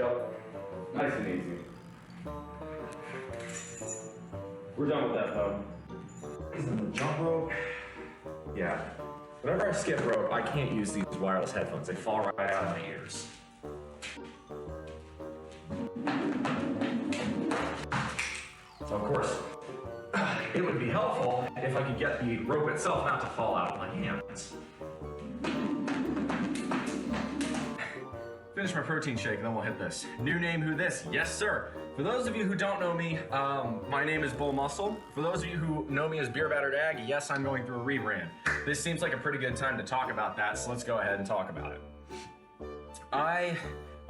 Yep. Nice and easy. We're done with that though. Isn't the jump rope? Yeah. Whenever I skip rope, I can't use these wireless headphones. They fall right out of my ears. So of course, it would be helpful if I could get the rope itself not to fall out of my hands. Finish my protein shake and then we'll hit this. New name, who this? Yes, sir. For those of you who don't know me, my name is BullMuscle. For those of you who know me as Beer Battered Ag, yes, I'm going through a rebrand. This seems like a pretty good time to talk about that, so let's go ahead and talk about it. I'm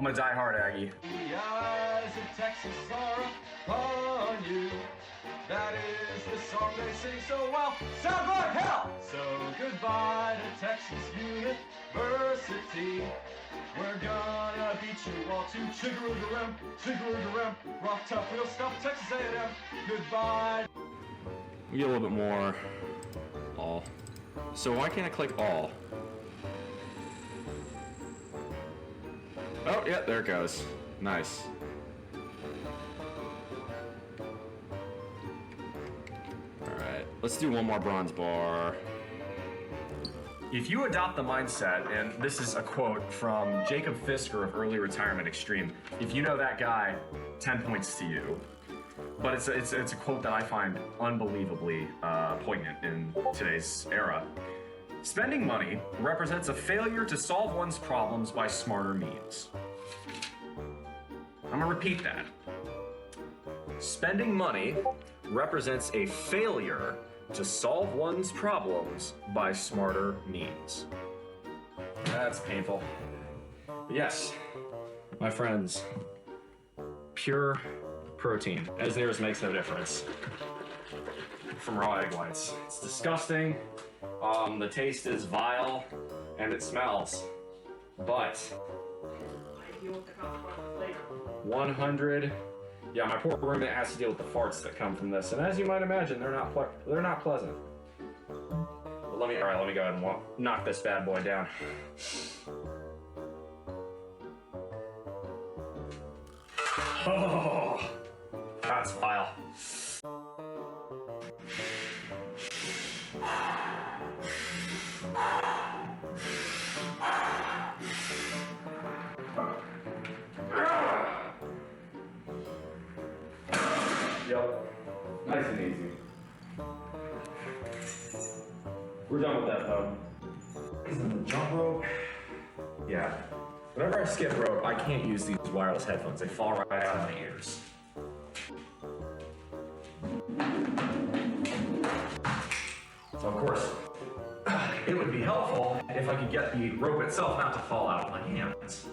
a die-hard Aggie. The eyes of Texas are upon you. That is the song they sing so well. Sounds like hell! So goodbye to Texas University. We're gonna beat you all to Chiggaroo-garem, rock tough real stuff, Texas A&M. Goodbye. We get a little bit more all. So why can't I click all? Oh, yeah, there it goes. Nice. Alright, let's do one more bronze bar. If you adopt the mindset, and this is a quote from Jacob Fisker of Early Retirement Extreme, if you know that guy, 10 points to you. But it's a quote that I find unbelievably poignant in today's era. Spending money represents a failure to solve one's problems by smarter means. I'm gonna repeat that. Spending money represents a failure to solve one's problems by smarter means. That's painful. But yes, my friends, pure protein, as near as makes no difference, from raw egg whites. It's disgusting, the taste is vile, and it smells, but 100, yeah, my poor roommate has to deal with the farts that come from this, and as you might imagine, they're not pleasant. But let me go ahead and knock this bad boy down. Oh, that's vile. Yep. Nice and easy. We're done with that though. Isn't the jump rope? Yeah. Whenever I skip rope, I can't use these wireless headphones. They fall right out of my ears. So of course, it would be helpful if I could get the rope itself not to fall out of my hands.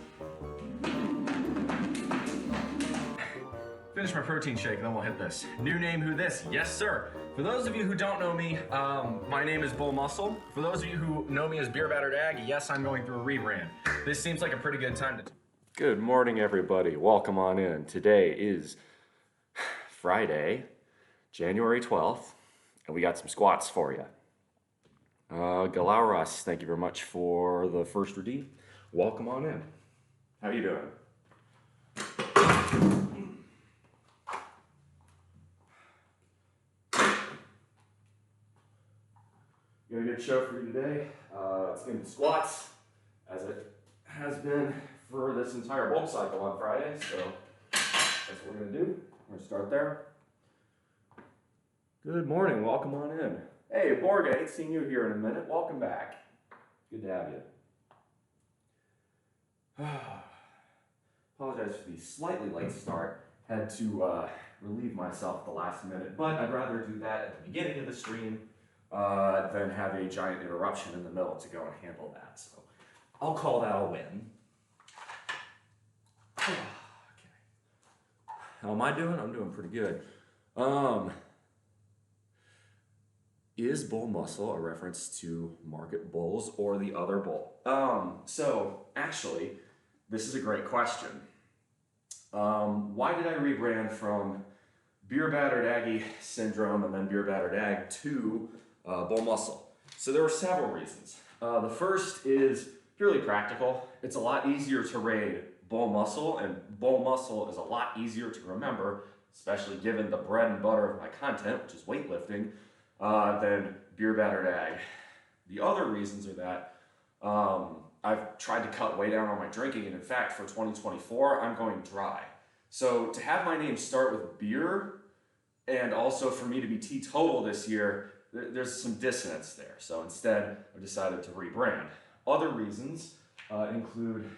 Finish my protein shake and then we'll hit this. New name, who this? Yes, sir. For those of you who don't know me, my name is BullMuscle. For those of you who know me as Beer Battered Ag, yes, I'm going through a rebrand. This seems like a pretty good time to... Good morning, everybody. Welcome on in. Today is Friday, January 12th, and we got some squats for you. Galauras, thank you very much for the first redeem. Welcome on in. How you doing? Got a good show for you today. It's going to be squats, as it has been for this entire bulk cycle on Friday, so that's what we're going to do. We're going to start there. Good morning, welcome on in. Hey, Borg, I ain't seen you here in a minute. Welcome back. Good to have you. Apologize for the slightly late start. Had to relieve myself at the last minute, but I'd rather do that at the beginning of the stream than have a giant interruption in the middle to go and handle that. So I'll call that a win. Okay. How am I doing? I'm doing pretty good. Is bull muscle a reference to market bulls or the other bull? So actually, this is a great question. Why did I rebrand from Beer Battered Aggie syndrome and then Beer Battered Ag to bull muscle? So there were several reasons. The first is purely practical. It's a lot easier to raid BullMuscle, and BullMuscle is a lot easier to remember, especially given the bread and butter of my content, which is weightlifting, than beer battered ag. The other reasons are that I've tried to cut way down on my drinking, and in fact, for 2024, I'm going dry. So to have my name start with beer, and also for me to be teetotal this year, there's some dissonance there. So instead, I've decided to rebrand. Other reasons include,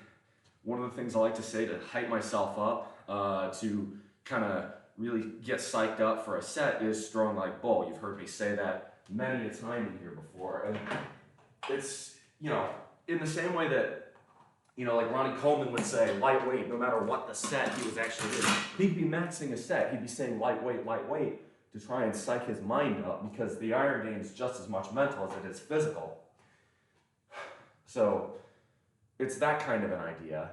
one of the things I like to say to hype myself up, to kind of really get psyched up for a set, is strong like bull. You've heard me say that many a time in here before. And it's, you know, in the same way that, you know, like Ronnie Coleman would say, lightweight, no matter what the set he was actually in. He'd be maxing a set. He'd be saying lightweight, lightweight, to try and psych his mind up, because the iron game is just as much mental as it is physical. So it's that kind of an idea.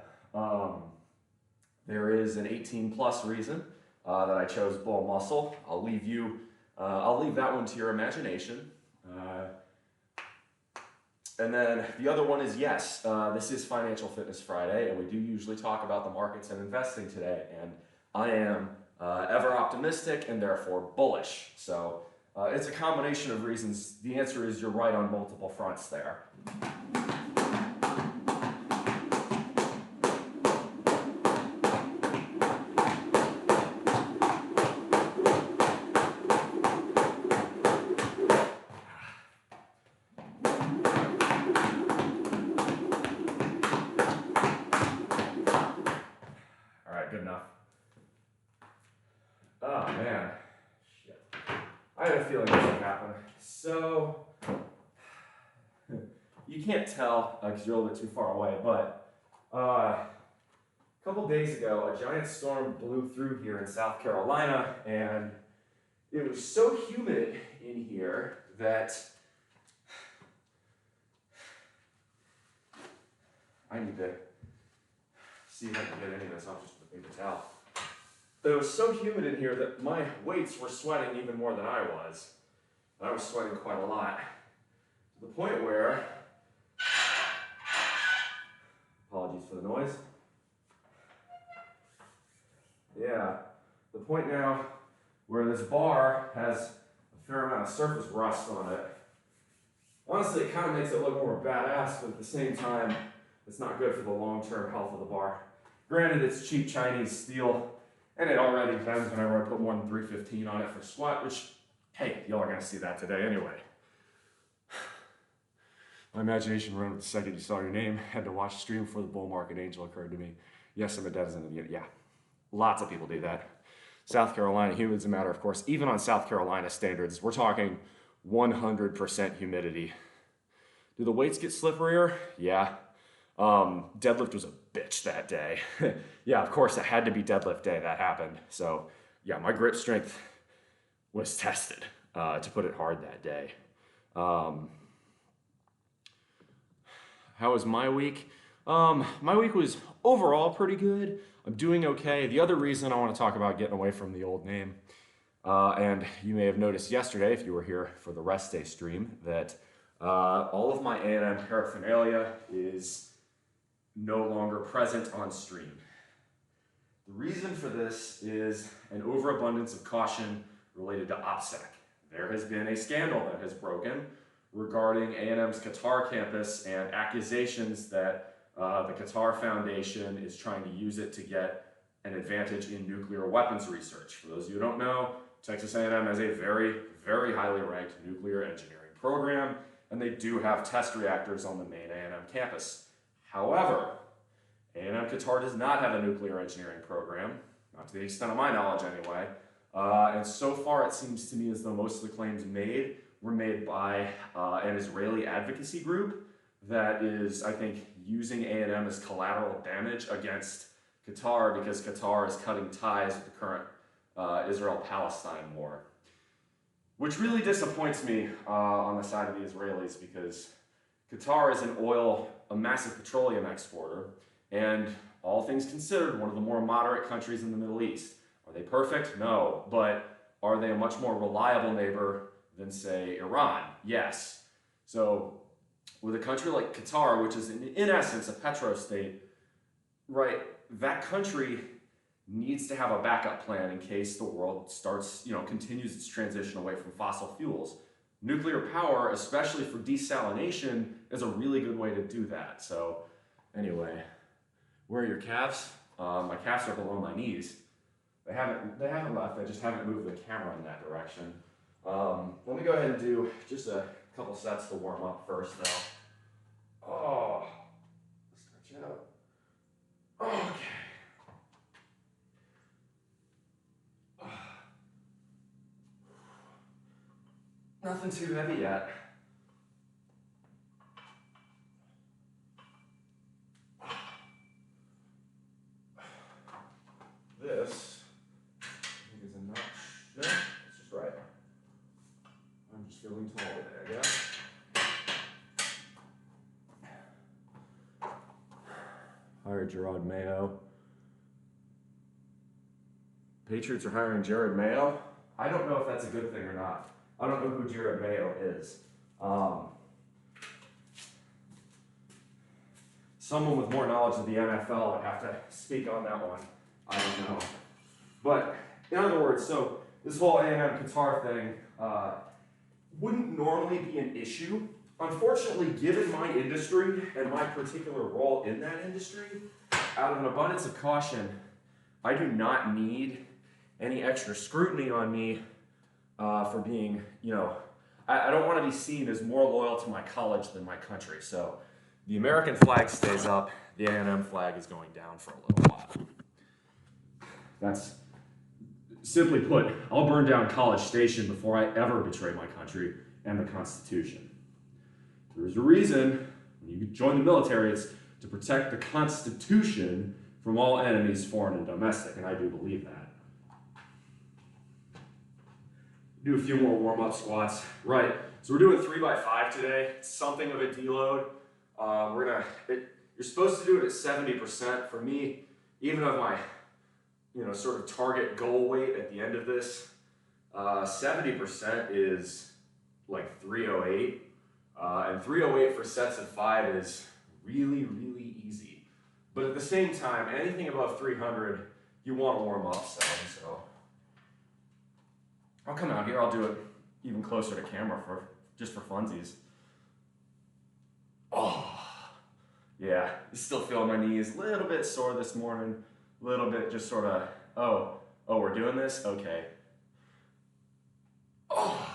There is an 18 plus reason that I chose BullMuscle. I'll leave that one to your imagination. And then the other one is, yes, this is Financial Fitness Friday, and we do usually talk about the markets and investing today. And I am ever optimistic and therefore bullish. So it's a combination of reasons. The answer is you're right on multiple fronts there. Good enough. Oh man, shit. I had a feeling this would happen. So, you can't tell because you're a little bit too far away, but a couple days ago, a giant storm blew through here in South Carolina, and it was so humid in here that I need to see if I can get any of this off just with a paper towel. But it was so humid in here that my weights were sweating even more than I was. I was sweating quite a lot. To the point where, apologies for the noise. Yeah, the point now where this bar has a fair amount of surface rust on it. Honestly, it kind of makes it look more badass, but at the same time, it's not good for the long-term health of the bar. Granted, it's cheap Chinese steel, and it already bends whenever I put more than 315 on it for squat, which, hey, y'all are gonna see that today anyway. My imagination ran with the second you saw your name. Had to watch stream before the bull market angel occurred to me. Yes, I'm a denizen. Yeah, lots of people do that. South Carolina, humid's a matter of course. Even on South Carolina standards, we're talking 100% humidity. Do the weights get slipperier? Yeah. Deadlift was a bitch that day. Yeah, of course, it had to be deadlift day that happened. So yeah, my grip strength was tested, to put it hard that day. How was my week? My week was overall pretty good. I'm doing okay. The other reason I want to talk about getting away from the old name, and you may have noticed yesterday, if you were here for the rest day stream, that all of my A&M paraphernalia is no longer present on stream. The reason for this is an overabundance of caution related to OPSEC. There has been a scandal that has broken regarding A&M's Qatar campus and accusations that the Qatar Foundation is trying to use it to get an advantage in nuclear weapons research. For those of you who don't know, Texas A&M has a very, very highly ranked nuclear engineering program, and they do have test reactors on the main A&M campus. However, A&M Qatar does not have a nuclear engineering program, not to the extent of my knowledge anyway, and so far it seems to me as though most of the claims made were made by an Israeli advocacy group that is, I think, using A&M as collateral damage against Qatar because Qatar is cutting ties with the current Israel-Palestine war. Which really disappoints me on the side of the Israelis because Qatar is a massive petroleum exporter, and all things considered, one of the more moderate countries in the Middle East. Are they perfect? No. But are they a much more reliable neighbor than, say, Iran? Yes. So with a country like Qatar, which is in essence a petrostate, right, that country needs to have a backup plan in case the world starts, continues its transition away from fossil fuels. Nuclear power, especially for desalination, is a really good way to do that. So anyway, where are your calves? My calves are below my knees. They haven't left, I just haven't moved the camera in that direction. Let me go ahead and do just a couple sets to warm up first though. Oh, stretch out. Okay. Nothing too heavy yet. This, I think, is enough. No, it's just right. I'm just feeling tall today, I guess. Hired Gerard Mayo. Patriots are hiring Jared Mayo. I don't know if that's a good thing or not. I don't know who Jared Mayo is. Someone with more knowledge of the NFL would have to speak on that one. I don't know. But in other words, so this whole A&M Qatar thing wouldn't normally be an issue. Unfortunately, given my industry and my particular role in that industry, out of an abundance of caution, I do not need any extra scrutiny on me for being, I don't want to be seen as more loyal to my college than my country. So the American flag stays up, the A&M flag is going down for a little while. That's, simply put, I'll burn down College Station before I ever betray my country and the Constitution. There's a reason when you join the military, it's to protect the Constitution from all enemies, foreign and domestic, and I do believe that. Do a few more warm-up squats. Right, so we're doing 3x5 today. It's something of a deload. You're supposed to do it at 70%. For me, even of my, sort of target goal weight at the end of this, 70% is like 308. And 308 for sets of 5 is really, really easy. But at the same time, anything above 300, you want to warm up some, so. I'll come out here, I'll do it even closer to camera just for funsies. Oh, yeah, still feeling my knees, a little bit sore this morning, a little bit just sort of, oh, we're doing this? Okay. Oh.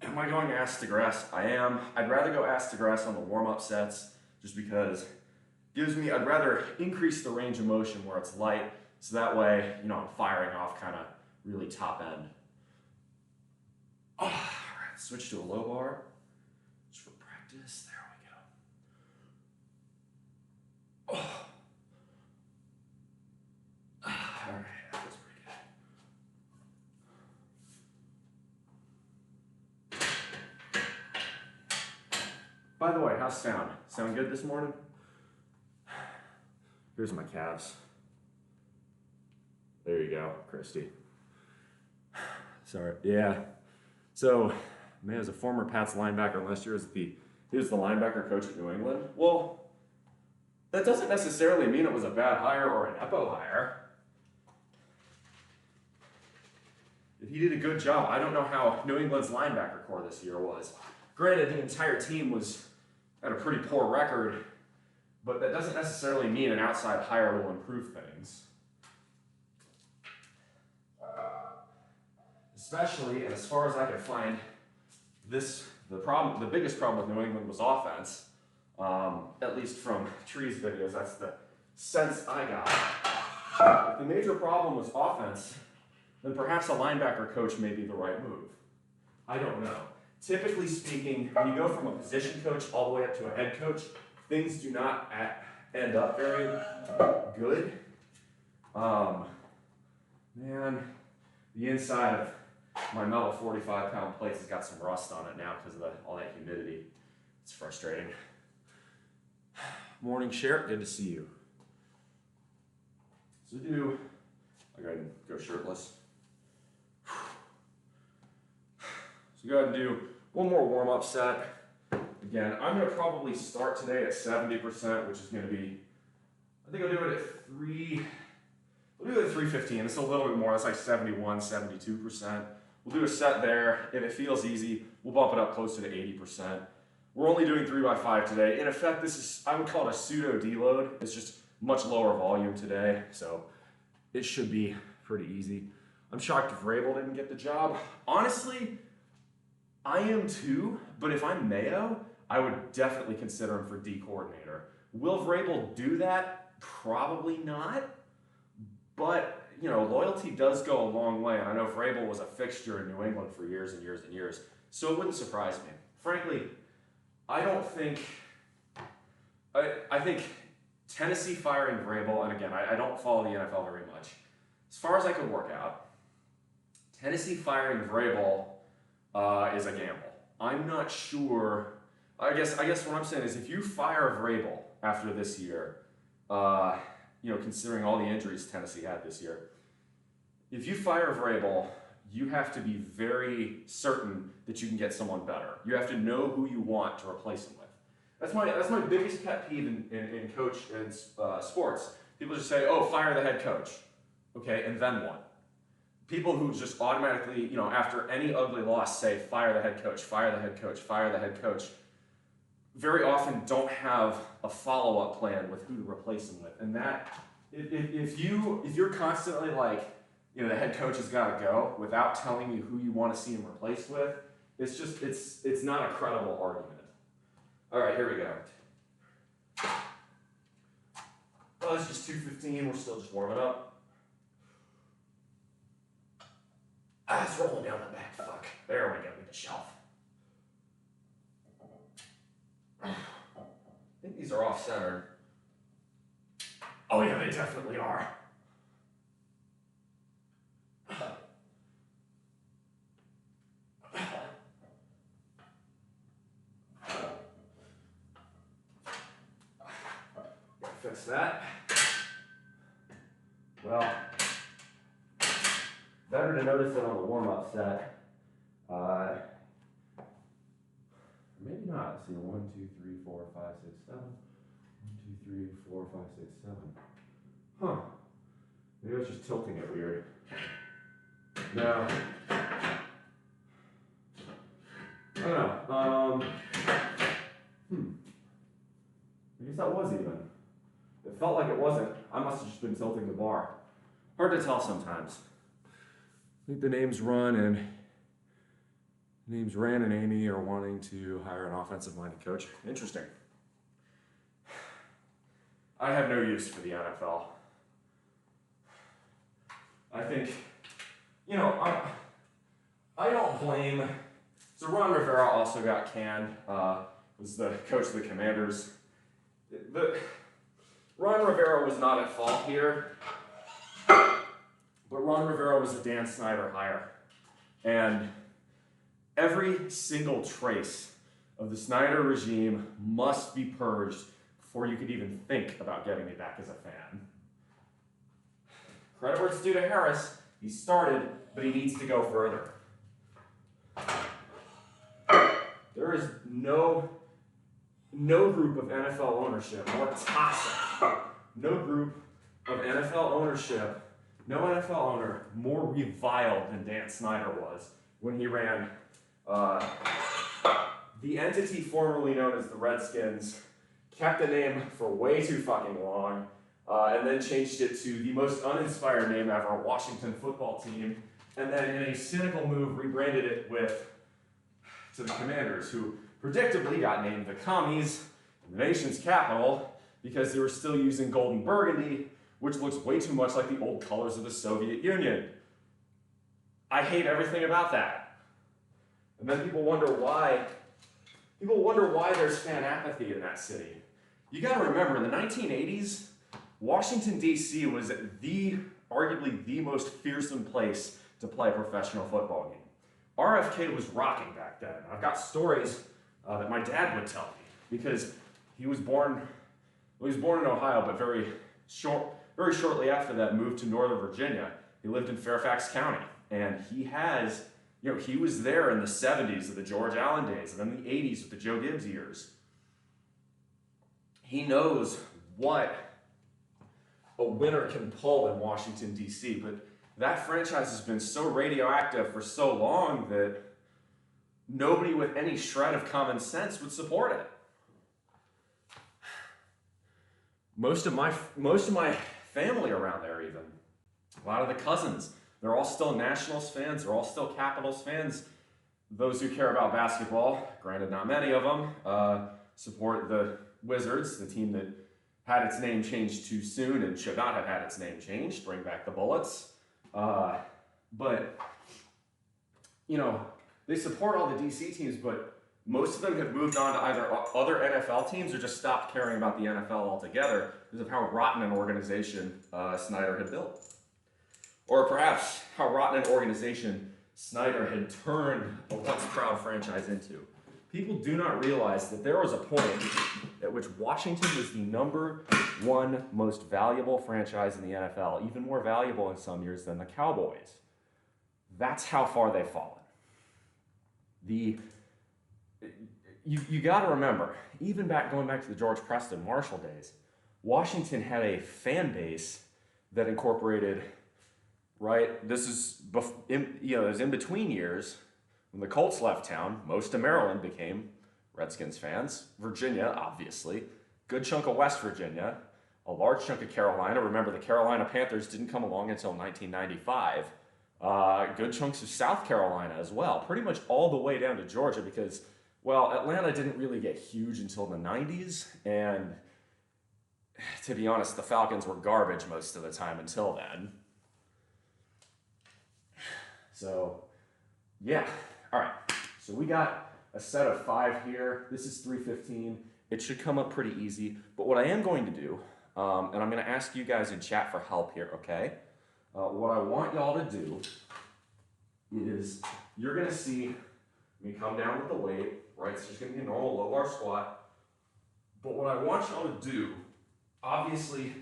Am I going ass to grass? I am. I'd rather go ass to grass on the warm-up sets just because I'd rather increase the range of motion where it's light, so that way, I'm firing off kind of really top end. Oh, all right, switch to a low bar, just for practice. There we go. Oh. All right, that was pretty good. By the way, how's sound? Sound good this morning? Here's my calves. There you go, Christy. Sorry, yeah. So, man, as a former Pats linebacker last year, he was the linebacker coach at New England. Well, that doesn't necessarily mean it was a bad hire or an EPO hire. If he did a good job, I don't know how New England's linebacker core this year was. Granted, the entire team was at a pretty poor record, but that doesn't necessarily mean an outside hire will improve things. Especially, and as far as I could find, the biggest problem with New England was offense. At least from Tree's videos, that's the sense I got. If the major problem was offense, then perhaps a linebacker coach may be the right move. I don't know. Typically speaking, when you go from a position coach all the way up to a head coach, things do not end up very good. Man, the inside of my metal 45-pound plates has got some rust on it now because of all that humidity. It's frustrating. Morning, Sheriff. Good to see you. So I'll go ahead and go shirtless. So go ahead and do one more warm-up set. Again, I'm going to probably start today at 70%, which is going to be, I think I'll do it at 315. It's a little bit more. That's like 71, 72%. We'll do a set there. If it feels easy, we'll bump it up closer to 80%. We're only doing 3x5 today. In effect, this is, I would call it a pseudo deload. It's just much lower volume today, so it should be pretty easy. I'm shocked Vrabel didn't get the job. Honestly, I am too, but if I'm Mayo, I would definitely consider him for D coordinator. Will Vrabel do that? Probably not, but you know, loyalty does go a long way, and I know Vrabel was a fixture in New England for years and years and years, so it wouldn't surprise me. Frankly, I think Tennessee firing Vrabel, and again, I don't follow the NFL very much. As far as I could work out, Tennessee firing Vrabel is a gamble. I'm not sure. I guess what I'm saying is if you fire Vrabel after this year, considering all the injuries Tennessee had this year, if you fire Vrabel, you have to be very certain that you can get someone better. You have to know who you want to replace him with. That's my biggest pet peeve in coach and sports. People just say, "Oh, fire the head coach." Okay, and then what? People who just automatically, after any ugly loss say, "Fire the head coach, fire the head coach, fire the head coach," very often don't have a follow-up plan with who to replace him with. And that, if you're constantly like, the head coach has got to go without telling you who you want to see him replaced with, it's not a credible argument. All right, here we go. Well, it's just 2:15. We're still just warming up. It's rolling down the back. Fuck. There we go. Get the shelf. I think these are off-centered. Oh yeah, they definitely are. Fix that. Well, better to notice it on the warm-up set. Maybe not. Let's see, 1, 2, 3, 4, 5, 6, 7. 1, 2, 3, 4, 5, 6, 7. Huh. Maybe I was just tilting it weird. No. I don't know. I guess that was even. It felt like it wasn't. I must have just been tilting the bar. Hard to tell sometimes. I think the names Ran and Amy are wanting to hire an offensive-minded coach. Interesting. I have no use for the NFL. I think, I don't blame. So Ron Rivera also got canned. Was the coach of the Commanders. Ron Rivera was not at fault here, but Ron Rivera was a Dan Snyder hire. And every single trace of the Snyder regime must be purged before you could even think about getting me back as a fan. Credit where it's due to Harris. He started, but he needs to go further. There is no group of NFL ownership more toxic. No group of NFL ownership, no NFL owner more reviled than Dan Snyder was when he ran the entity formerly known as the Redskins, kept the name for way too fucking long, and then changed it to the most uninspired name ever, Washington Football Team, and then in a cynical move rebranded it to the Commanders, who predictably got named the Commies, the nation's capital, because they were still using gold and burgundy, which looks way too much like the old colors of the Soviet Union. I hate everything about that. And then people wonder why there's fan apathy in that city. You gotta remember, in the 1980s, Washington, D.C. was arguably the most fearsome place to play a professional football game. RFK was rocking back then. I've got stories that my dad would tell me, because he was born in Ohio, but very shortly after that moved to Northern Virginia. He lived in Fairfax County, and he has You know, he was there in the 70s of the George Allen days, and then the 80s with the Joe Gibbs years. He knows what a winner can pull in Washington, D.C., but that franchise has been so radioactive for so long that nobody with any shred of common sense would support it. Most of my family around there, even a lot of the cousins, they're all still Nationals fans. They're all still Capitals fans. Those who care about basketball, granted not many of them, support the Wizards, the team that had its name changed too soon and should not have had its name changed. Bring back the Bullets. But, you know, they support all the DC teams, but most of them have moved on to either other NFL teams or just stopped caring about the NFL altogether because of how rotten an organization Snyder had built. Or perhaps how rotten an organization Snyder had turned a once proud franchise into. People do not realize that there was a point at which Washington was the #1 most valuable franchise in the NFL, even more valuable in some years than the Cowboys. That's how far they've fallen. You got to remember, even going back to the George Preston Marshall days, Washington had a fan base that incorporated, right? This is it was in between years when the Colts left town. Most of Maryland became Redskins fans. Virginia, obviously, good chunk of West Virginia, a large chunk of Carolina. Remember, the Carolina Panthers didn't come along until 1995. Good chunks of South Carolina as well, pretty much all the way down to Georgia because, well, Atlanta didn't really get huge until the 90s, and to be honest, the Falcons were garbage most of the time until then. So, yeah. All right. So we got a set of 5 here. This is 315. It should come up pretty easy. But what I am going to do, and I'm going to ask you guys in chat for help here, okay? What I want y'all to do is you're going to see me come down with the weight, right? It's just going to be a normal low bar squat. But what I want y'all to do, obviously,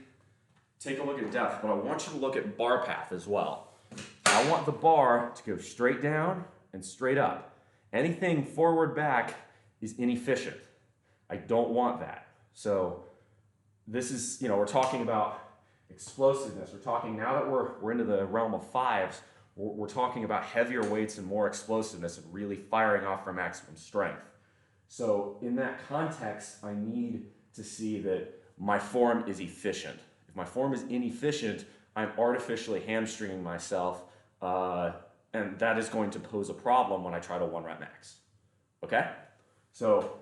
take a look at depth, but I want you to look at bar path as well. I want the bar to go straight down and straight up. Anything forward back is inefficient. I don't want that. So this is, we're talking about explosiveness. We're talking, now that we're into the realm of 5s, we're talking about heavier weights and more explosiveness and really firing off for maximum strength. So in that context, I need to see that my form is efficient. If my form is inefficient, I'm artificially hamstringing myself, and that is going to pose a problem when I try to 1 rep max. Okay? So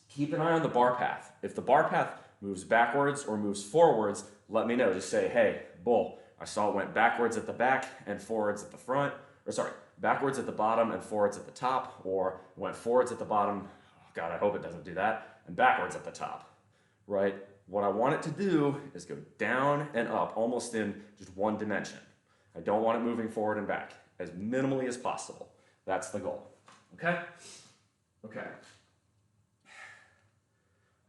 keep an eye on the bar path. If the bar path moves backwards or moves forwards, let me know. Just say, hey, Bull, I saw it went backwards at the back and forwards at the front, or sorry, backwards at the bottom and forwards at the top, or it went forwards at the bottom, oh God, I hope it doesn't do that, and backwards at the top, right? What I want it to do is go down and up, almost in just one dimension. I don't want it moving forward and back, as minimally as possible. That's the goal, okay? Okay.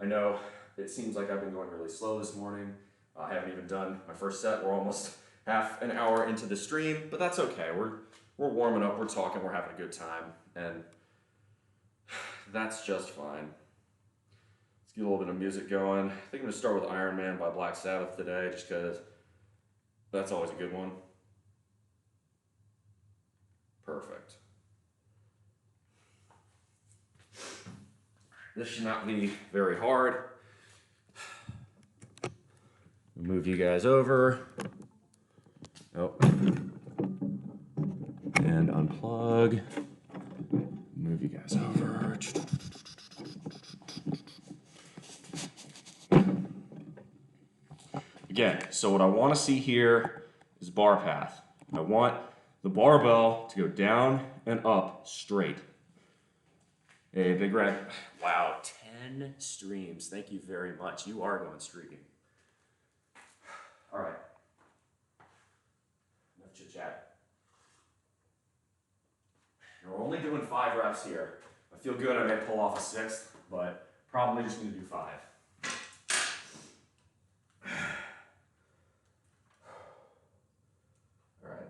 I know it seems like I've been going really slow this morning. I haven't even done my first set. We're almost half an hour into the stream, but that's okay. We're warming up, we're talking, we're having a good time, and that's just fine. Let's get a little bit of music going. I think I'm gonna start with Iron Man by Black Sabbath today, just because that's always a good one. Perfect. This should not be very hard. Move you guys over. Oh. And unplug. Move you guys over. Again, so what I want to see here is bar path. I want the barbell to go down and up straight. Hey, Big Red. Wow, 10 streams. Thank you very much. You are going streaking. All right. Enough chit chat. We're only doing 5 reps here. I feel good I may pull off a 6th, but probably just going to do 5. All right.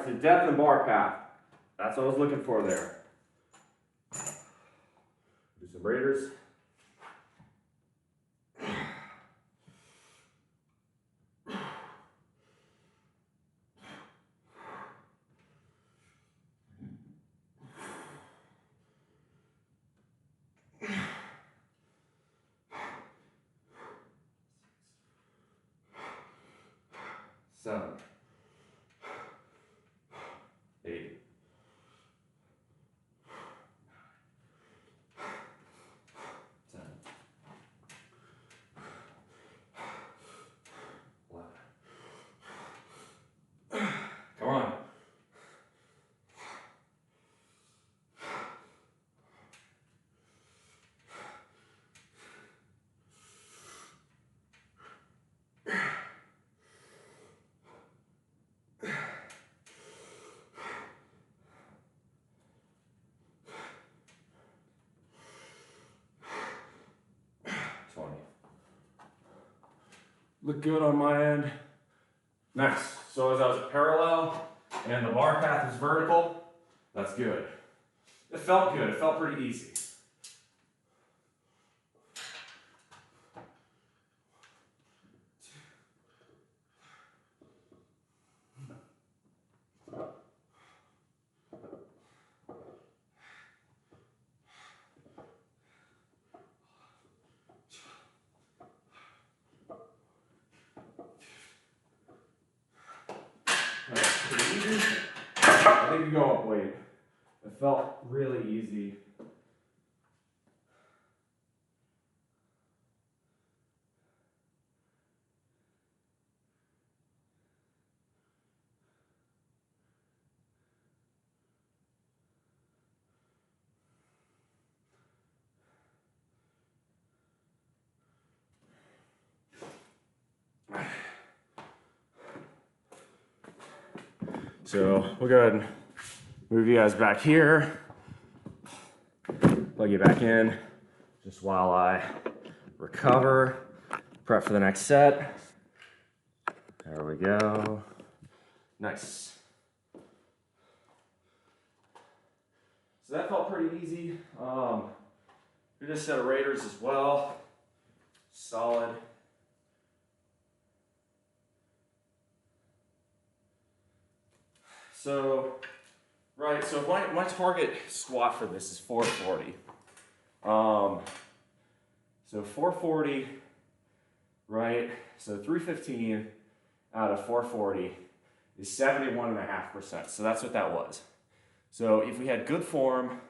so depth and bar path. That's what I was looking for there. Do some Raiders. Seven, 8, 10, 11. Come on. Look good on my end. Nice. So as I was parallel and the bar path is vertical, that's good. It felt good. It felt pretty easy. I think you go up weight. It felt really easy. So we'll go ahead and move you guys back here. Plug you back in just while I recover, prep for the next set. There we go. Nice. So that felt pretty easy. We just set of Raiders as well. Solid. So, right, so my target squat for this is 440. So 440, right? So 315 out of 440 is 71.5%. So that's what that was. So if we had good form,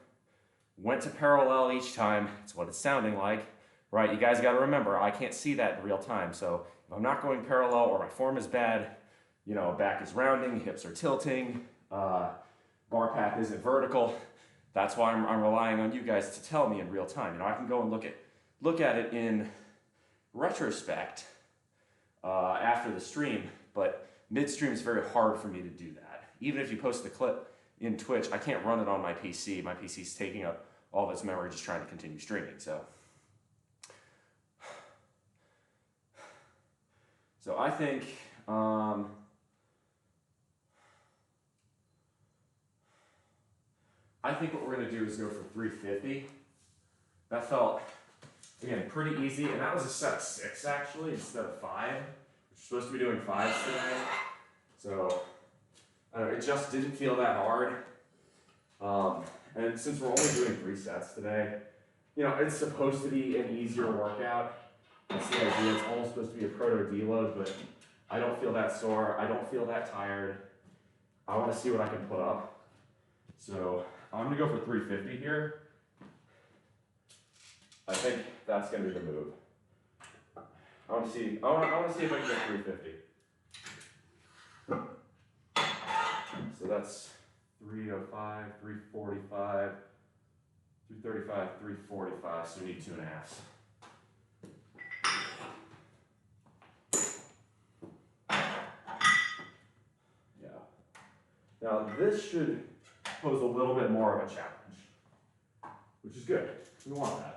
went to parallel each time, it's what it's sounding like, right? You guys got to remember, I can't see that in real time. So if I'm not going parallel or my form is bad, you know, back is rounding, hips are tilting, bar path isn't vertical. That's why I'm relying on you guys to tell me in real time. You know, I can go and look at it in retrospect after the stream, but midstream is very hard for me to do that. Even if you post the clip in Twitch, I can't run it on my PC. My PC is taking up all of its memory just trying to continue streaming. So I think what we're going to do is go for 350. That felt, again, pretty easy. And that was a set of 6, actually, instead of 5. We're supposed to be doing 5s today. So, I don't know, it just didn't feel that hard. And since we're only doing 3 sets today, you know, it's supposed to be an easier workout. That's the idea. It's almost supposed to be a proto deload, but I don't feel that sore. I don't feel that tired. I want to see what I can put up. So I'm going to go for 350 here. I think that's going to be the move. I want to see if I can get 350. So that's 305, 345, 335, 345. So we need 2.5. Yeah. Now this should pose a little bit more of a challenge, which is good. We want that.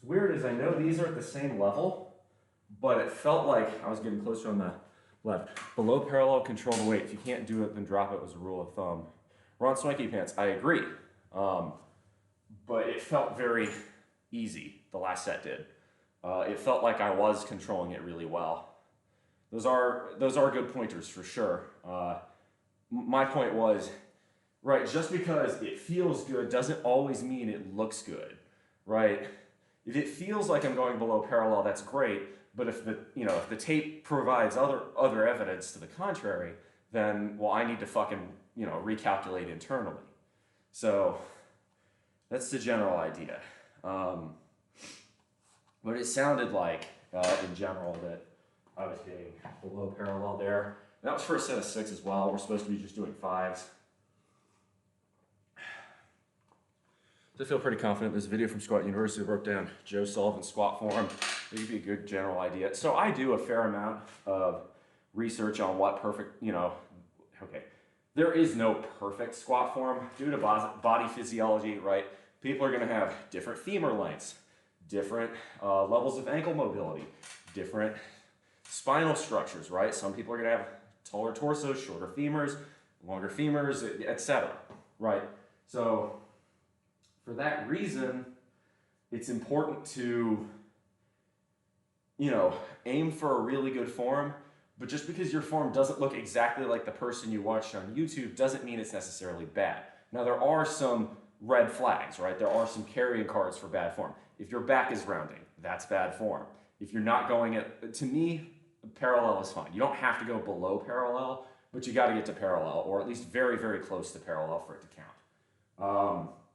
What's weird is I know these are at the same level, but it felt like I was getting closer on the left. Below parallel, control the weight. If you can't do it, then drop it was a rule of thumb. Ron Swanky Pants, I agree. But it felt very easy, the last set did. It felt like I was controlling it really well. Those are good pointers for sure. My point was, right, just because it feels good doesn't always mean it looks good, right? If it feels like I'm going below parallel, that's great. But if the tape provides other evidence to the contrary, then well, I need to fucking recalculate internally. So that's the general idea. But it sounded like in general that I was getting below parallel there. And that was for a set of 6 as well. We're supposed to be just doing 5s. So I feel pretty confident. There's a video from Squat University that broke down Joe Sullivan's squat form. It would be a good general idea. So I do a fair amount of research on what perfect, okay. There is no perfect squat form due to body physiology, right? People are gonna have different femur lengths, different levels of ankle mobility, different spinal structures, right? Some people are gonna have taller torsos, shorter femurs, longer femurs, etc., right? So for that reason, it's important to, aim for a really good form, but just because your form doesn't look exactly like the person you watched on YouTube doesn't mean it's necessarily bad. Now, there are some red flags, right? There are some carrying cards for bad form. If your back is rounding, that's bad form. If you're not going to me, parallel is fine. You don't have to go below parallel, but you got to get to parallel, or at least very, very close to parallel for it to count.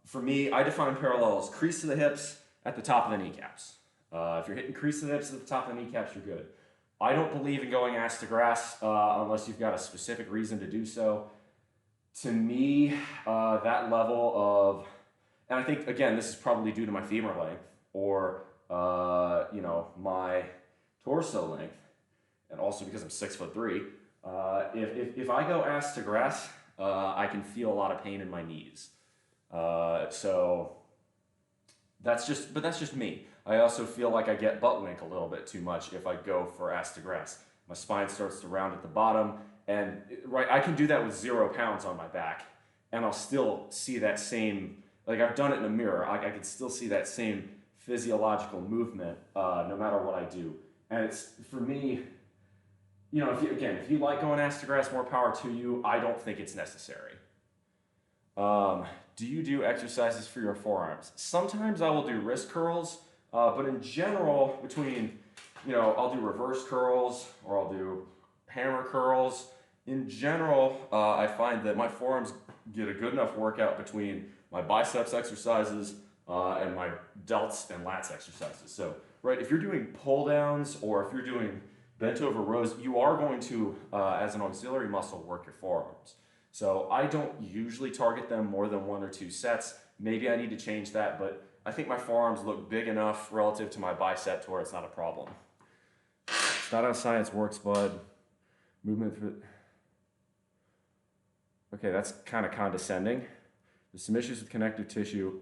For me, I define parallel as crease to the hips at the top of the kneecaps. If you're hitting crease to the hips at the top of the kneecaps, you're good. I don't believe in going ass to grass unless you've got a specific reason to do so. To me, that level of, and I think, again, this is probably due to my femur length or, my torso length, and also because I'm 6'3", if I go ass to grass, I can feel a lot of pain in my knees. So that's just me. I also feel like I get butt wink a little bit too much if I go for ass to grass. My spine starts to round at the bottom, and right, I can do that with 0 pounds on my back, and I'll still see that same, like I've done it in a mirror, I can still see that same physiological movement no matter what I do. And it's, for me, if you like going ass to grass, more power to you. I don't think it's necessary. Do you do exercises for your forearms? Sometimes I will do wrist curls, but in general, between, I'll do reverse curls or I'll do hammer curls. In general, I find that my forearms get a good enough workout between my biceps exercises and my delts and lats exercises. So, right, if you're doing pull downs or if you're doing bent over rows, you are going to, as an auxiliary muscle, work your forearms. So I don't usually target them more than 1 or 2 sets. Maybe I need to change that, but I think my forearms look big enough relative to my bicep to where it's not a problem. It's not how science works, bud. Movement through. Okay, that's kind of condescending. There's some issues with connective tissue.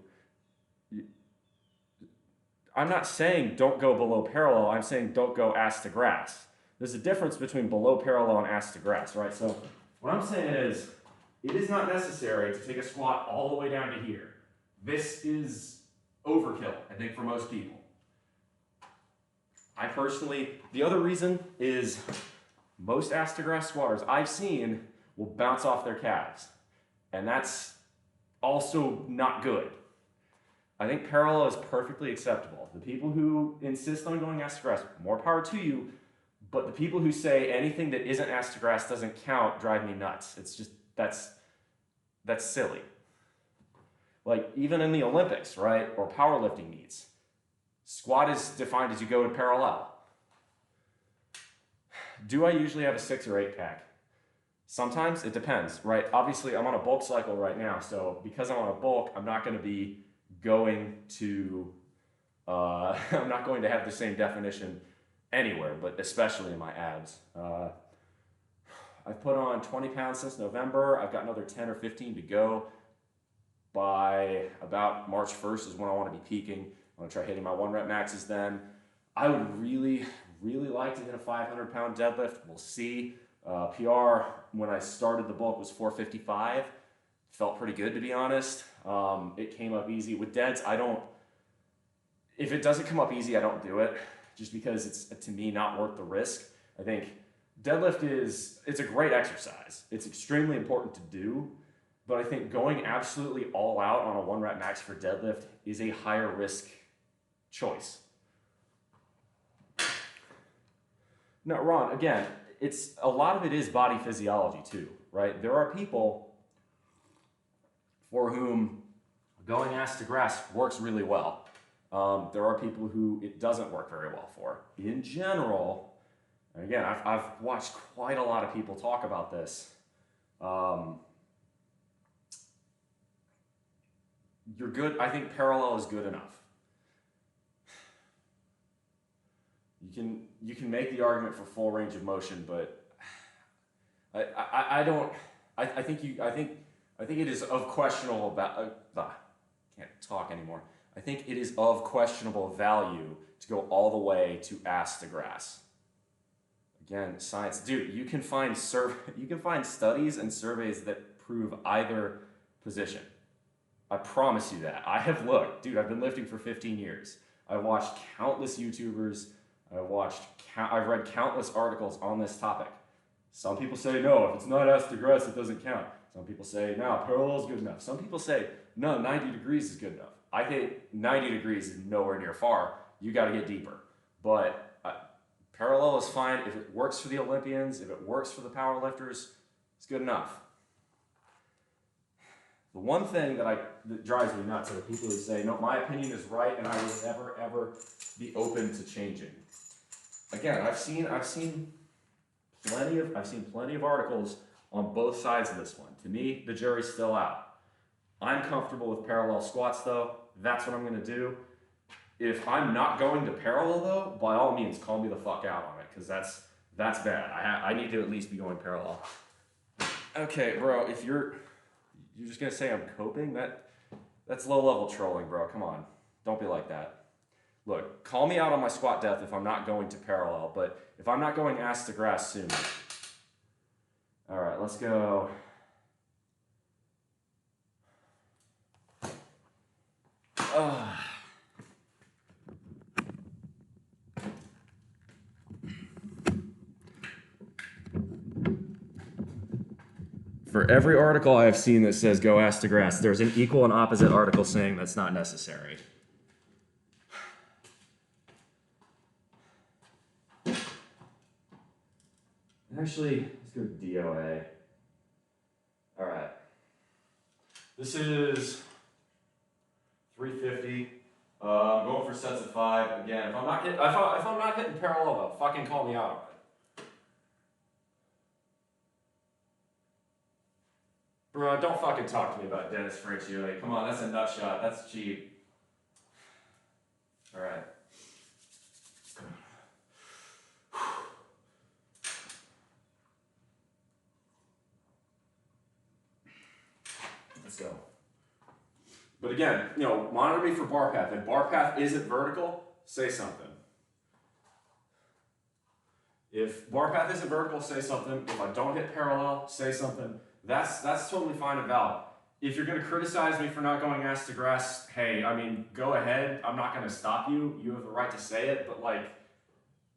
I'm not saying don't go below parallel. I'm saying don't go ass to grass. There's a difference between below parallel and ass to grass, right? So what I'm saying is, it is not necessary to take a squat all the way down to here. This is overkill, I think, for most people. I personally, the other reason is most ass to grass squatters I've seen will bounce off their calves. And that's also not good. I think parallel is perfectly acceptable. The people who insist on going ass to grass, more power to you. But the people who say anything that isn't ass to grass doesn't count drive me nuts. It's just, that's silly. Like even in the Olympics, right, or powerlifting meets, squat is defined as you go to parallel. Do I usually have a 6 or 8 pack? Sometimes, it depends, right? Obviously, I'm on a bulk cycle right now, so because I'm on a bulk, I'm not going to be going to, I'm not going to have the same definition anywhere, but especially in my abs. I've put on 20 pounds since November. I've got another 10 or 15 to go. By about March 1st is when I want to be peaking. I'm gonna try hitting my 1 rep maxes then. I would really like to hit a 500-pound deadlift. We'll see. PR when I started the bulk was 455. Felt pretty good, to be honest. It came up easy. With deads, if it doesn't come up easy, I don't do it, just because it's, to me, not worth the risk. I think deadlift it's a great exercise. It's extremely important to do, but I think going absolutely all out on a 1 rep max for deadlift is a higher risk choice. Now, Ron, again, a lot of it is body physiology too, right? There are people for whom going ass to grass works really well. There are people who it doesn't work very well for. In general, and again, I've watched quite a lot of people talk about this. You're good. I think parallel is good enough. You can make the argument for full range of motion, but I think it is of questionable can't talk anymore. I think it is of questionable value to go all the way to ass to grass. Again, science, dude. You can find studies and surveys that prove either position. I promise you that. I have looked, dude. I've been lifting for 15 years. I watched countless YouTubers. I've read countless articles on this topic. Some people say, no, if it's not ass to grass, it doesn't count. Some people say, no, parallel is good enough. Some people say, no, 90 degrees is good enough. I think 90 degrees is nowhere near far. You got to get deeper. But parallel is fine. If it works for the Olympians, if it works for the power lifters, it's good enough. The one thing that drives me nuts are the people who say, no, my opinion is right and I will never, ever be open to changing. Again, I've seen plenty of articles on both sides of this one. To me, the jury's still out. I'm comfortable with parallel squats though. That's what I'm gonna do. If I'm not going to parallel though, by all means, call me the fuck out on it, because that's bad. I need to at least be going parallel. Okay, bro, if you're just gonna say I'm coping, that's low level trolling, bro. Come on, don't be like that. Look, call me out on my squat depth if I'm not going to parallel, but if I'm not going ass to grass soon. All right, let's go. For every article I have seen that says go ass to grass, there's an equal and opposite article saying that's not necessary. Actually, let's go DOA. All right. This is 350. I'm going for sets of 5. Again, if I'm not hitting parallel though, fucking call me out on it. Bro, don't fucking talk to me about Dennis Francione. Come on, that's a nut shot. That's cheap. All right. Let's go. But again, monitor me for bar path. If bar path isn't vertical, say something. If bar path isn't vertical, say something. If I don't hit parallel, say something. That's totally fine and valid. If you're going to criticize me for not going ass to grass, hey, I mean, go ahead. I'm not going to stop you. You have the right to say it, but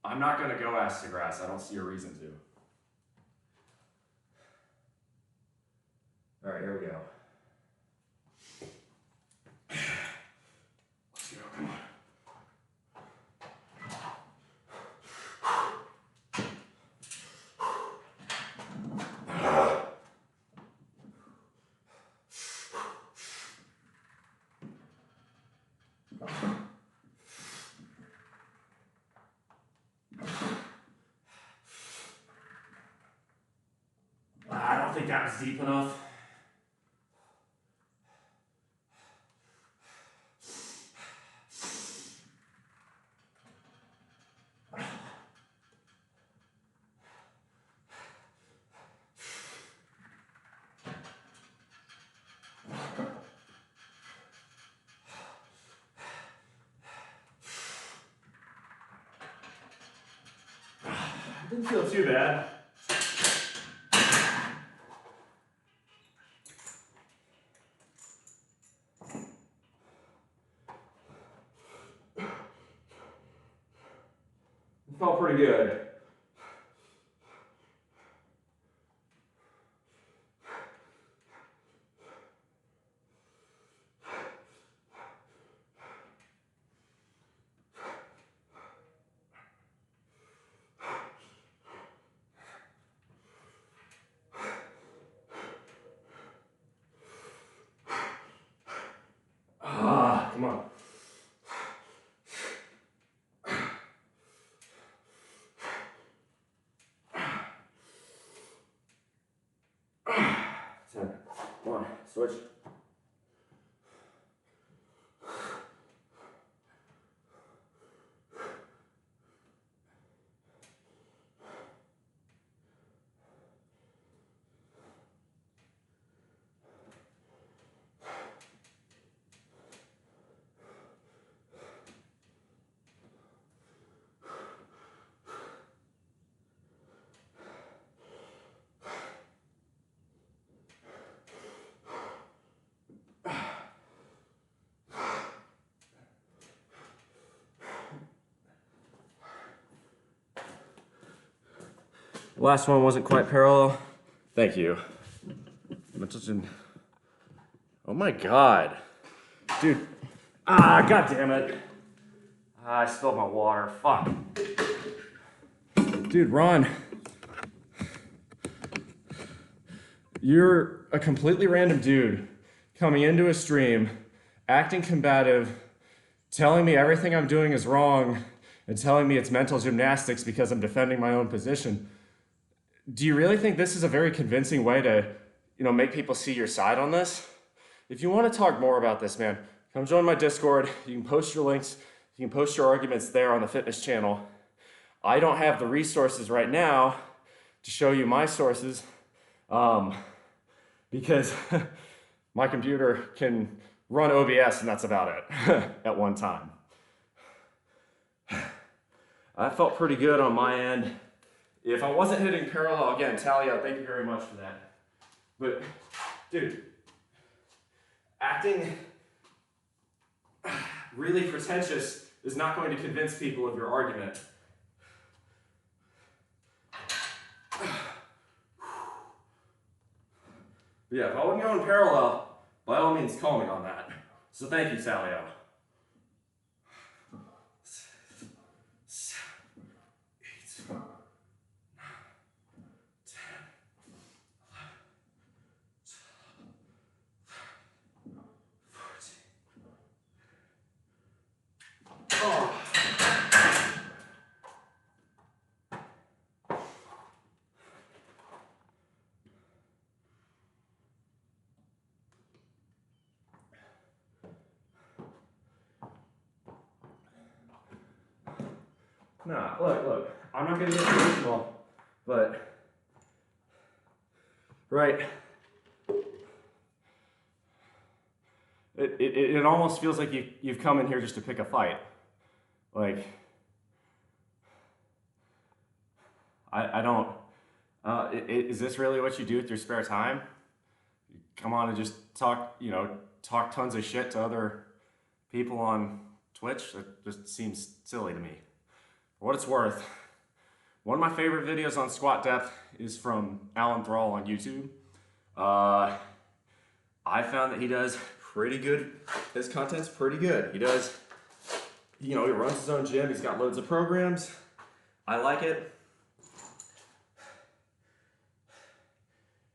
I'm not going to go ass to grass. I don't see a reason to. All right, here we go. Let's go, come on. I don't think that was deep enough. Didn't feel too bad. It felt pretty good. Come on. Ten. Come on, switch. The last one wasn't quite parallel. Thank you. Oh my god. Dude. God damn it. I spilled my water. Fuck. Dude, Ron. You're a completely random dude coming into a stream, acting combative, telling me everything I'm doing is wrong, and telling me it's mental gymnastics because I'm defending my own position. Do you really think this is a very convincing way to, make people see your side on this? If you want to talk more about this, man, come join my Discord. You can post your links. You can post your arguments there on the fitness channel. I don't have the resources right now to show you my sources because my computer can run OBS and that's about it at one time. I felt pretty good on my end. If I wasn't hitting parallel, again, Talia, thank you very much for that. But, dude, acting really pretentious is not going to convince people of your argument. But yeah, if I wasn't going parallel, by all means, call me on that. So thank you, Talia. Nah, look, I'm not gonna get emotional, but, right, it almost feels like you've come in here just to pick a fight. Like, I don't, is this really what you do with your spare time? You come on and just talk tons of shit to other people on Twitch? That just seems silly to me. For what it's worth, one of my favorite videos on squat depth is from Alan Thrall on YouTube. I found that he does pretty good. His content's pretty good. He does, he runs his own gym. He's got loads of programs. I like it.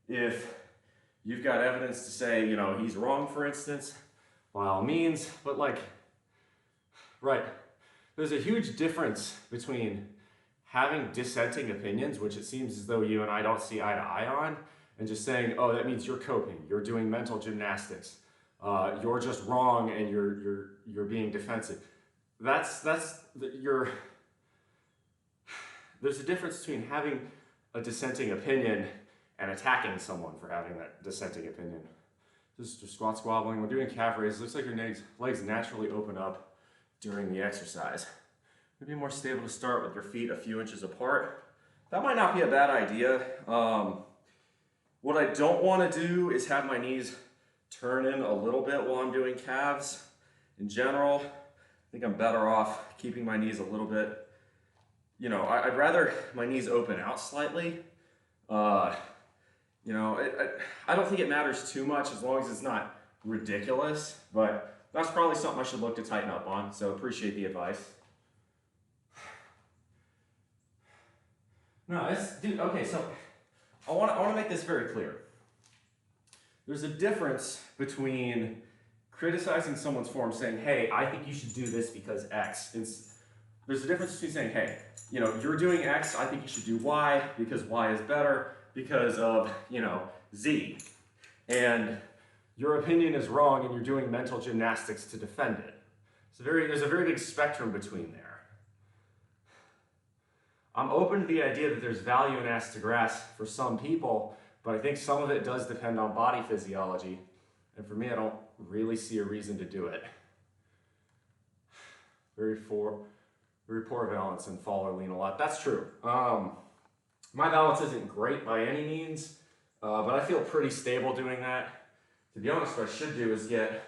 If you've got evidence to say, he's wrong, for instance, by all means, but right. There's a huge difference between having dissenting opinions, which it seems as though you and I don't see eye to eye on, and just saying, oh, that means you're coping, you're doing mental gymnastics, you're just wrong, and you're being defensive. There's a difference between having a dissenting opinion and attacking someone for having that dissenting opinion. Just squat squabbling. We're doing calf raises. Looks like your legs naturally open up during the exercise. Maybe more stable to start with your feet a few inches apart. that might not be a bad idea. What I don't want to do is have my knees turn in a little bit while I'm doing calves. In general, I think I'm better off keeping my knees a little bit, I'd rather my knees open out slightly. I don't think it matters too much as long as it's not ridiculous, but that's probably something I should look to tighten up on, so appreciate the advice. No, dude, okay, so I want to make this very clear. There's a difference between criticizing someone's form, saying, hey, I think you should do this because X. There's a difference between saying, hey, you're doing X, I think you should do Y because Y is better because of, Z. And your opinion is wrong and you're doing mental gymnastics to defend it. There's a very big spectrum between there. I'm open to the idea that there's value in ass to grass for some people, but I think some of it does depend on body physiology. And for me, I don't really see a reason to do it. Very poor balance and fall or lean a lot. That's true. My balance isn't great by any means, but I feel pretty stable doing that. To be honest, what I should do is get,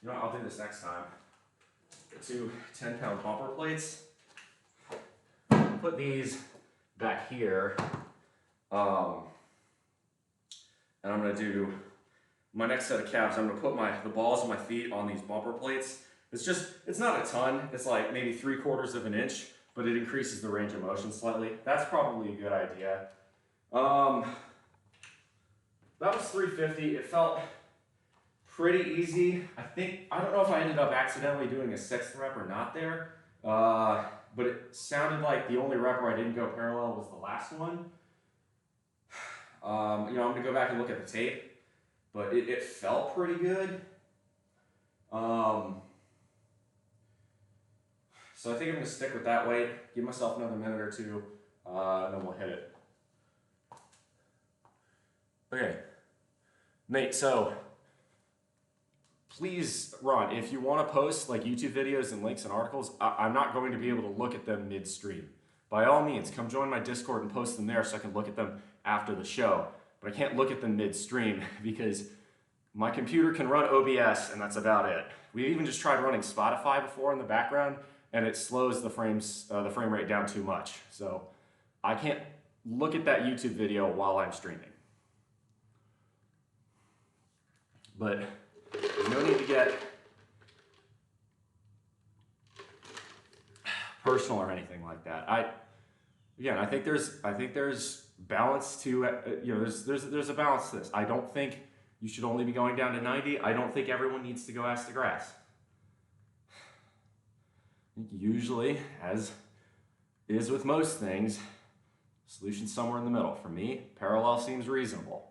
I'll do this next time. Get 2 10-pound bumper plates. Put these back here. And I'm gonna do my next set of calves. I'm gonna put the balls of my feet on these bumper plates. It's not a ton. It's like maybe 3/4 of an inch, but it increases the range of motion slightly. That's probably a good idea. That was 350. It felt pretty easy. I don't know if I ended up accidentally doing a 6th rep or not there, but it sounded like the only rep where I didn't go parallel was the last one. I'm gonna go back and look at the tape, but it felt pretty good. So I think I'm gonna stick with that weight, give myself another minute or two, and then we'll hit it. Okay, Nate, so please, Ron, if you want to post like YouTube videos and links and articles, I'm not going to be able to look at them midstream. By all means, come join my Discord and post them there so I can look at them after the show. But I can't look at them midstream because my computer can run OBS and that's about it. We even just tried running Spotify before in the background and it slows the frame rate down too much. So I can't look at that YouTube video while I'm streaming. But there's no need to get personal or anything like that. I think there's balance to there's a balance to this. I don't think you should only be going down to 90. I don't think everyone needs to go ass to grass. I think usually, as is with most things, solution's somewhere in the middle. For me, parallel seems reasonable.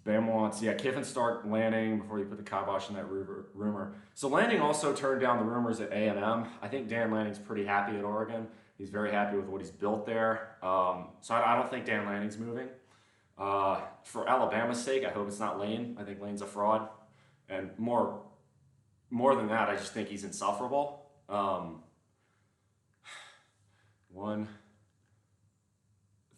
Bam wants, Kiffin start landing before you put the kibosh in that rumor. So Landing also turned down the rumors at A&M. I think Dan Lanning's pretty happy at Oregon. He's very happy with what he's built there. So I don't think Dan Lanning's moving. For Alabama's sake, I hope it's not Lane. I think Lane's a fraud. And more than that, I just think he's insufferable.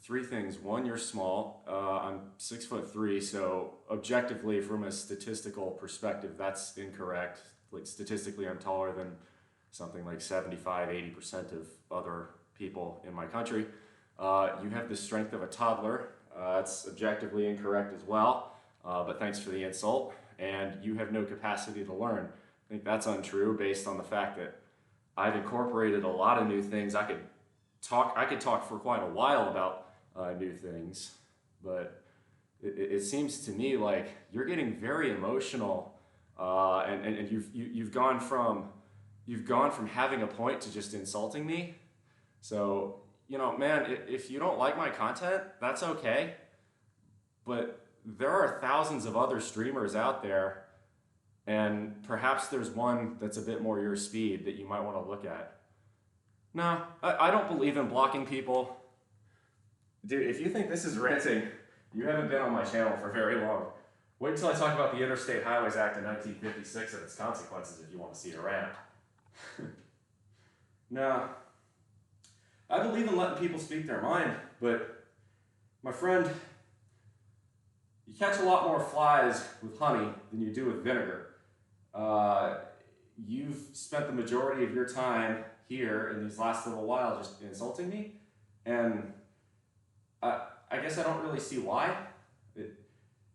Three things. One, you're small. I'm 6'3", so objectively, from a statistical perspective, that's incorrect. Like statistically, I'm taller than something like 75–80% of other people in my country. You have the strength of a toddler. That's objectively incorrect as well, but thanks for the insult. And you have no capacity to learn. I think that's untrue based on the fact that I've incorporated a lot of new things. I could talk for quite a while about new things, but it seems to me like you're getting very emotional, and you've gone from having a point to just insulting me. So man, if you don't like my content, that's okay, but there are thousands of other streamers out there, and perhaps there's one that's a bit more your speed that you might want to look at. No, I don't believe in blocking people. Dude, if you think this is ranting, you haven't been on my channel for very long. Wait until I talk about the Interstate Highways Act of 1956 and its consequences if you want to see a rant. No. I believe in letting people speak their mind, but my friend, you catch a lot more flies with honey than you do with vinegar. You've spent the majority of your time here in these last little while just insulting me, and I guess I don't really see why.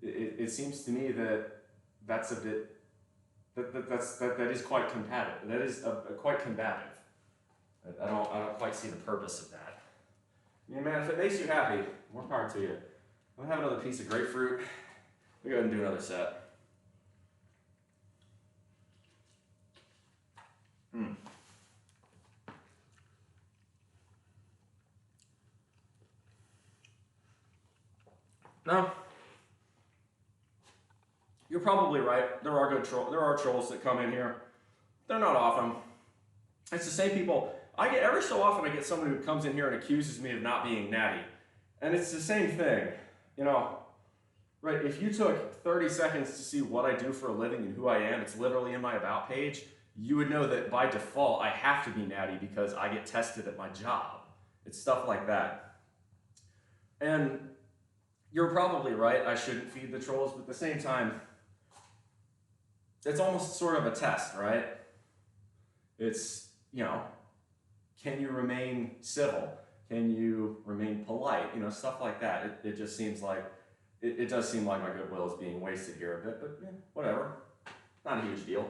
It seems to me that that's a bit that is quite combative. That is quite combative. I don't quite see the purpose of that. I mean, man, if it makes you happy, more power to you. I'm gonna have another piece of grapefruit. We'll go ahead and do another set. No, you're probably right. There are trolls that come in here. They're not often. It's the same people. I get every so often I get someone who comes in here and accuses me of not being natty. And it's the same thing. You know, right, if you took 30 seconds to see what I do for a living and who I am, it's literally in my about page, you would know that by default I have to be natty because I get tested at my job. It's stuff like that. And you're probably right, I shouldn't feed the trolls, but at the same time, it's almost sort of a test, right? It's, you know, can you remain civil? Can you remain polite? You know, stuff like that. It just seems like, it does seem like my goodwill is being wasted here a bit, but yeah, whatever. Not a huge deal.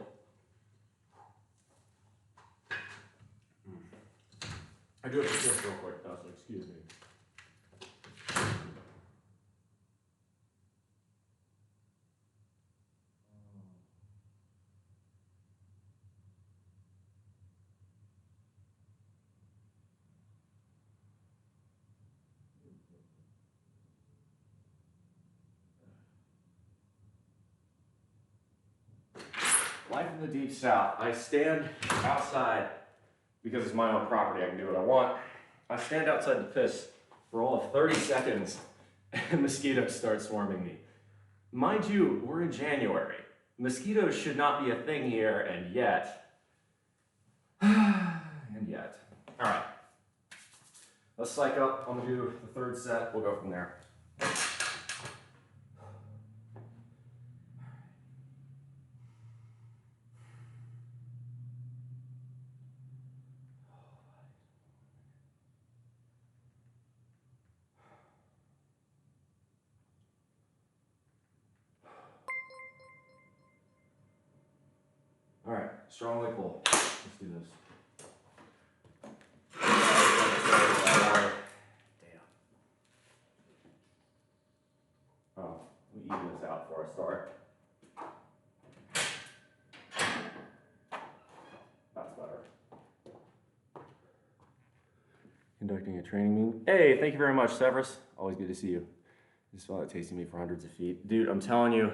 I do have to shift real quick, though, so excuse me. Life in the deep south. I stand outside because it's my own property. I can do what I want. I stand outside to piss for all of 30 seconds and mosquitoes start swarming me. Mind you, we're in January. Mosquitoes should not be a thing here, and yet. And yet. All right. Let's psych up. I'm gonna do the third set. We'll go from there. All right, strongly pull. Let's do this. Damn. Oh, let me even this out before I start. That's better. Conducting a training meeting. Hey, thank you very much, Severus. Always good to see you. Just felt it tasting me for hundreds of feet. Dude, I'm telling you,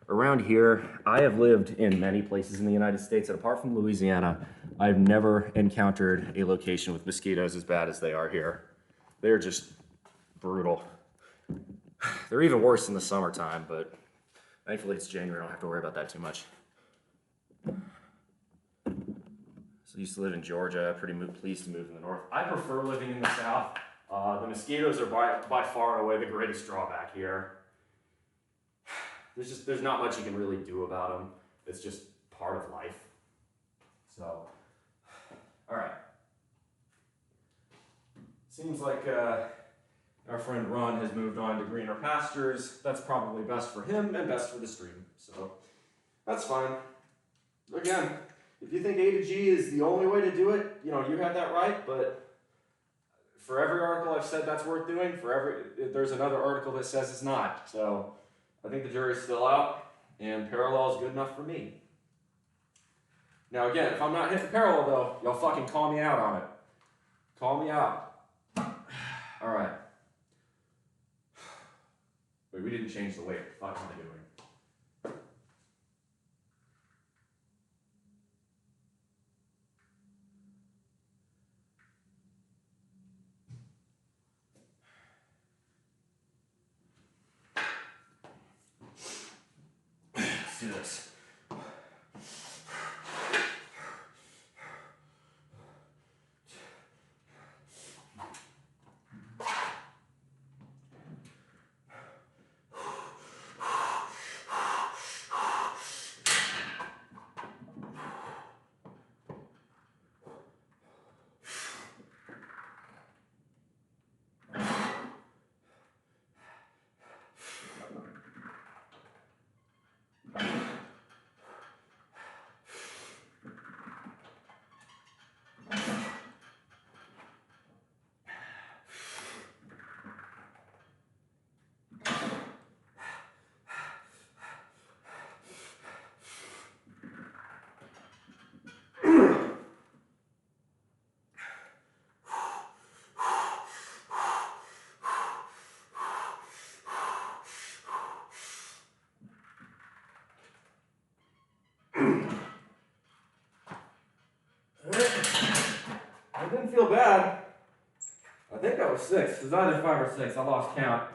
around here, I have lived in many places in the United States, and apart from Louisiana, I've never encountered a location with mosquitoes as bad as they are here. They're just brutal. They're even worse in the summertime, but thankfully it's January. I don't have to worry about that too much. So I used to live in Georgia, pretty pleased to move in the north. I prefer living in the south. The mosquitoes are by far and away the greatest drawback here. There's not much you can really do about them. It's just part of life. So, all right. Seems like our friend Ron has moved on to greener pastures. That's probably best for him and best for the stream. So, that's fine. Again, if you think A to G is the only way to do it, you know, you have that right, but for every article I've said that's worth doing, there's another article that says it's not. So, I think the jury's still out, and parallel is good enough for me. Now again, if I'm not hitting parallel though, y'all fucking call me out on it. Call me out. All right. Wait, we didn't change the weight. What the fuck am I doing? Let's do this. feel bad. I think that was 6. It was either 5 or 6. I lost count.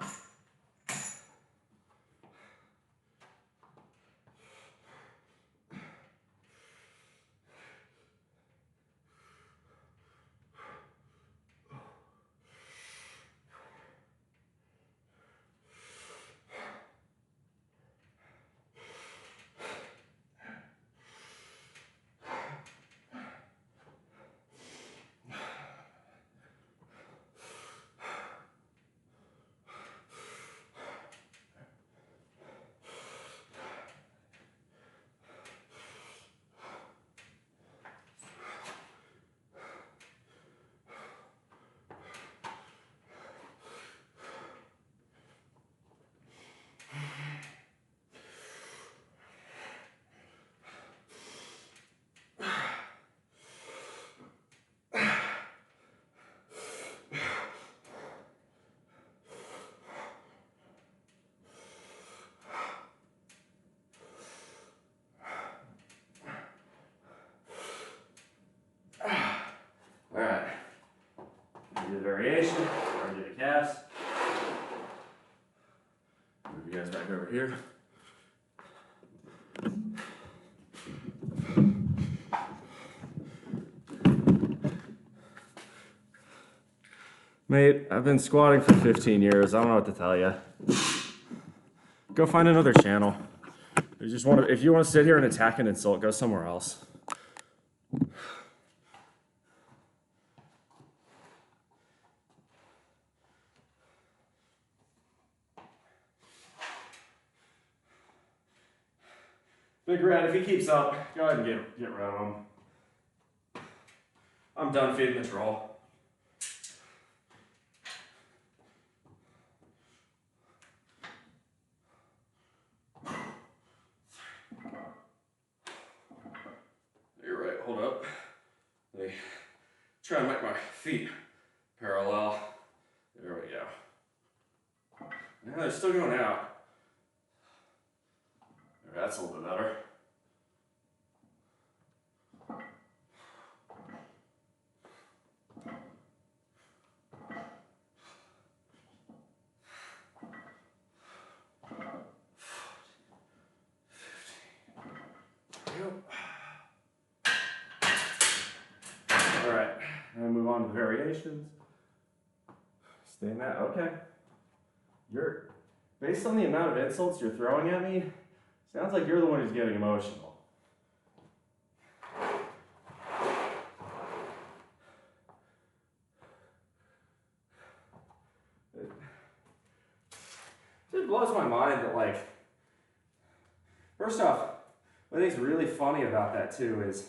Alright, do the variation, or do the calves. Move you guys back over here. Mate, I've been squatting for 15 years. I don't know what to tell you. Go find another channel. If you want to sit here and attack and insult, go somewhere else. Big Red, if he keeps up, go ahead and get rid of him. I'm done feeding the troll. You're right, hold up. Let me try and make my feet parallel. There we go. Now they're still going out. That's a little bit better. All right, now move on to the variations. Stay in that, okay. Based on the amount of insults you're throwing at me, sounds like you're the one who's getting emotional. It just blows my mind that, like, first off, what I think is really funny about that too is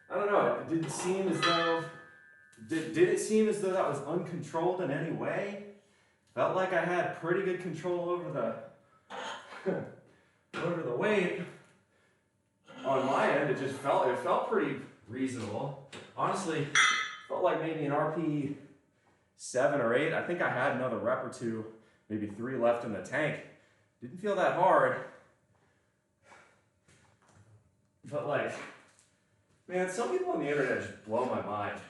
I don't know, it didn't seem as though, did it seem as though that was uncontrolled in any way? Felt like I had pretty good control over the weight. On my end, it felt pretty reasonable. Honestly, felt like maybe an RP 7 or 8. I think I had another rep or 2, maybe 3 left in the tank. Didn't feel that hard. But like, man, some people on the internet just blow my mind.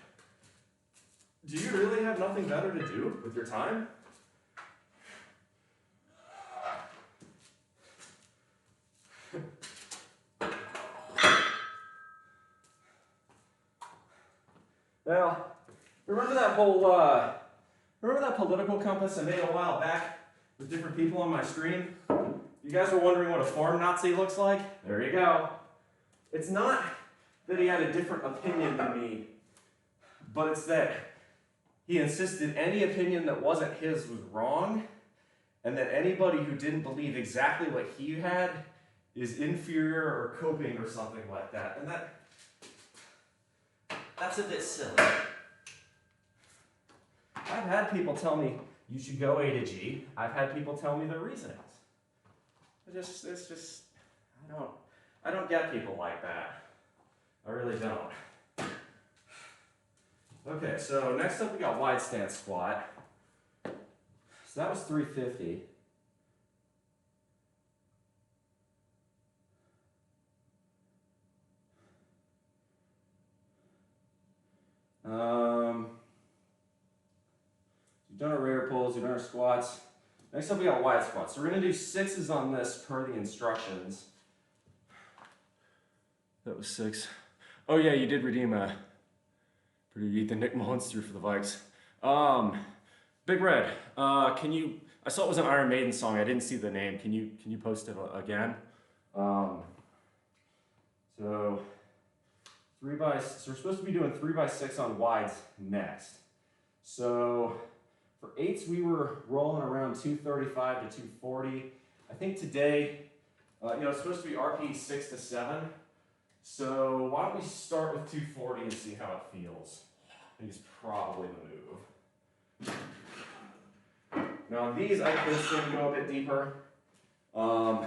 Do you really have nothing better to do with your time? Well, remember that political compass I made a while back with different people on my stream? You guys were wondering what a form Nazi looks like? There you go. It's not that he had a different opinion than me, but it's that he insisted any opinion that wasn't his was wrong, and that anybody who didn't believe exactly what he had is inferior or coping or something like that. And that's a bit silly. I've had people tell me you should go A to G. I've had people tell me their reasonings. I don't get people like that. I really don't. Okay, so next up we got wide stance squat. So that was 350. You've done our rear pulls, you've done our squats. Next up we got wide squats. So we're gonna do 6s on this per the instructions. That was 6. Oh yeah, you did redeem a pretty Ethan Nick Mullins through for the Vikes. Big Red, can you, I saw it was an Iron Maiden song, I didn't see the name. Can you post it again? So we're supposed to be doing 3x6 on wides next. So for 8s, we were rolling around 235 to 240. I think today, it's supposed to be RP 6 to 7. So why don't we start with 240 and see how it feels? I think it's probably the move. Now on these, I could still go a bit deeper. I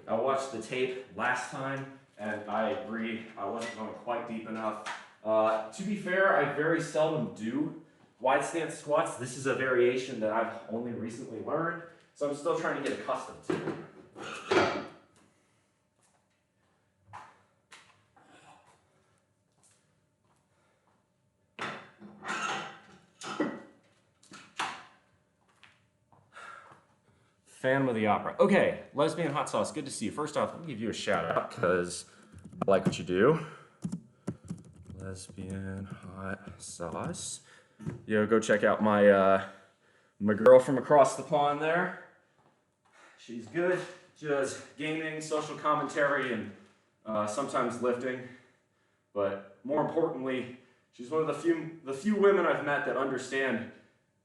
watched the tape last time, and I agree, I wasn't going quite deep enough. To be fair, I very seldom do wide stance squats. This is a variation that I've only recently learned, so I'm still trying to get accustomed to it. Phantom of the Opera. Okay, Lesbian Hot Sauce, good to see you. First off, let me give you a shout out because I like what you do. Lesbian Hot Sauce. Yo, go check out my my girl from across the pond there. She's good, just gaming, social commentary, and sometimes lifting. But more importantly, she's one of the few women I've met that understand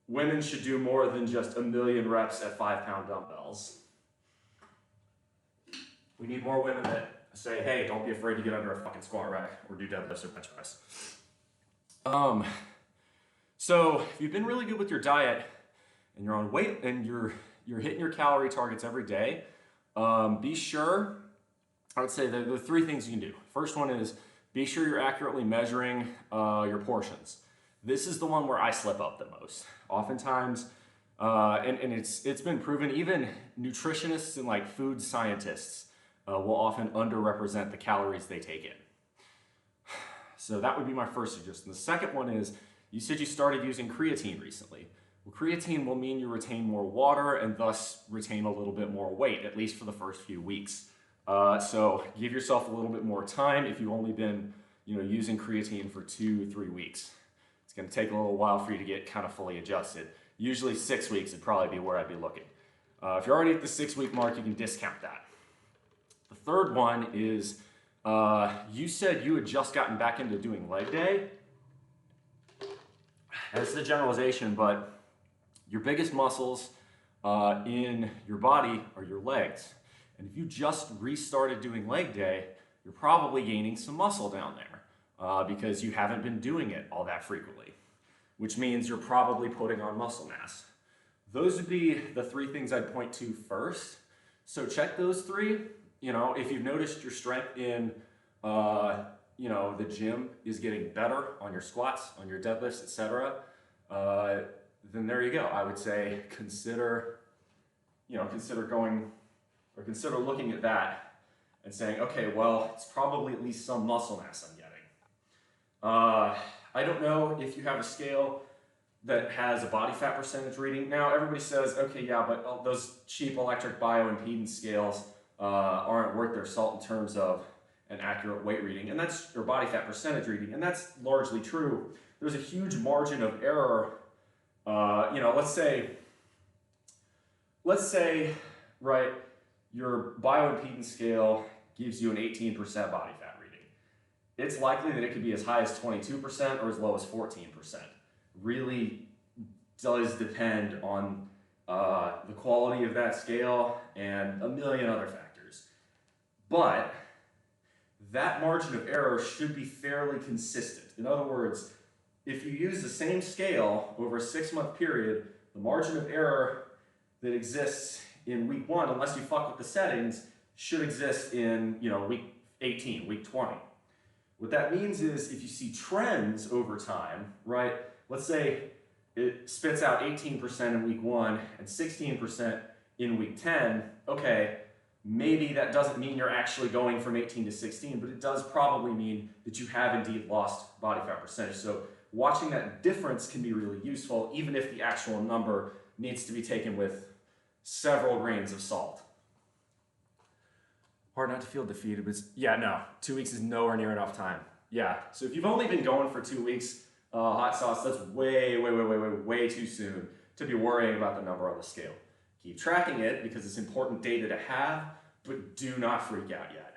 women should do more than just 1,000,000 reps at 5-pound dumbbells. We need more women that say, hey, don't be afraid to get under a fucking squat rack or do deadlifts or bench press. So if you've been really good with your diet and you're on weight and you're hitting your calorie targets every day, be sure, I would say there are 3 things you can do. First one is be sure you're accurately measuring your portions. This is the one where I slip up the most. Oftentimes, and it's been proven, even nutritionists and like food scientists will often underrepresent the calories they take in. So that would be my first suggestion. The second one is, you said you started using creatine recently. Well, creatine will mean you retain more water and thus retain a little bit more weight, at least for the first few weeks. So give yourself a little bit more time if you've only been using creatine for 2-3 weeks. It's going to take a little while for you to get kind of fully adjusted. Usually 6 weeks would probably be where I'd be looking. If you're already at the 6-week mark, you can discount that. The third one is, you said you had just gotten back into doing leg day. That's the generalization, but your biggest muscles in your body are your legs. And if you just restarted doing leg day, you're probably gaining some muscle down there because you haven't been doing it all that frequently, which means you're probably putting on muscle mass. Those would be the 3 things I'd point to first. So check those 3. If you've noticed your strength in, the gym is getting better on your squats, on your deadlifts, etc., then there you go. I would say consider looking at that and saying, okay, well, it's probably at least some muscle mass I'm getting. I don't know if you have a scale that has a body fat percentage reading. Now, everybody says, okay, yeah, but those cheap electric bioimpedance scales aren't worth their salt in terms of an accurate weight reading, and that's your body fat percentage reading, and that's largely true. There's a huge margin of error. Let's say, right, your bioimpedance scale gives you an 18% body fat reading. It's likely that it could be as high as 22% or as low as 14%. Really does depend on the quality of that scale and a million other factors. But that margin of error should be fairly consistent. In other words, if you use the same scale over a 6-month period, the margin of error that exists in week 1, unless you fuck with the settings, should exist in week 18, week 20. What that means is if you see trends over time, right? Let's say it spits out 18% in week 1 and 16% in week 10. Okay, maybe that doesn't mean you're actually going from 18 to 16, but it does probably mean that you have indeed lost body fat percentage. So watching that difference can be really useful, even if the actual number needs to be taken with several grains of salt. Hard not to feel defeated, but yeah, no, 2 weeks is nowhere near enough time. Yeah, so if you've only been going for 2 weeks, hot sauce, that's way too soon to be worrying about the number on the scale. Keep tracking it because it's important data to have, but do not freak out yet.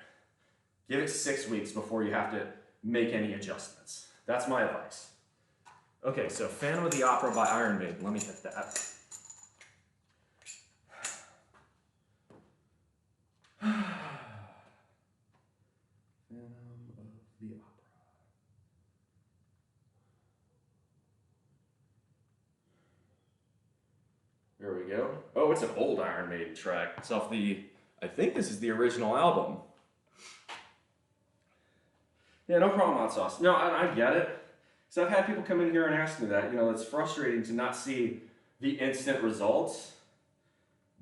Give it 6 weeks before you have to make any adjustments. That's my advice. Okay, so Phantom of the Opera by Iron Maiden. Let me hit that. Phantom of the Opera. There we go. Oh, it's an old Iron Maiden track. It's off the, I think this is the original album. Yeah, no problem, hot sauce. No, I get it. So I've had people come in here and ask me that. You know, it's frustrating to not see the instant results,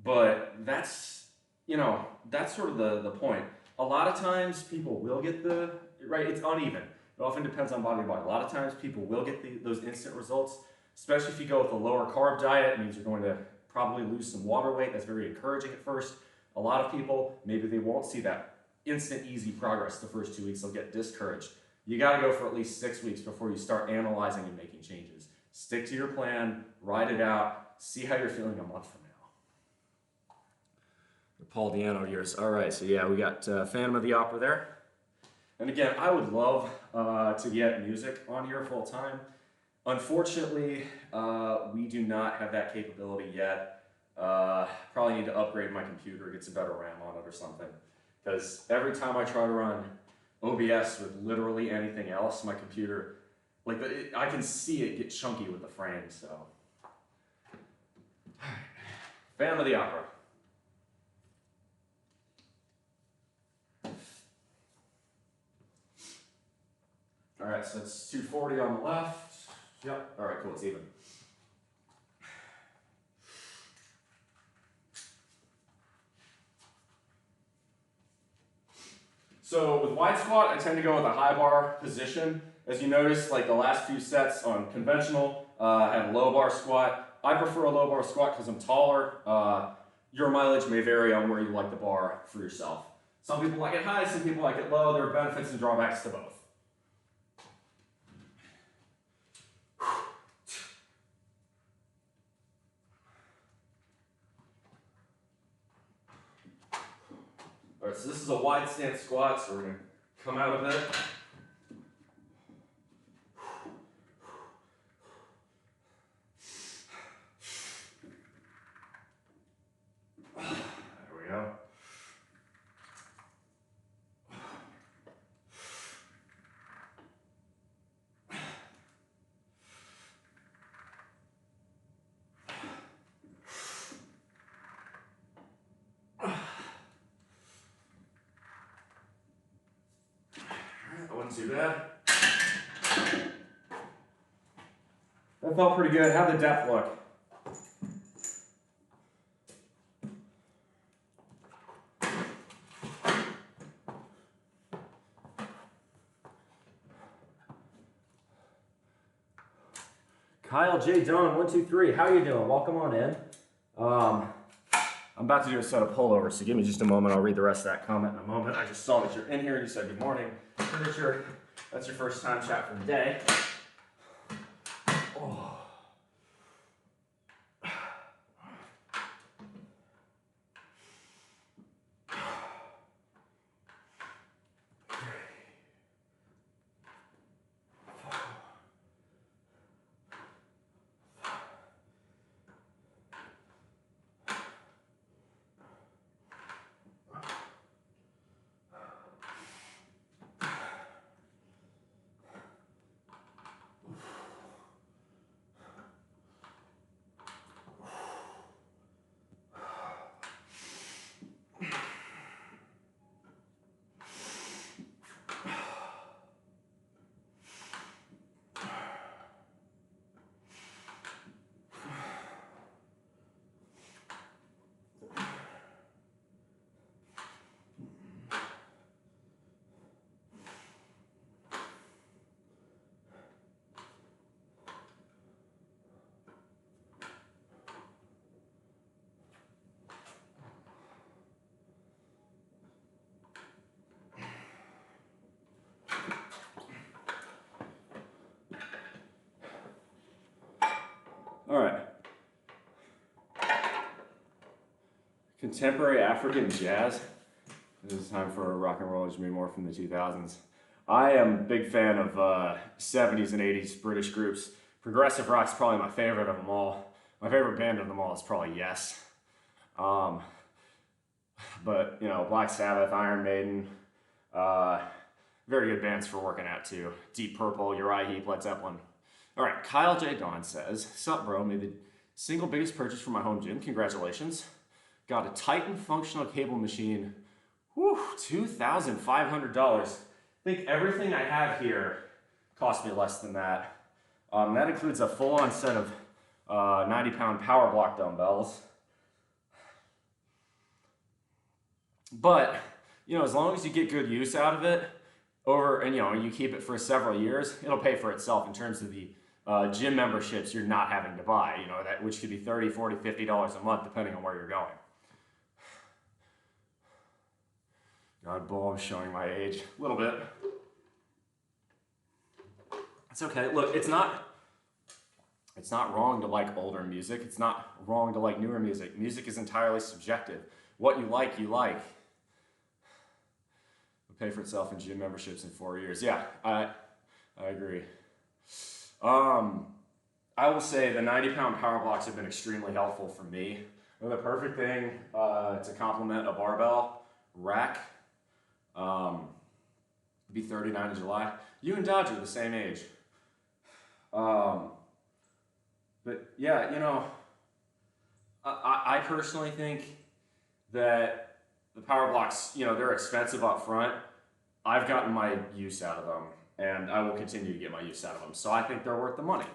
but that's, you know, that's sort of the point. A lot of times people will get the, right, it's uneven. It often depends on body to body. A lot of times people will get those instant results, especially if you go with a lower carb diet. It means you're going to probably lose some water weight. That's very encouraging at first. A lot of people, maybe they won't see that instant easy progress the first 2 weeks. They'll get discouraged. You got to go for at least 6 weeks before you start analyzing and making changes. Stick to your plan, ride it out, see how you're feeling a month from now. The Paul Diano years. All right, so yeah, we got Phantom of the Opera there. And again, I would love to get music on here full time. Unfortunately, we do not have that capability yet. Probably need to upgrade my computer, get some better RAM on it or something. Because every time I try to run OBS with literally anything else, my computer, like I can see it get chunky with the frame, so. Phantom of the Opera. All right, so that's 240 on the left. Yep, all right, cool, it's even. So with wide squat, I tend to go with a high bar position. As you notice, like the last few sets on conventional, I had a low bar squat. I prefer a low bar squat because I'm taller. Your mileage may vary on where you like the bar for yourself. Some people like it high, some people like it low. There are benefits and drawbacks to both. All right, so this is a wide stance squat, so we're going to come out a bit. There we go. That wasn't too bad. That felt pretty good. How'd the depth look? Kyle J. Dunn, 123. How you doing? Welcome on in. I'm about to do a set of pullovers, so give me just a moment. I'll read the rest of that comment in a moment. I just saw that you're in here and you said good morning. Pretty sure that's your first time chat for the day. Oh. All right. Contemporary African jazz. This is time for rock and roll, which may be more from the 2000s. I am a big fan of 70s and 80s British groups. Progressive rock's probably my favorite of them all. My favorite band of them all is probably Yes. But, you know, Black Sabbath, Iron Maiden, very good bands for working out too. Deep Purple, Uriah Heep, Led Zeppelin. All right, Kyle J. Dawn says, "Sup, bro, made the single biggest purchase for my home gym. Congratulations. Got a Titan functional cable machine. Whew, $2,500. I think everything I have here cost me less than that. That includes a full-on set of 90-pound power block dumbbells. But, you know, as long as you get good use out of it, and you know, you keep it for several years, it'll pay for itself in terms of the gym memberships you're not having to buy, you know, which could be $30, $40, $50 a month, depending on where you're going." God, Bull, I'm showing my age a little bit. It's okay. Look, it's not wrong to like older music. It's not wrong to like newer music. Music is entirely subjective. What you like, you like. It'll pay for itself in gym memberships in 4 years. Yeah, I agree. I will say the 90-pound power blocks have been extremely helpful for me. They're the perfect thing to complement a barbell rack. Be 39 in July. You and Dodger are the same age. But yeah, you know, I personally think that the power blocks, you know, they're expensive up front. I've gotten my use out of them, and I will continue to get my use out of them. So I think they're worth the money.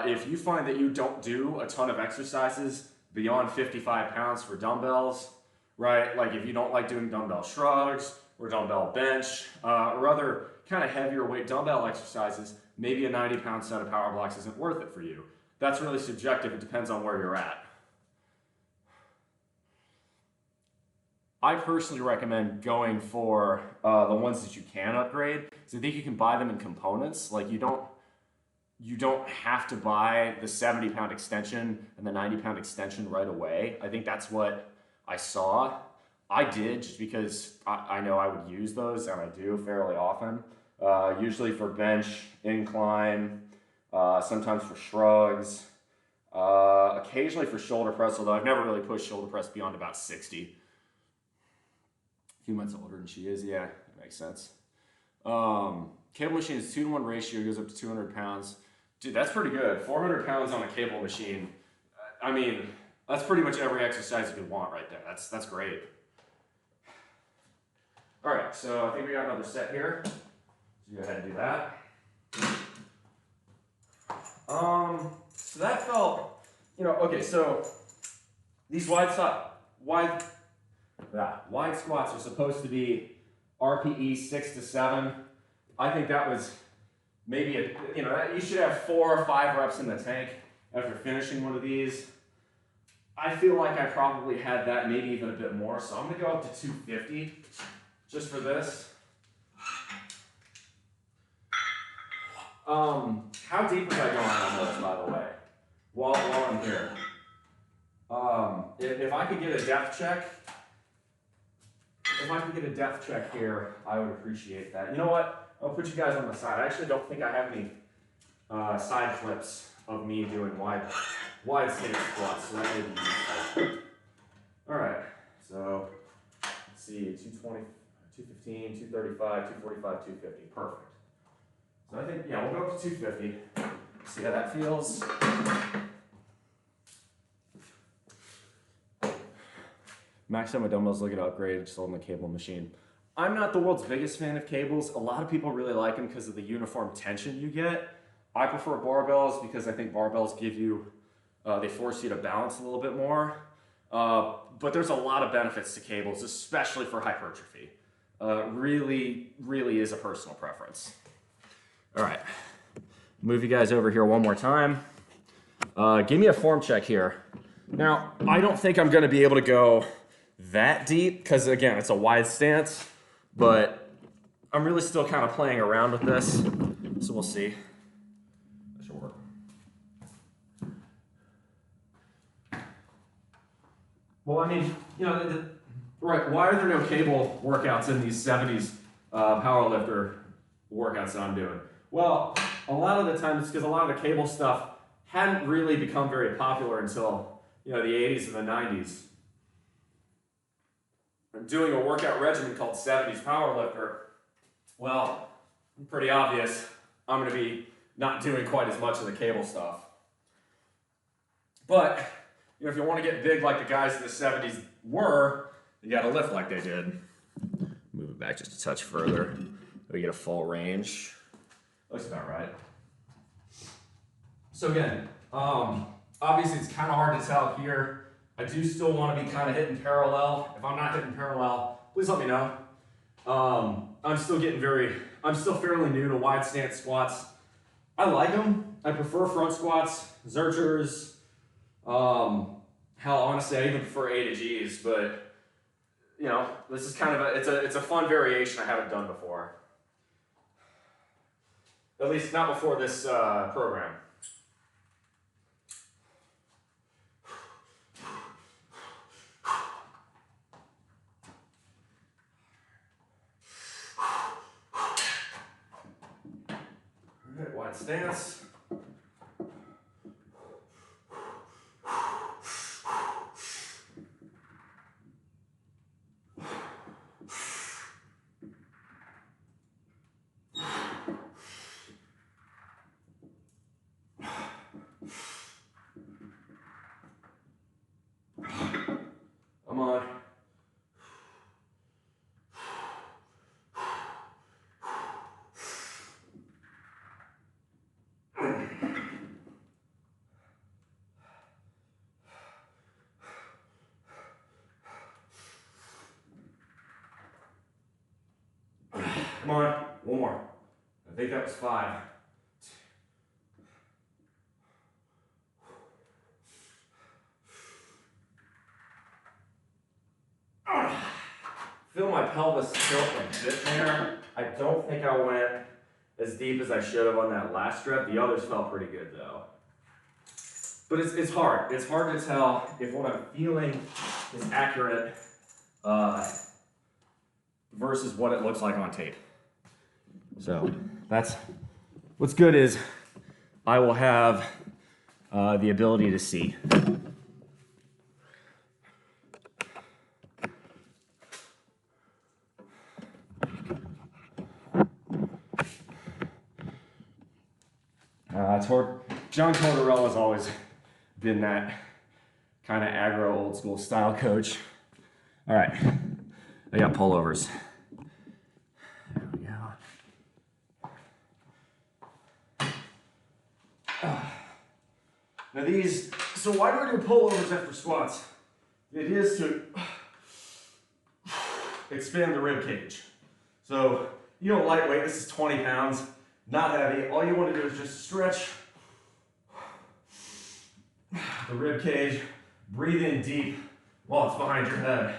If you find that you don't do a ton of exercises beyond 55 pounds for dumbbells, right? Like if you don't like doing dumbbell shrugs or dumbbell bench or other kind of heavier weight dumbbell exercises, maybe a 90-pound set of power blocks isn't worth it for you. That's really subjective. It depends on where you're at. I personally recommend going for the ones that you can upgrade. So I think you can buy them in components. Like you don't have to buy the 70-pound extension and the 90-pound extension right away. I think that's what I saw. I did just because I know I would use those, and I do fairly often. Usually for bench, incline, sometimes for shrugs, occasionally for shoulder press, although I've never really pushed shoulder press beyond about 60. A few months older than she is, yeah, that makes sense. Cable machine is 2-to-1 ratio, goes up to 200 pounds. Dude, that's pretty good. 400 pounds on a cable machine. I mean, that's pretty much every exercise you could want right there. That's great. All right, so I think we got another set here. So go ahead and do that. So that felt, you know, okay, so these wide squats are supposed to be RPE 6 to 7. I think that was maybe you should have 4 or 5 reps in the tank after finishing one of these. I feel like I probably had that, maybe even a bit more, so I'm gonna go up to 250 just for this. How deep was I going on those, by the way? While I'm here. If I could get a depth check, here, I would appreciate that. You know what? I'll put you guys on the side. I actually don't think I have any side flips of me doing wide stance squats, so that may be useful. All right, so let's see, 220, 215, 235, 245, 250. Perfect. So I think, yeah, we'll go up to 250. See how that feels. Maxed out my dumbbells, looking to upgrade, just holding the cable machine. I'm not the world's biggest fan of cables. A lot of people really like them because of the uniform tension you get. I prefer barbells because I think barbells give you, they force you to balance a little bit more. But there's a lot of benefits to cables, especially for hypertrophy. Really, really is a personal preference. All right, move you guys over here one more time. Give me a form check here. Now, I don't think I'm gonna be able to go that deep because again, it's a wide stance, but I'm really still kind of playing around with this, so we'll see. That should work. Well, I mean, you know, right, why are there no cable workouts in these 70s powerlifter workouts that I'm doing? Well, a lot of the time it's because a lot of the cable stuff hadn't really become very popular until, you know, the 80s and the 90s. I'm doing a workout regimen called 70s Powerlifter. Well, pretty obvious, I'm going to be not doing quite as much of the cable stuff. But, you know, if you want to get big like the guys in the 70s were, you got to lift like they did. Move it back just a touch further. We get a full range. Looks about right. So again, obviously it's kind of hard to tell here. I do still want to be kind of hitting parallel. If I'm not hitting parallel, please let me know. I'm still fairly new to wide stance squats. I like them. I prefer front squats, Zerchers. Hell, honestly, I even prefer A to G's, but you know, this is kind of it's a fun variation I haven't done before. At least not before this program. All right, wide stance. Come on. Come on, one more. I think that was 5. Feel my pelvis tilt a bit there. I don't think I went as deep as I should have on that last rep. The others felt pretty good though. But it's hard. It's hard to tell if what I'm feeling is accurate versus what it looks like on tape. So that's what's good is I will have the ability to see. John Tortorella's always been that kind of aggro old school style coach. All right, I got pullovers. There we go. Now these, so why do I do pullovers after squats? The idea is to expand the rib cage. So you know, lightweight, this is 20 pounds, not heavy. All you want to do is just stretch the rib cage, breathe in deep while it's behind your head.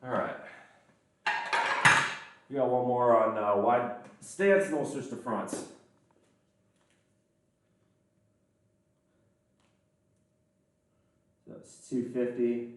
All right. We got one more on wide stance, and we'll switch to fronts. That's 250.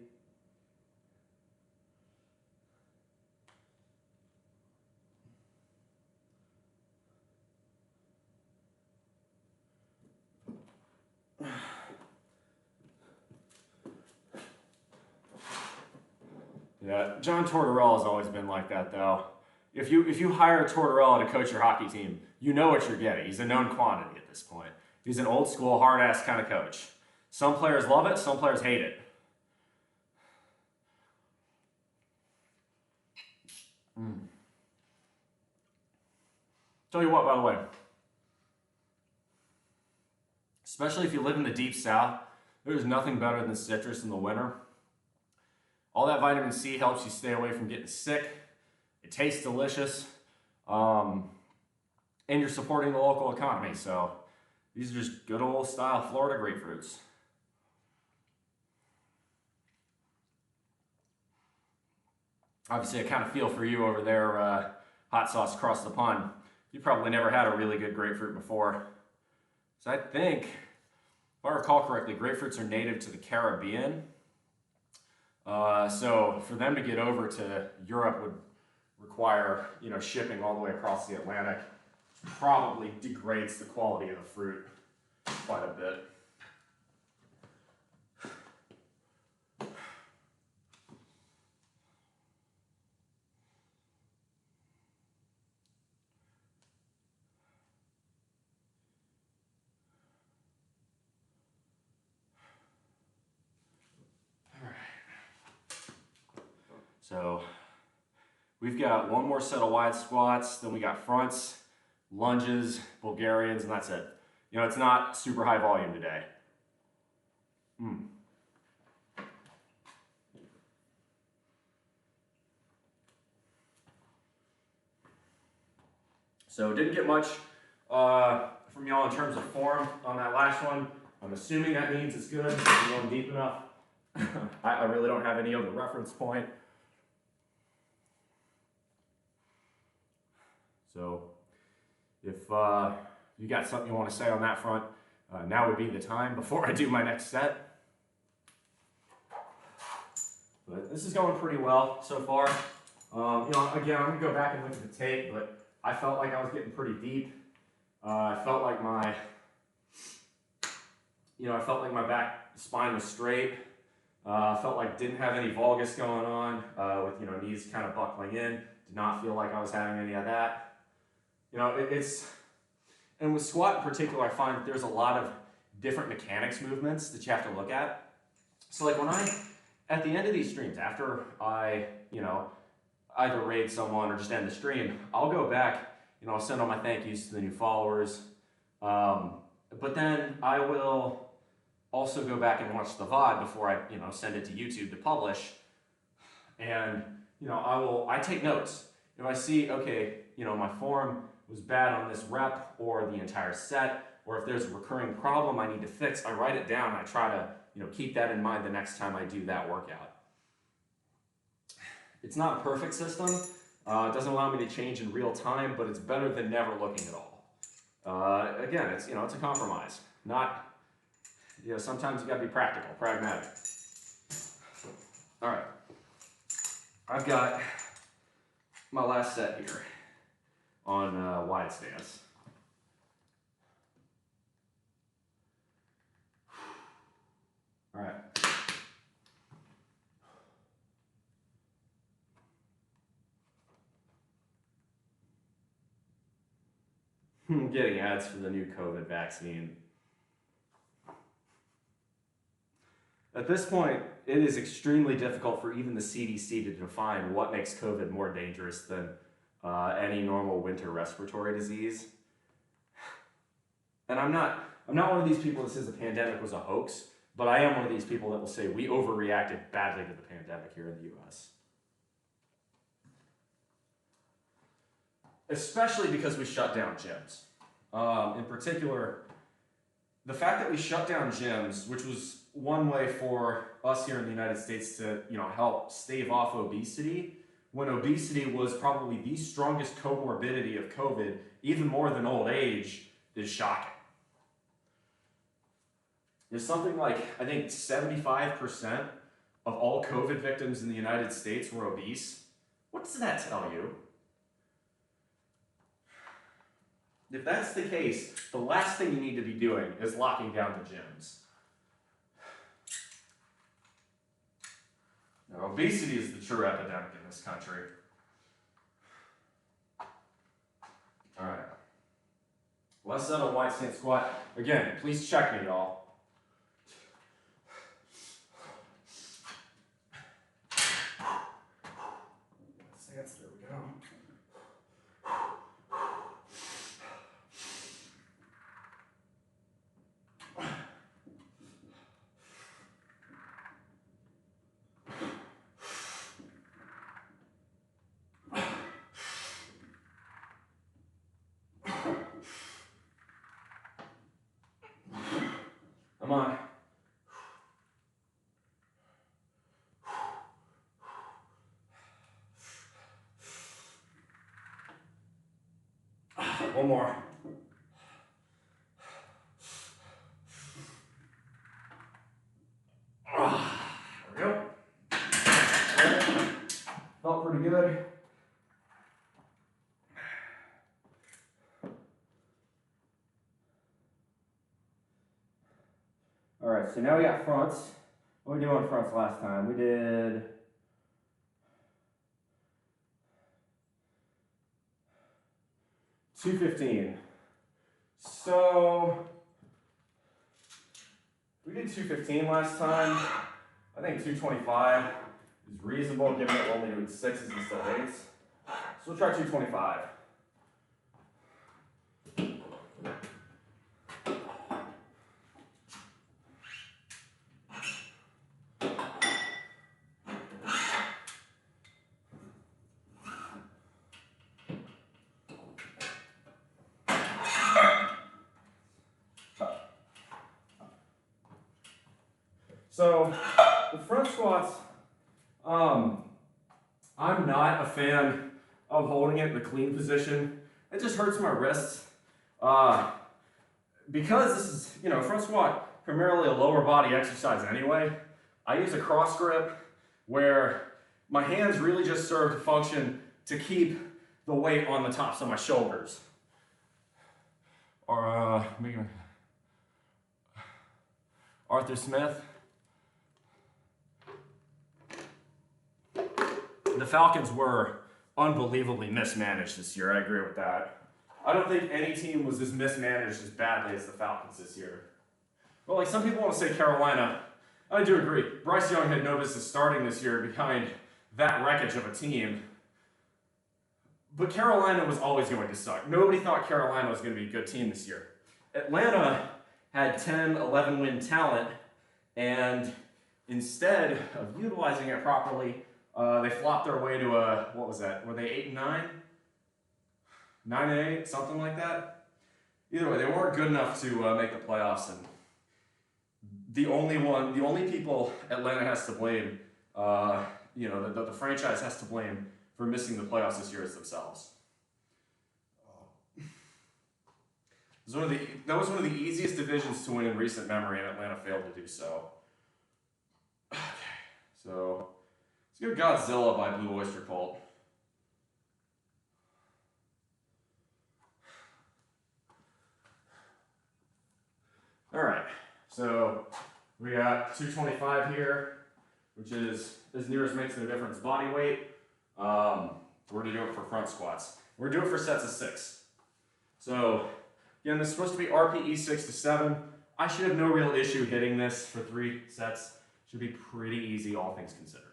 Yeah, John Tortorella has always been like that, though. If you hire Tortorella to coach your hockey team, you know what you're getting. He's a known quantity at this point. He's an old school, hard ass kind of coach. Some players love it, some players hate it. Tell you what, by the way, especially if you live in the deep south, there's nothing better than citrus in the winter. All that vitamin C helps you stay away from getting sick. It tastes delicious. And you're supporting the local economy. So these are just good old style Florida grapefruits. Obviously, I kind of feel for you over there, hot sauce across the pond. You probably never had a really good grapefruit before. So I think, if I recall correctly, grapefruits are native to the Caribbean. So for them to get over to Europe would require, shipping all the way across the Atlantic. Probably degrades the quality of the fruit quite a bit. So we've got one more set of wide squats, then we got fronts, lunges, Bulgarians, and that's it. It's not super high volume today. So didn't get much from y'all in terms of form on that last one. I'm assuming that means it's good. I'm going deep enough. I really don't have any other reference point. So if you got something you want to say on that front, now would be the time before I do my next set. But this is going pretty well so far. Again, I'm going to go back and look at the tape, but I felt like I was getting pretty deep. I felt like my back spine was straight. Felt like didn't have any valgus going on with knees kind of buckling in. Did not feel like I was having any of that. And with squat in particular, I find there's a lot of different mechanics movements that you have to look at. So like at the end of these streams, after I, either raid someone or just end the stream, I'll go back, I'll send all my thank yous to the new followers. But then I will also go back and watch the VOD before I, send it to YouTube to publish. And, I take notes. If I see, okay, my form was bad on this rep or the entire set, or if there's a recurring problem I need to fix, I write it down and I try to, keep that in mind the next time I do that workout. It's not a perfect system. It doesn't allow me to change in real time, but it's better than never looking at all. Again, it's a compromise. Not, sometimes you gotta be practical, pragmatic. All right, I've got my last set here on wide stance. All right. Getting ads for the new COVID vaccine. At this point, it is extremely difficult for even the CDC to define what makes COVID more dangerous than any normal winter respiratory disease. And I'm not one of these people that says the pandemic was a hoax, but I am one of these people that will say we overreacted badly to the pandemic here in the US. Especially because we shut down gyms. In particular, the fact that we shut down gyms, which was one way for us here in the United States to, help stave off obesity, when obesity was probably the strongest comorbidity of COVID, even more than old age, is shocking. There's something like, I think 75% of all COVID victims in the United States were obese. What does that tell you? If that's the case, the last thing you need to be doing is locking down the gyms. Now, obesity is the true epidemic in this country. All right. Less than a wide stance squat. Again, please check me, y'all. Stance, there we go. Come on. One more. There we go. Felt pretty good. All right, so now we got fronts. What did we do on fronts last time? We did $215. So we did $215 last time. I think $225 is reasonable given that we're only doing 6s instead of 8s. So we'll try $225. So the front squats, I'm not a fan of holding it in the clean position. It just hurts my wrists. Because this is, front squat, primarily a lower body exercise anyway, I use a cross grip where my hands really just serve to function to keep the weight on the tops of my shoulders. Or Arthur Smith. The Falcons were unbelievably mismanaged this year. I agree with that. I don't think any team was as mismanaged as badly as the Falcons this year. Well, like some people want to say Carolina. I do agree. Bryce Young had no business starting this year behind that wreckage of a team. But Carolina was always going to suck. Nobody thought Carolina was going to be a good team this year. Atlanta had 10, 11 win talent, and instead of utilizing it properly, they flopped their way to a, what was that? Were they 8-9? 9-8, something like that. Either way, they weren't good enough to make the playoffs, and the only people Atlanta has to blame, the franchise has to blame for missing the playoffs this year is themselves. That was one of the easiest divisions to win in recent memory, and Atlanta failed to do so. Okay, so let's go Godzilla by Blue Oyster Cult. All right, so we got 225 here, which is as near as makes no difference body weight. We're gonna do it for front squats. We're gonna do it for sets of 6. So again, this is supposed to be RPE 6 to 7. I should have no real issue hitting this for 3 sets. Should be pretty easy, all things considered.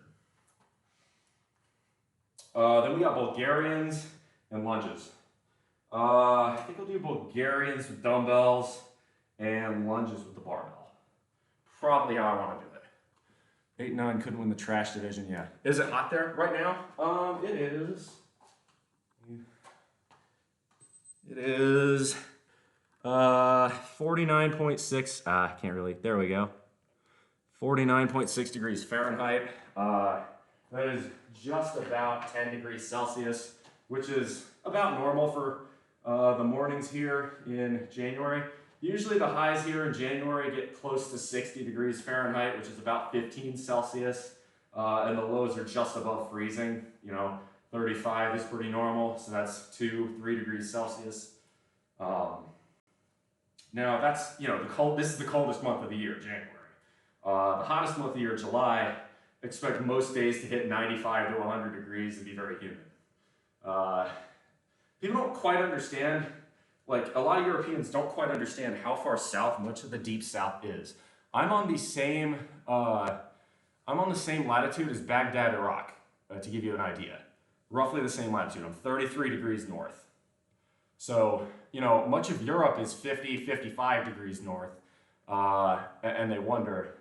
Then we got Bulgarians and lunges. I think I'll do Bulgarians with dumbbells and lunges with the barbell. Probably how I want to do it. 8-9 couldn't win the trash division yet. Is it hot there right now? It is. It is 49.6. Can't really. There we go. 49.6 degrees Fahrenheit. That is just about 10 degrees Celsius, which is about normal for the mornings here in January. Usually the highs here in January get close to 60 degrees Fahrenheit, which is about 15 Celsius, and the lows are just above freezing. 35 is pretty normal, so that's 2-3 degrees Celsius. Now that's, the cold. This is the coldest month of the year, January. The hottest month of the year, July, expect most days to hit 95 to 100 degrees and be very humid. People don't quite understand, like a lot of Europeans don't quite understand how far south much of the deep south is. I'm on the same latitude as Baghdad, Iraq, to give you an idea. Roughly the same latitude. I'm 33 degrees north. So, you know, much of Europe is 50, 55 degrees north, and they wonder,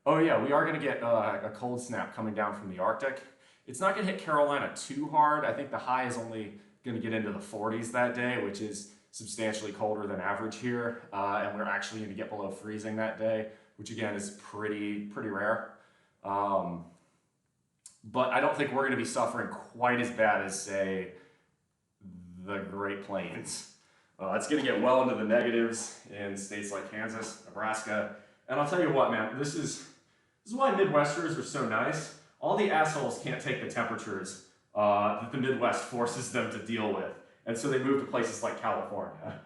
oh yeah, we are going to get a cold snap coming down from the Arctic. It's not going to hit Carolina too hard. I think the high is only going to get into the 40s that day, which is substantially colder than average here, and we're actually going to get below freezing that day, which again is pretty rare. But I don't think we're going to be suffering quite as bad as, say, the Great Plains. It's going to get well into the negatives in states like Kansas, Nebraska, and I'll tell you what, man, this is why Midwesterners are so nice. All the assholes can't take the temperatures that the Midwest forces them to deal with, and so they move to places like California.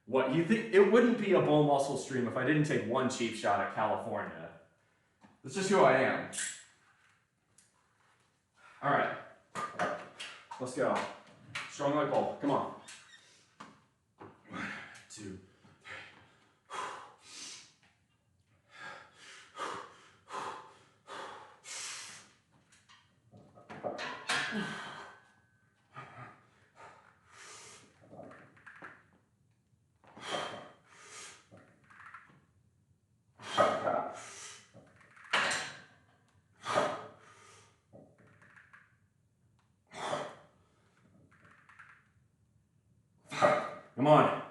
What, you think it wouldn't be a BullMuscle stream if I didn't take one cheap shot at California? That's just who I am. All right, let's go. Strong leg pull, come on. 1, 2, come on.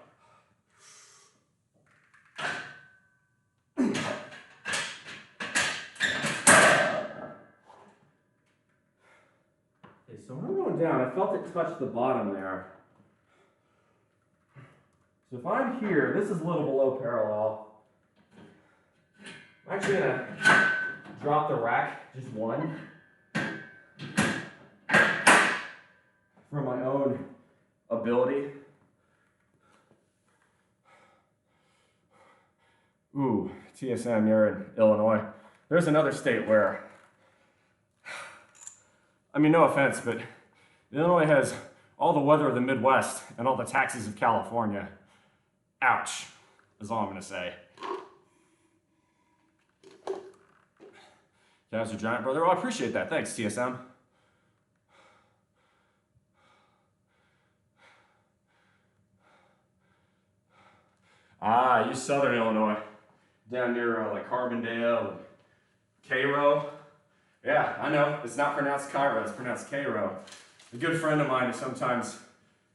Okay, so when I'm going down, I felt it touch the bottom there. So if I'm here, this is a little below parallel. I'm actually going to drop the rack, just one, for my own ability. Ooh, TSM, you're in Illinois. There's another state where, I mean, no offense, but Illinois has all the weather of the Midwest and all the taxes of California. Ouch, is all I'm going to say. Calves are giant, brother. Oh, I appreciate that. Thanks, TSM. Ah, you Southern Illinois. Down near like Carbondale and Cairo. Yeah, I know. It's not pronounced Cairo, it's pronounced Cairo. A good friend of mine who sometimes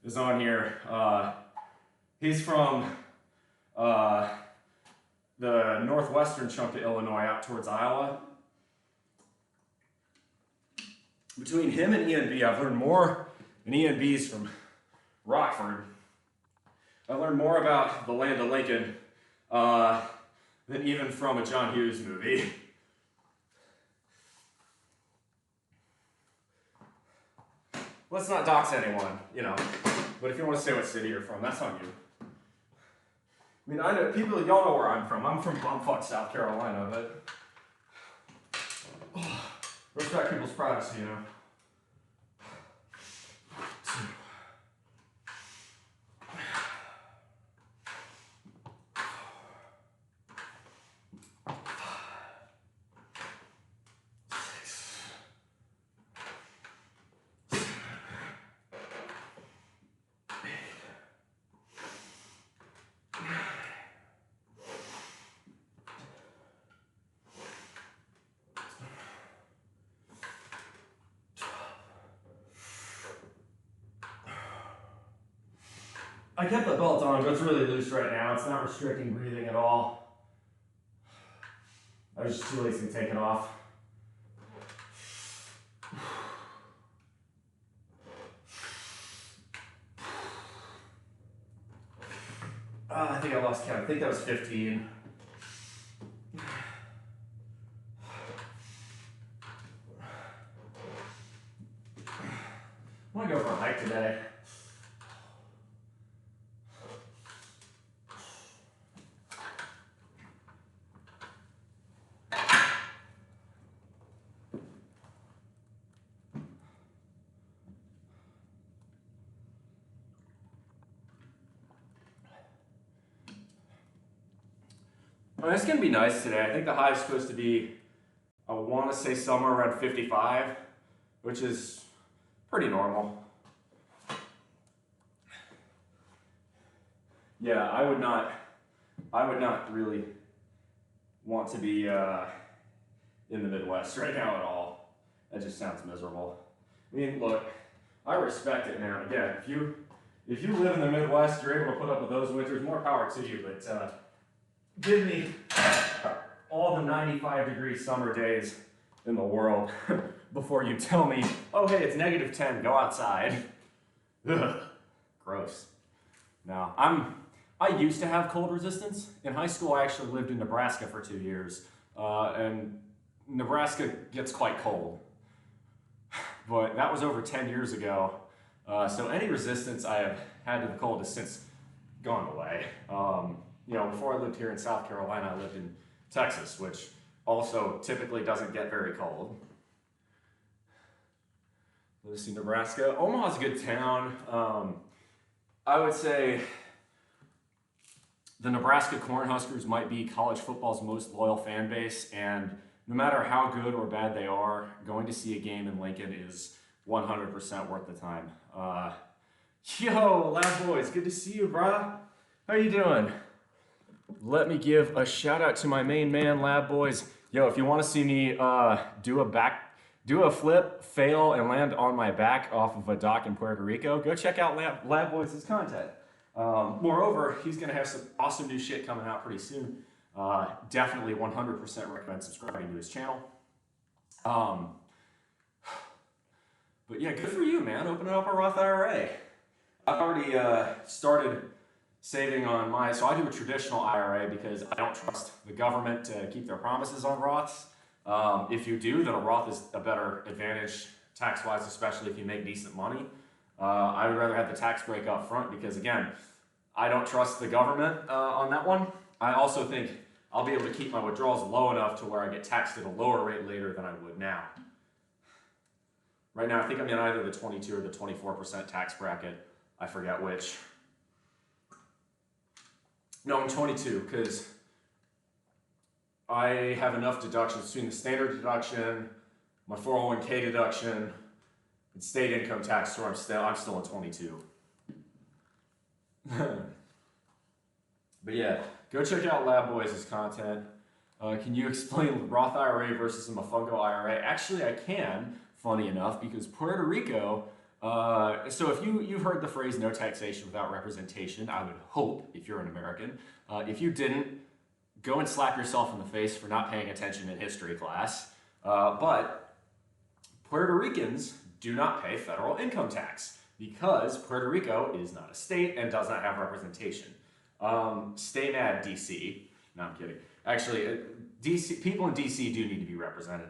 is on here, he's from the northwestern chunk of Illinois out towards Iowa. Between him and ENB, I've learned more, and ENB's from Rockford. I learned more about the land of Lincoln than even from a John Hughes movie. Let's not dox anyone, you know, but if you want to say what city you're from, that's on you. I mean, I know people, y'all know where I'm from. I'm from bumfuck South Carolina, but respect people's privacy, you know. I kept the belt on, but it's really loose right now. It's not restricting breathing at all. I was just too lazy to take it off. I think I lost count. I think that was 15. I'm gonna go for a hike today. mean, it's going to be nice today. I think the high is supposed to be, I want to say somewhere around 55, which is pretty normal. Yeah, I would not really want to be in the Midwest right now at all. That just sounds miserable. I mean, look, I respect it now. Again, if you live in the Midwest, you're able to put up with those winters, more power to you, but give me all the 95-degree summer days in the world before you tell me, oh, hey, it's -10, go outside. Ugh, gross. No, I used to have cold resistance. In high school, I actually lived in Nebraska for 2 years, and Nebraska gets quite cold. But that was over 10 years ago, so any resistance I have had to the cold has since gone away. You know, before I lived here in South Carolina, I lived in Texas, which also typically doesn't get very cold. Let's see, Nebraska. Omaha's a good town. I would say the Nebraska Cornhuskers might be college football's most loyal fan base, and no matter how good or bad they are, going to see a game in Lincoln is 100% worth the time. Yo, Lab Boys, good to see you, brah. How you doing? Let me give a shout out to my main man, Lab Boys. Yo, if you want to see me do a flip, fail, and land on my back off of a dock in Puerto Rico, go check out Lab Boys' content. Moreover, he's going to have some awesome new shit coming out pretty soon. Definitely 100% recommend subscribing to his channel. But yeah, good for you, man. Opening up a Roth IRA. I've already started saving on my, so I do a traditional IRA because I don't trust the government to keep their promises on Roths. If you do, then a Roth is a better advantage tax-wise, especially if you make decent money. I would rather have the tax break up front because, again, I don't trust the government on that one. I also think I'll be able to keep my withdrawals low enough to where I get taxed at a lower rate later than I would now. Right now, I think I'm in either the 22 or the 24% tax bracket. I forget which. No, I'm 22 because I have enough deductions between the standard deduction, my 401k deduction, and state income tax, so I'm still at 22. But yeah, go check out Lab Boys' content. Can you explain Roth IRA versus a Mofongo IRA? Actually, I can, funny enough, because Puerto Rico, so if you've heard the phrase no taxation without representation, I would hope, if you're an American. If you didn't, go and slap yourself in the face for not paying attention in history class. But Puerto Ricans do not pay federal income tax because Puerto Rico is not a state and does not have representation. Stay mad, DC. No, I'm kidding. Actually, DC people in DC do need to be represented.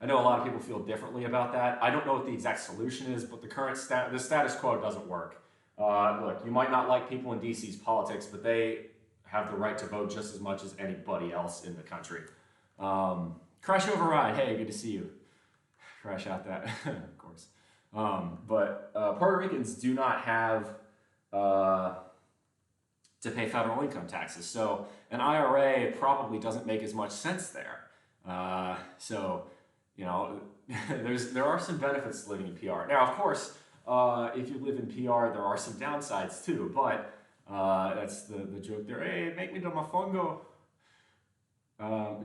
I know a lot of people feel differently about that. I don't know what the exact solution is, but the status quo doesn't work. Look, you might not like people in DC's politics, but they have the right to vote just as much as anybody else in the country. Crash Override, hey, good to see you. Crash out that, of course. But Puerto Ricans do not have to pay federal income taxes. So an IRA probably doesn't make as much sense there. So, you know, there are some benefits to living in PR. Now, of course, if you live in PR, there are some downsides too, but that's the joke there. Hey, make me the mofongo.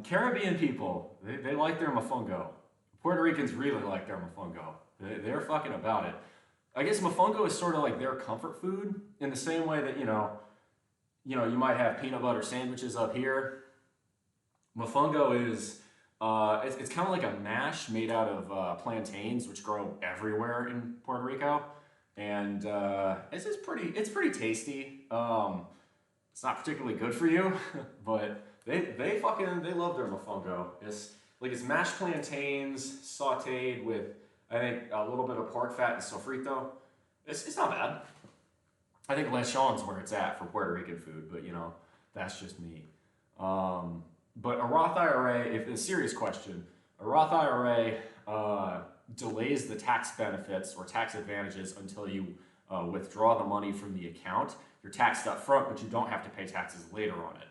Caribbean people, they like their mofongo. Puerto Ricans really like their mofongo. They're fucking about it. I guess mofongo is sort of like their comfort food in the same way that, you know, you might have peanut butter sandwiches up here. Mofongo is, it's kind of like a mash made out of plantains, which grow everywhere in Puerto Rico. And it's pretty tasty. It's not particularly good for you, but they love their mofongo. It's mashed plantains sauteed with, I think, a little bit of pork fat and sofrito. It's not bad. I think lechon's where it's at for Puerto Rican food, but you know, that's just me. But a Roth IRA, if it's a serious question, a Roth IRA delays the tax benefits or tax advantages until you withdraw the money from the account. You're taxed up front, but you don't have to pay taxes later on it.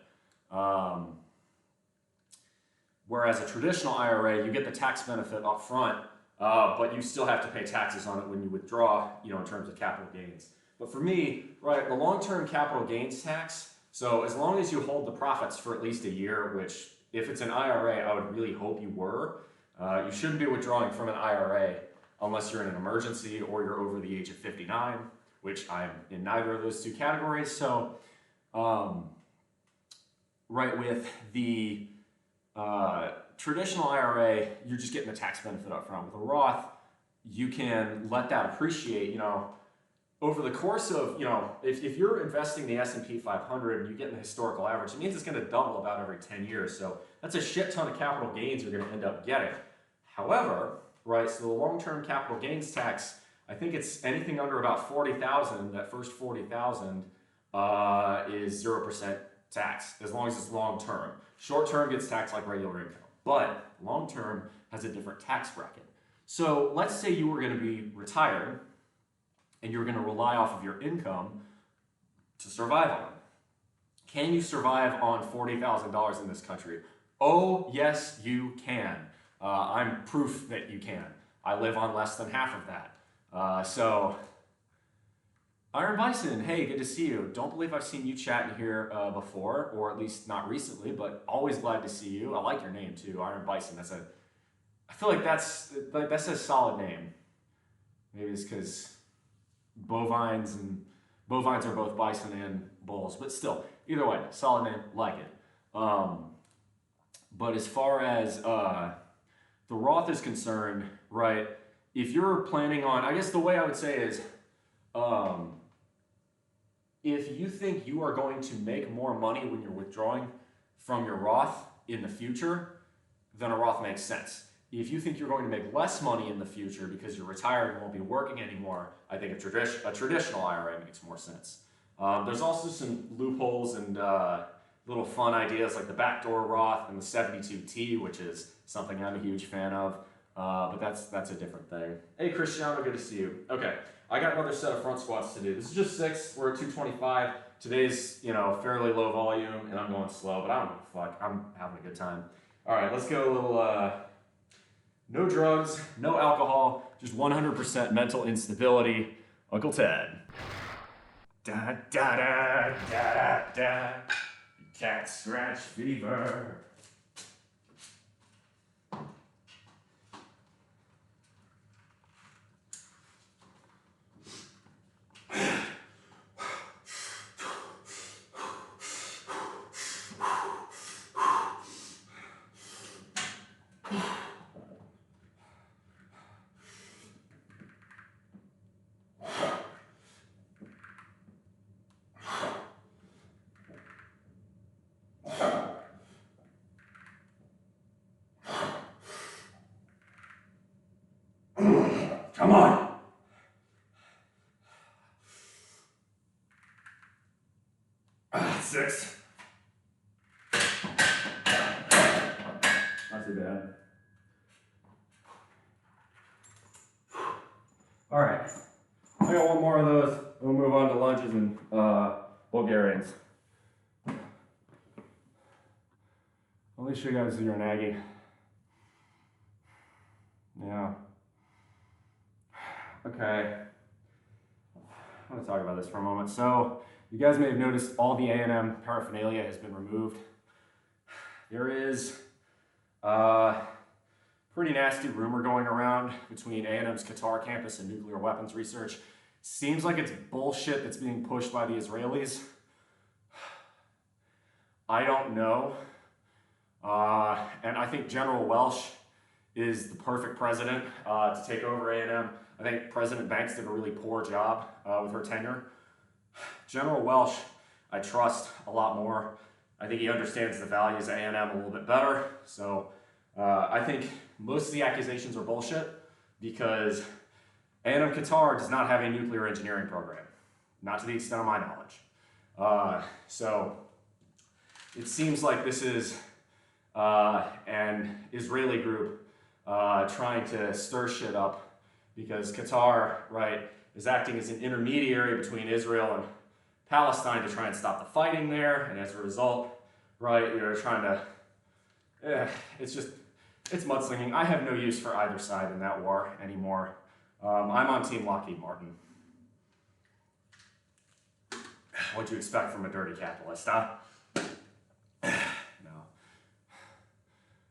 Whereas a traditional IRA, you get the tax benefit up front, but you still have to pay taxes on it when you withdraw, in terms of capital gains. But for me, right, the long-term capital gains tax, so as long as you hold the profits for at least a year, which if it's an IRA, I would really hope you were, you shouldn't be withdrawing from an IRA unless you're in an emergency or you're over the age of 59, which I'm in neither of those two categories. So, right, with the traditional IRA, you're just getting the tax benefit up front. With a Roth, you can let that appreciate, over the course of, if you're investing the S&P 500 and you get the historical average, it means it's going to double about every 10 years. So that's a shit ton of capital gains you're going to end up getting. However, right, so the long-term capital gains tax, I think it's anything under about 40,000, that first 40,000 is 0% tax, as long as it's long-term. Short-term gets taxed like regular income, but long-term has a different tax bracket. So let's say you were going to be retired and you're going to rely off of your income to survive on. Can you survive on $40,000 in this country? Oh, yes, you can. I'm proof that you can. I live on less than half of that. So, Iron Bison, hey, good to see you. Don't believe I've seen you chatting here before, or at least not recently, but always glad to see you. I like your name too, Iron Bison. I feel like that's a solid name. Maybe it's because bovines are both bison and bulls, but still, either way, solid name, like it. But as far as the Roth is concerned, right, if you're planning on, I guess the way I would say is, if you think you are going to make more money when you're withdrawing from your Roth in the future, then a Roth makes sense. If you think you're going to make less money in the future because you're retired and won't be working anymore, I think a traditional IRA makes more sense. There's also some loopholes and little fun ideas like the backdoor Roth and the 72T, which is something I'm a huge fan of, but that's a different thing. Hey Cristiano, good to see you. Okay, I got another set of front squats to do. This is just 6, we're at 225. Today's, fairly low volume and I'm going slow, but I don't give a fuck. I'm having a good time. All right, let's go a little, no drugs, no alcohol, just 100% mental instability. Uncle Ted. Da da da da da da. Cat scratch fever. Come on. Six. Not too bad. All right. I got one more of those. We'll move on to lunges and Bulgarians. At least you guys do your naggy. Yeah. Okay. I want to talk about this for a moment. So, you guys may have noticed all the A&M paraphernalia has been removed. There is a pretty nasty rumor going around between A&M's Qatar campus and nuclear weapons research. Seems like it's bullshit that's being pushed by the Israelis. I don't know. And I think General Welsh is the perfect president to take over A&M. I think President Banks did a really poor job with her tenure. General Welsh, I trust a lot more. I think he understands the values of A&M a little bit better. So I think most of the accusations are bullshit because A&M Qatar does not have a nuclear engineering program, not to the extent of my knowledge. So it seems like this is an Israeli group trying to stir shit up because Qatar, right, is acting as an intermediary between Israel and Palestine to try and stop the fighting there, and as a result, right, they're trying to, it's mudslinging. I have no use for either side in that war anymore. I'm on Team Lockheed Martin. What'd you expect from a dirty capitalist, huh? No.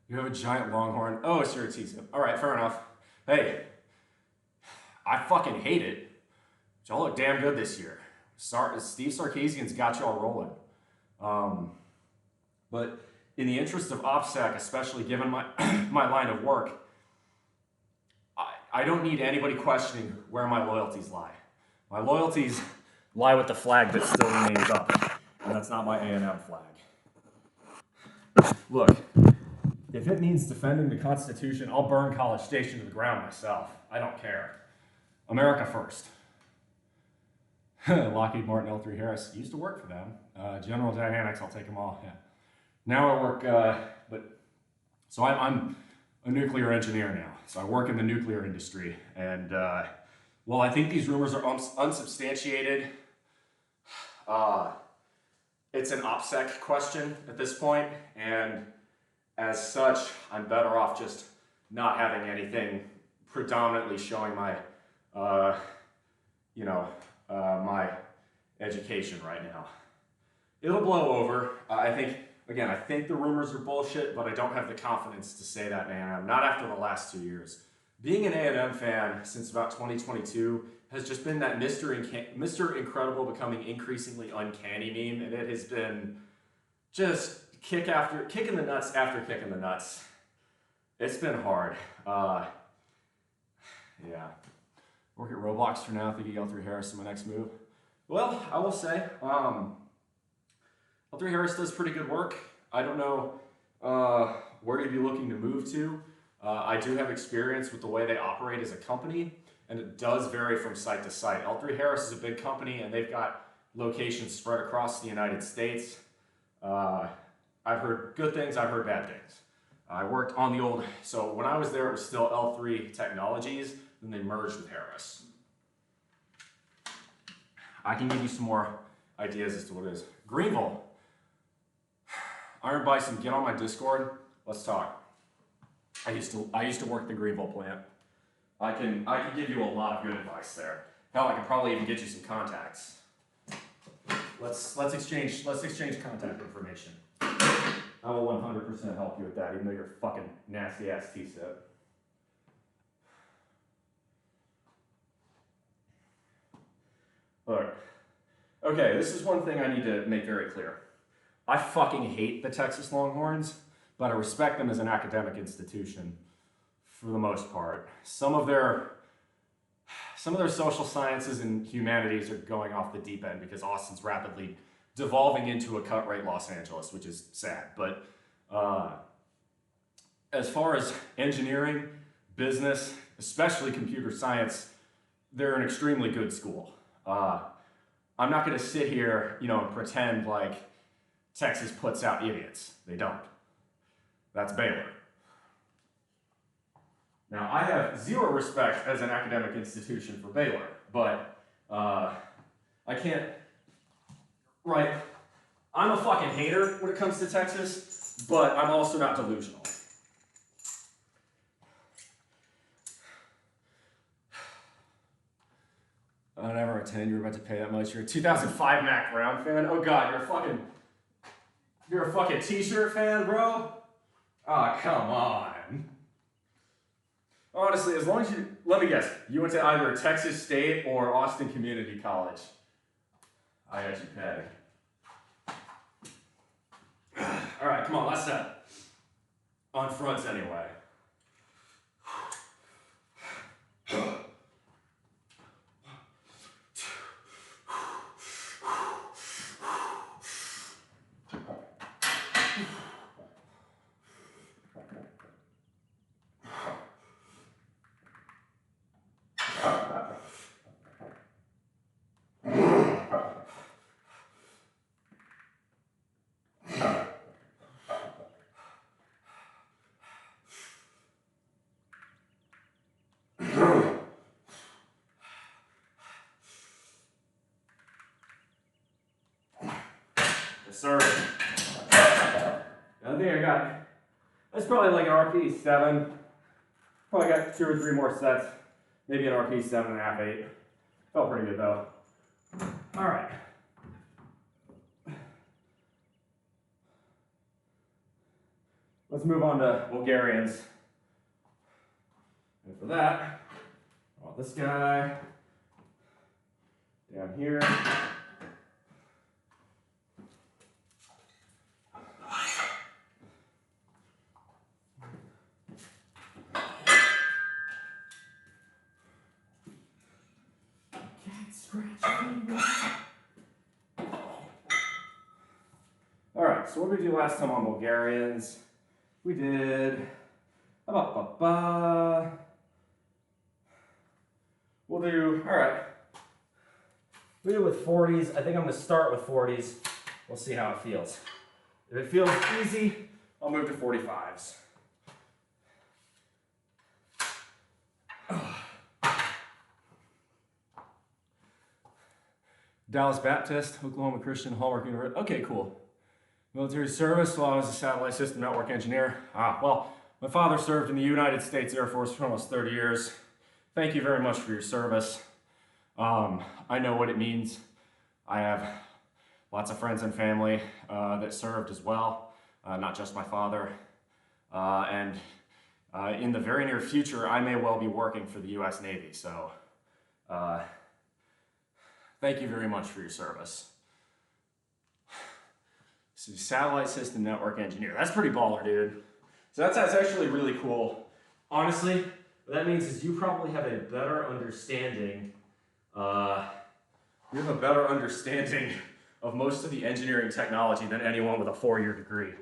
You have a giant longhorn. Oh, it's your teasing. All right, fair enough. Hey, I fucking hate it. Y'all look damn good this year. Steve Sarkisian's got y'all rolling. But in the interest of OPSEC, especially given my, my line of work, I don't need anybody questioning where my loyalties lie. My loyalties lie with the flag that still remains up, and that's not my A&M flag. Look, if it means defending the Constitution, I'll burn College Station to the ground myself. I don't care. America first. Lockheed Martin, L3 Harris. Used to work for them. General Dynamics, I'll take them all. Yeah. Now I work, so I'm a nuclear engineer now. So I work in the nuclear industry. And well, I think these rumors are unsubstantiated. It's an OPSEC question at this point, and as such, I'm better off just not having anything predominantly showing my, my education right now. It'll blow over. I think the rumors are bullshit, but I don't have the confidence to say that, man. Not after the last 2 years. Being an A&M fan since about 2022 has just been that Mr. Incredible becoming increasingly uncanny meme, and it has been just kicking the nuts after kicking the nuts. It's been hard. Yeah. Work at Roblox for now, thinking L3 Harris is my next move. Well, I will say, L3 Harris does pretty good work. I don't know where you'd be looking to move to. I do have experience with the way they operate as a company, and it does vary from site to site. L3 Harris is a big company, and they've got locations spread across the United States. I've heard good things, I've heard bad things. I worked on the old, so when I was there, it was still L3 Technologies, then they merged with Harris. I can give you some more ideas as to what it is. Greenville. Iron Bison, get on my Discord. Let's talk. I used to work the Greenville plant. I can give you a lot of good advice there. Hell, I can probably even get you some contacts. Let's exchange contact information. I will 100% help you with that, even though you're a fucking nasty ass T-set. Look, okay, this is one thing I need to make very clear. I fucking hate the Texas Longhorns, but I respect them as an academic institution for the most part. Some of their social sciences and humanities are going off the deep end because Austin's rapidly devolving into a cut-rate Los Angeles, which is sad. But as far as engineering, business, especially computer science, they're an extremely good school. I'm not going to sit here, and pretend like Texas puts out idiots. They don't. That's Baylor. Now, I have zero respect as an academic institution for Baylor, but I can't, right? I'm a fucking hater when it comes to Texas, but I'm also not delusional. I never attend. You're about to pay that much. You're a 2005 Mac Brown fan. Oh God, you're a fucking T-shirt fan, bro. Oh, come on. Honestly, as long as let me guess, you went to either Texas State or Austin Community College. I got you pegged. All right, come on, last set. On fronts anyway. Yes, sir. I think I got, that's probably like an RP 7. Probably got 2 or 3 more sets. Maybe an RP 7.5, 8. Felt pretty good though. All right. Let's move on to Bulgarians. And for that, I want this guy down here. All right, so what did we do last time on Bulgarians? We did, we'll do, all right. We do with 40s. I think I'm gonna start with 40s. We'll see how it feels. If it feels easy, I'll move to 45s. Dallas Baptist, Oklahoma Christian, Hallmark University. Okay, cool. Military service while I was a satellite system network engineer. Well, my father served in the United States Air Force for almost 30 years. Thank you very much for your service. I know what it means. I have lots of friends and family that served as well, not just my father. And in the very near future, I may well be working for the US Navy. So thank you very much for your service. So satellite system network engineer. That's pretty baller, dude. So that's actually really cool. Honestly, what that means is you probably have a better understanding of most of the engineering technology than anyone with a 4-year degree.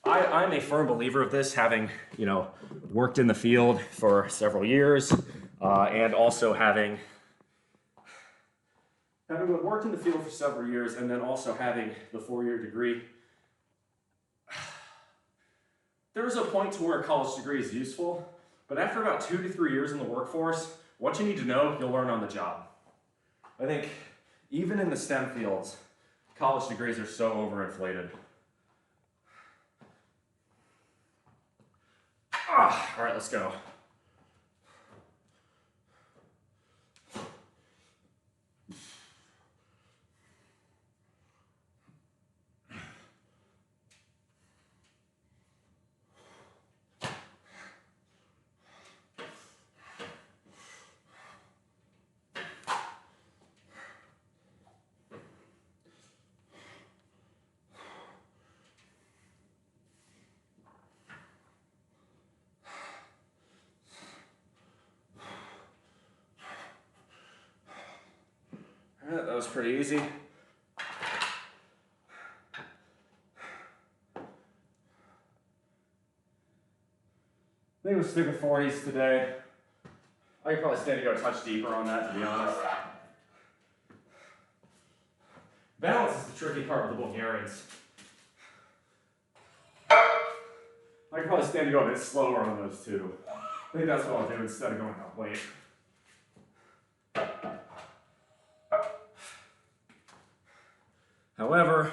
I'm a firm believer of this, having, you know, worked in the field for several years, and also having worked in the field for several years, and then also having the 4-year degree. There's a point to where a college degree is useful, but after about 2 to 3 years in the workforce, what you need to know, you'll learn on the job. I think even in the STEM fields, college degrees are so overinflated. All right, let's go. All right, that was pretty easy. I think we'll stick with 40s today. I could probably stand to go a touch deeper on that, to be honest. Balance is the tricky part with the Bulgarians. I could probably stand to go a bit slower on those two. I think that's what I'll do instead of going up weight. However,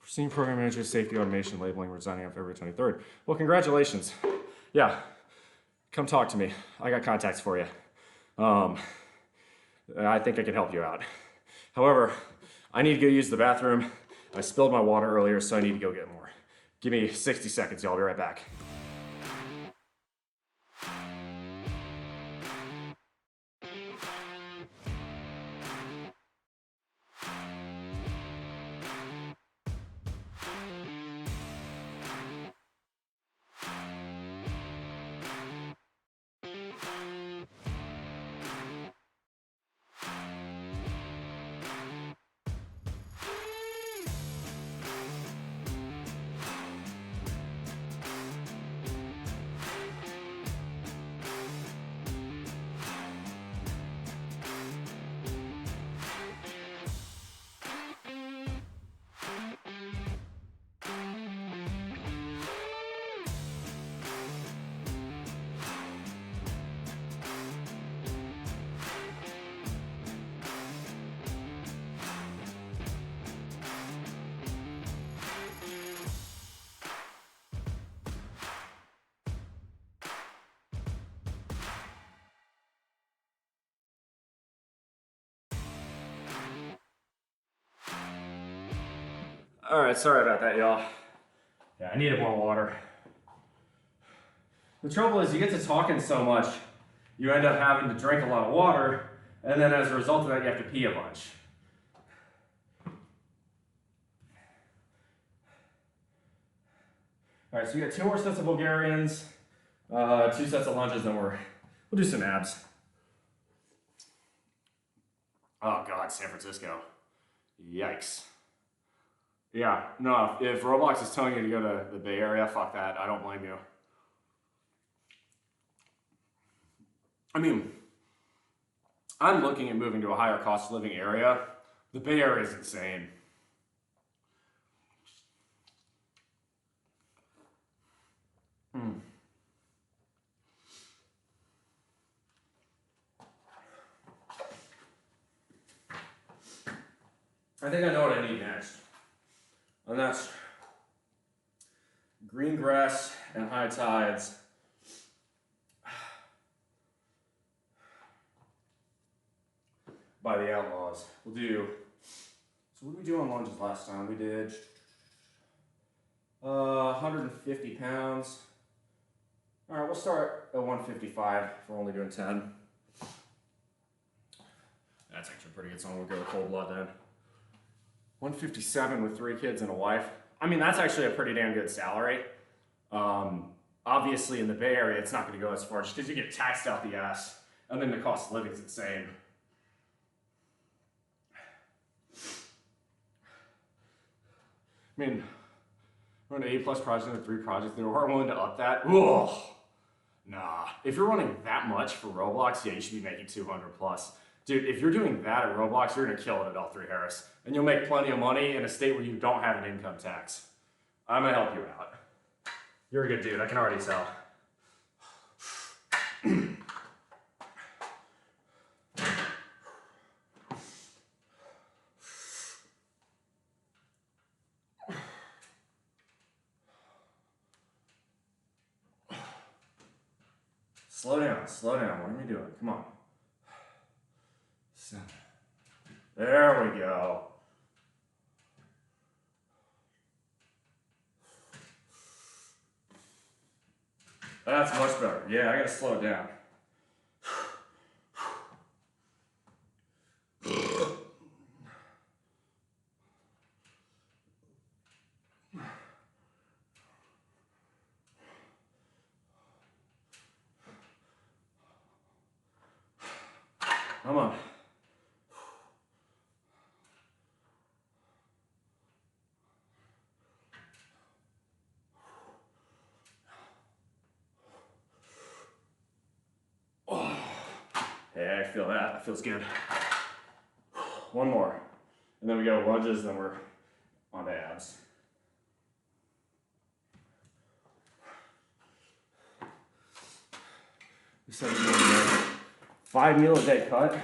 Senior Program Manager, Safety Automation Labeling, resigning on February 23rd. Well, congratulations. Yeah, come talk to me. I got contacts for you. I think I can help you out. However, I need to go use the bathroom. I spilled my water earlier, so I need to go get more. Give me 60 seconds, y'all. I'll be right back. All right, sorry about that, y'all. Yeah, I needed more water. The trouble is you get to talking so much, you end up having to drink a lot of water, and then as a result of that, you have to pee a bunch. All right, so we got 2 more sets of Bulgarians, 2 sets of lunges, then we'll do some abs. Oh God, San Francisco. Yikes. Yeah, no, if Roblox is telling you to go to the Bay Area, fuck that, I don't blame you. I mean, I'm looking at moving to a higher cost of living area. The Bay Area is insane. I think I know what I need next. And that's green grass and high tides. By the Outlaws. We'll do, so what did we do on lunges last time? We did 150 pounds. All right, we'll start at 155 if we're only doing 10. That's actually a pretty good song. We'll go with Cold Blood then. 157 with 3 kids and a wife. I mean, that's actually a pretty damn good salary. Obviously, in the Bay Area, it's not going to go as far just because you get taxed out the ass, and then the cost of living is insane. I mean, we're on an 8+ project and 3 projects. They weren't willing to up that. Ugh. Nah. If you're running that much for Roblox, yeah, you should be making 200 plus. Dude, if you're doing that at Roblox, you're gonna kill it at L3 Harris. And you'll make plenty of money in a state where you don't have an income tax. I'm gonna help you out. You're a good dude, I can already tell. Slow down, slow down. What are we doing? Come on. 7. There we go. That's much better. Yeah, I gotta slow it down. Come on. Hey, I feel that. That feels good. One more. And then we go lunges, then we're on to abs. We said 5 meal a day cut.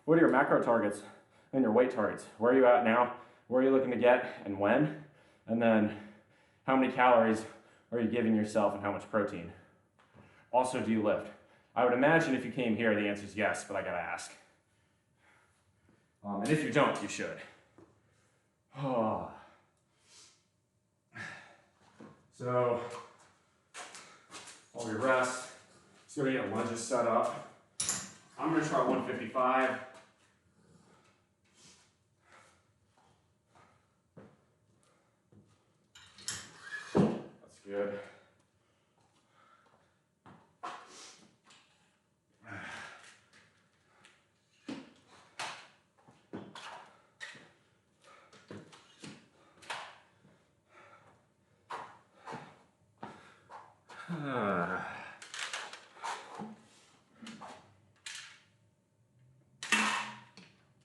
What are your macro targets and your weight targets? Where are you at now? Where are you looking to get and when? And then how many calories are you giving yourself and how much protein? Also, do you lift? I would imagine if you came here, the answer is yes, but I gotta ask. And if you don't, you should. So, while we rest, just gonna get lunges set up. I'm gonna try 155. That's good.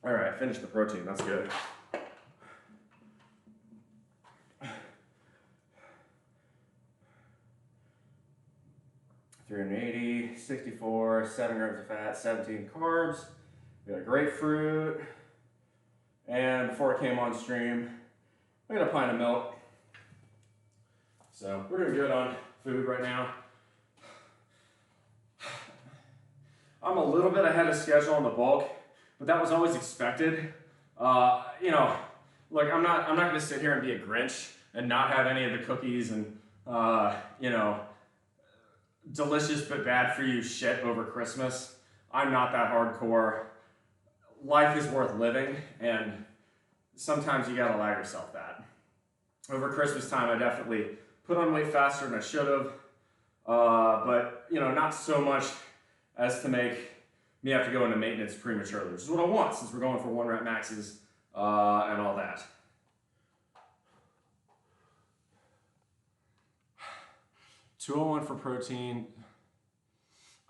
All right, finish the protein, that's good. $380, 64, 7 grams of fat, 17 carbs. We got a grapefruit. And before I came on stream, I got a pint of milk. So we're doing good on food right now. I'm a little bit ahead of schedule on the bulk, but that was always expected. You know, like I'm not gonna sit here and be a Grinch and not have any of the cookies and you know, delicious but bad for you shit over Christmas. I'm not that hardcore. Life is worth living, and sometimes you gotta allow yourself that. Over Christmas time, I definitely put on weight faster than I should have, but you know, not so much as to make me have to go into maintenance prematurely, which is what I want since we're going for 1 rep maxes and all that. $201 for protein.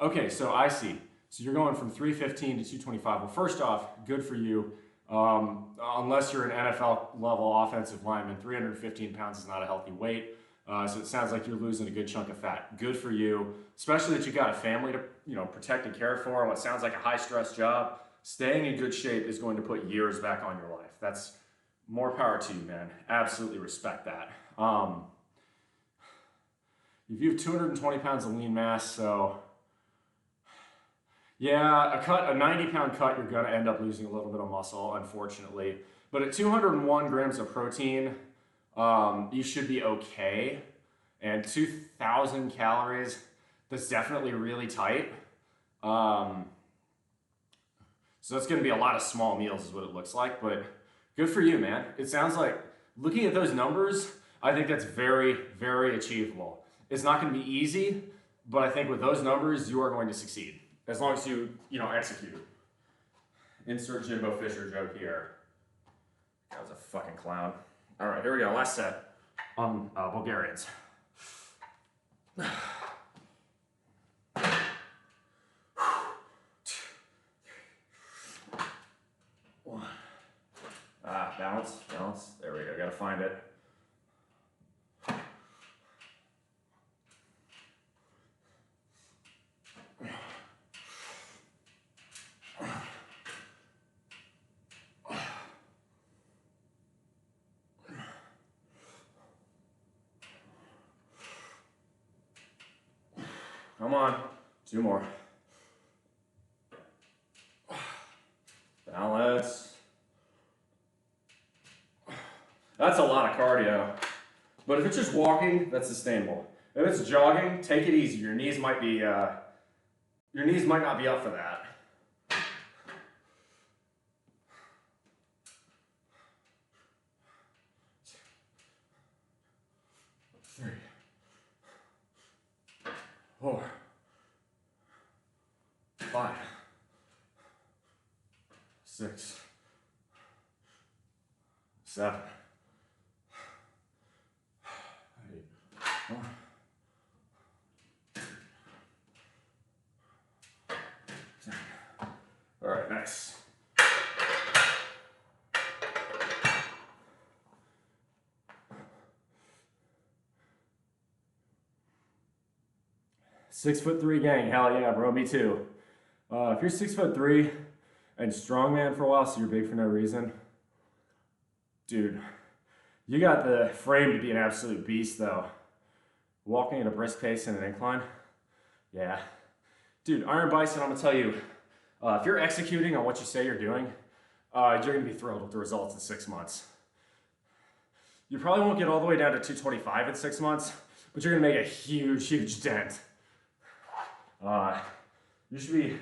Okay, so I see. So you're going from 315 to 225. Well, first off, good for you. Unless you're an NFL level offensive lineman, 315 pounds is not a healthy weight. So it sounds like you're losing a good chunk of fat. Good for you, especially that you got a family to, you know, protect and care for. What sounds like a high stress job. Staying in good shape is going to put years back on your life. That's more power to you, man. Absolutely respect that. If you have 220 pounds of lean mass, so yeah, a 90-pound cut, you're gonna end up losing a little bit of muscle, unfortunately. But at 201 grams of protein, you should be okay. And 2,000 calories, that's definitely really tight. So that's gonna be a lot of small meals is what it looks like, but good for you, man. It sounds like, looking at those numbers, I think that's very, very achievable. It's not gonna be easy, but I think with those numbers, you are going to succeed. As long as you know, execute. Insert Jimbo Fisher joke here. That was a fucking clown. All right, here we go. Last set on Bulgarians. Balance, balance. There we go. Gotta find it. Come on, 2 more. Balance. That's a lot of cardio. But if it's just walking, that's sustainable. If it's jogging, take it easy. Your knees might not be up for that. Three. 4, 5, 6, 7, 8, 9. All right, nice. "6'3" gang, hell yeah, bro, me too. If you're 6'3" and strongman for a while, so you're big for no reason, dude, you got the frame to be an absolute beast though. Walking at a brisk pace in an incline, yeah. Dude, Iron Bison, I'm gonna tell you, if you're executing on what you say you're doing, you're gonna be thrilled with the results in 6 months. You probably won't get all the way down to 225 in 6 months, but you're gonna make a huge, huge dent. You should be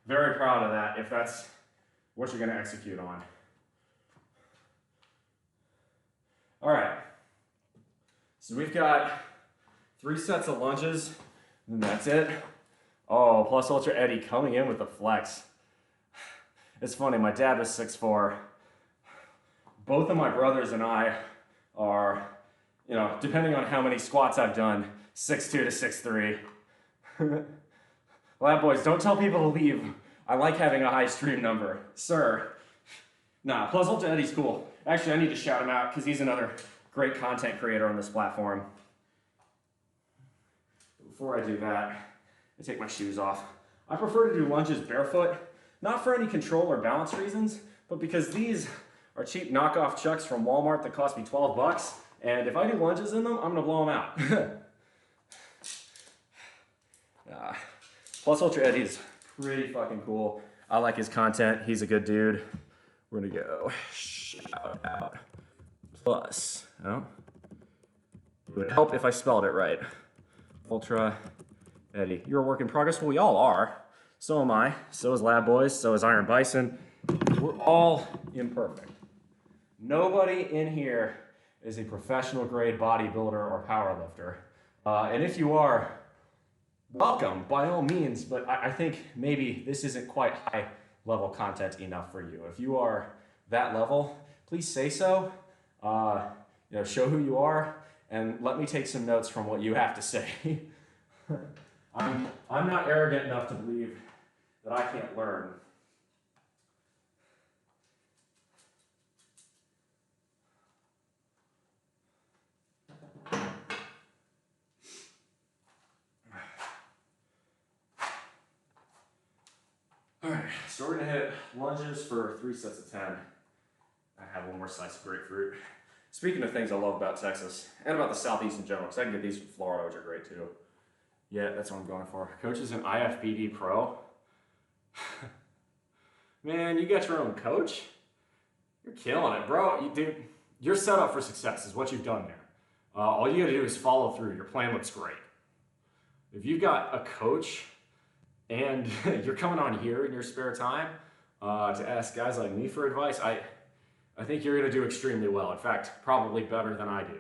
very proud of that if that's what you're gonna execute on. All right, so we've got 3 sets of lunges, and that's it. Oh, plus Ultra Eddie coming in with the flex. It's funny, my dad was 6'4". Both of my brothers and I are, you know, depending on how many squats I've done, 6'2" to 6'3". Lab boys, don't tell people to leave. I like having a high stream number. Sir. Nah, Plus Ultra Eddie's cool. Actually, I need to shout him out because he's another great content creator on this platform. Before I do that, I take my shoes off. I prefer to do lunges barefoot, not for any control or balance reasons, but because these are cheap knockoff chucks from Walmart that cost me 12 bucks, and if I do lunges in them, I'm gonna blow them out. Plus Ultra Eddie is pretty fucking cool. I like his content. He's a good dude. We're gonna go shout out Plus. Oh. It would help if I spelled it right. Ultra Eddie. You're a work in progress. Well, we all are. So am I. So is Lab Boys. So is Iron Bison. We're all imperfect. Nobody in here is a professional grade bodybuilder or powerlifter. And if you are, welcome by all means, but I think maybe this isn't quite high level content enough for you. If you are that level, please say so. Show who you are, and let me take some notes from what you have to say. I'm not arrogant enough to believe that I can't learn. All right, so we're gonna hit lunges for 3 sets of 10. I have one more slice of grapefruit. Speaking of things I love about Texas, and about the Southeast in general, because I can get these from Florida, which are great too. Yeah, that's what I'm going for. Coach is an IFBB pro. Man, you got your own coach? You're killing it, bro. Dude, you're set up for success is what you've done there. All you gotta do is follow through. Your plan looks great. If you've got a coach and you're coming on here in your spare time to ask guys like me for advice, I think you're gonna do extremely well. In fact, probably better than I do.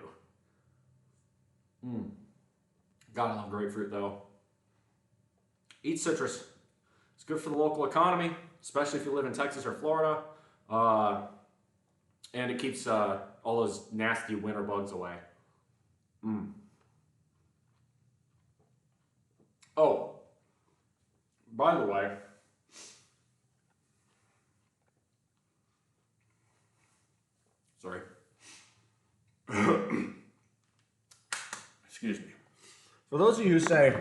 Gotta love grapefruit though. Eat citrus. It's good for the local economy, especially if you live in Texas or Florida. And it keeps all those nasty winter bugs away. Oh, by the way, sorry. Excuse me. For those of you who say,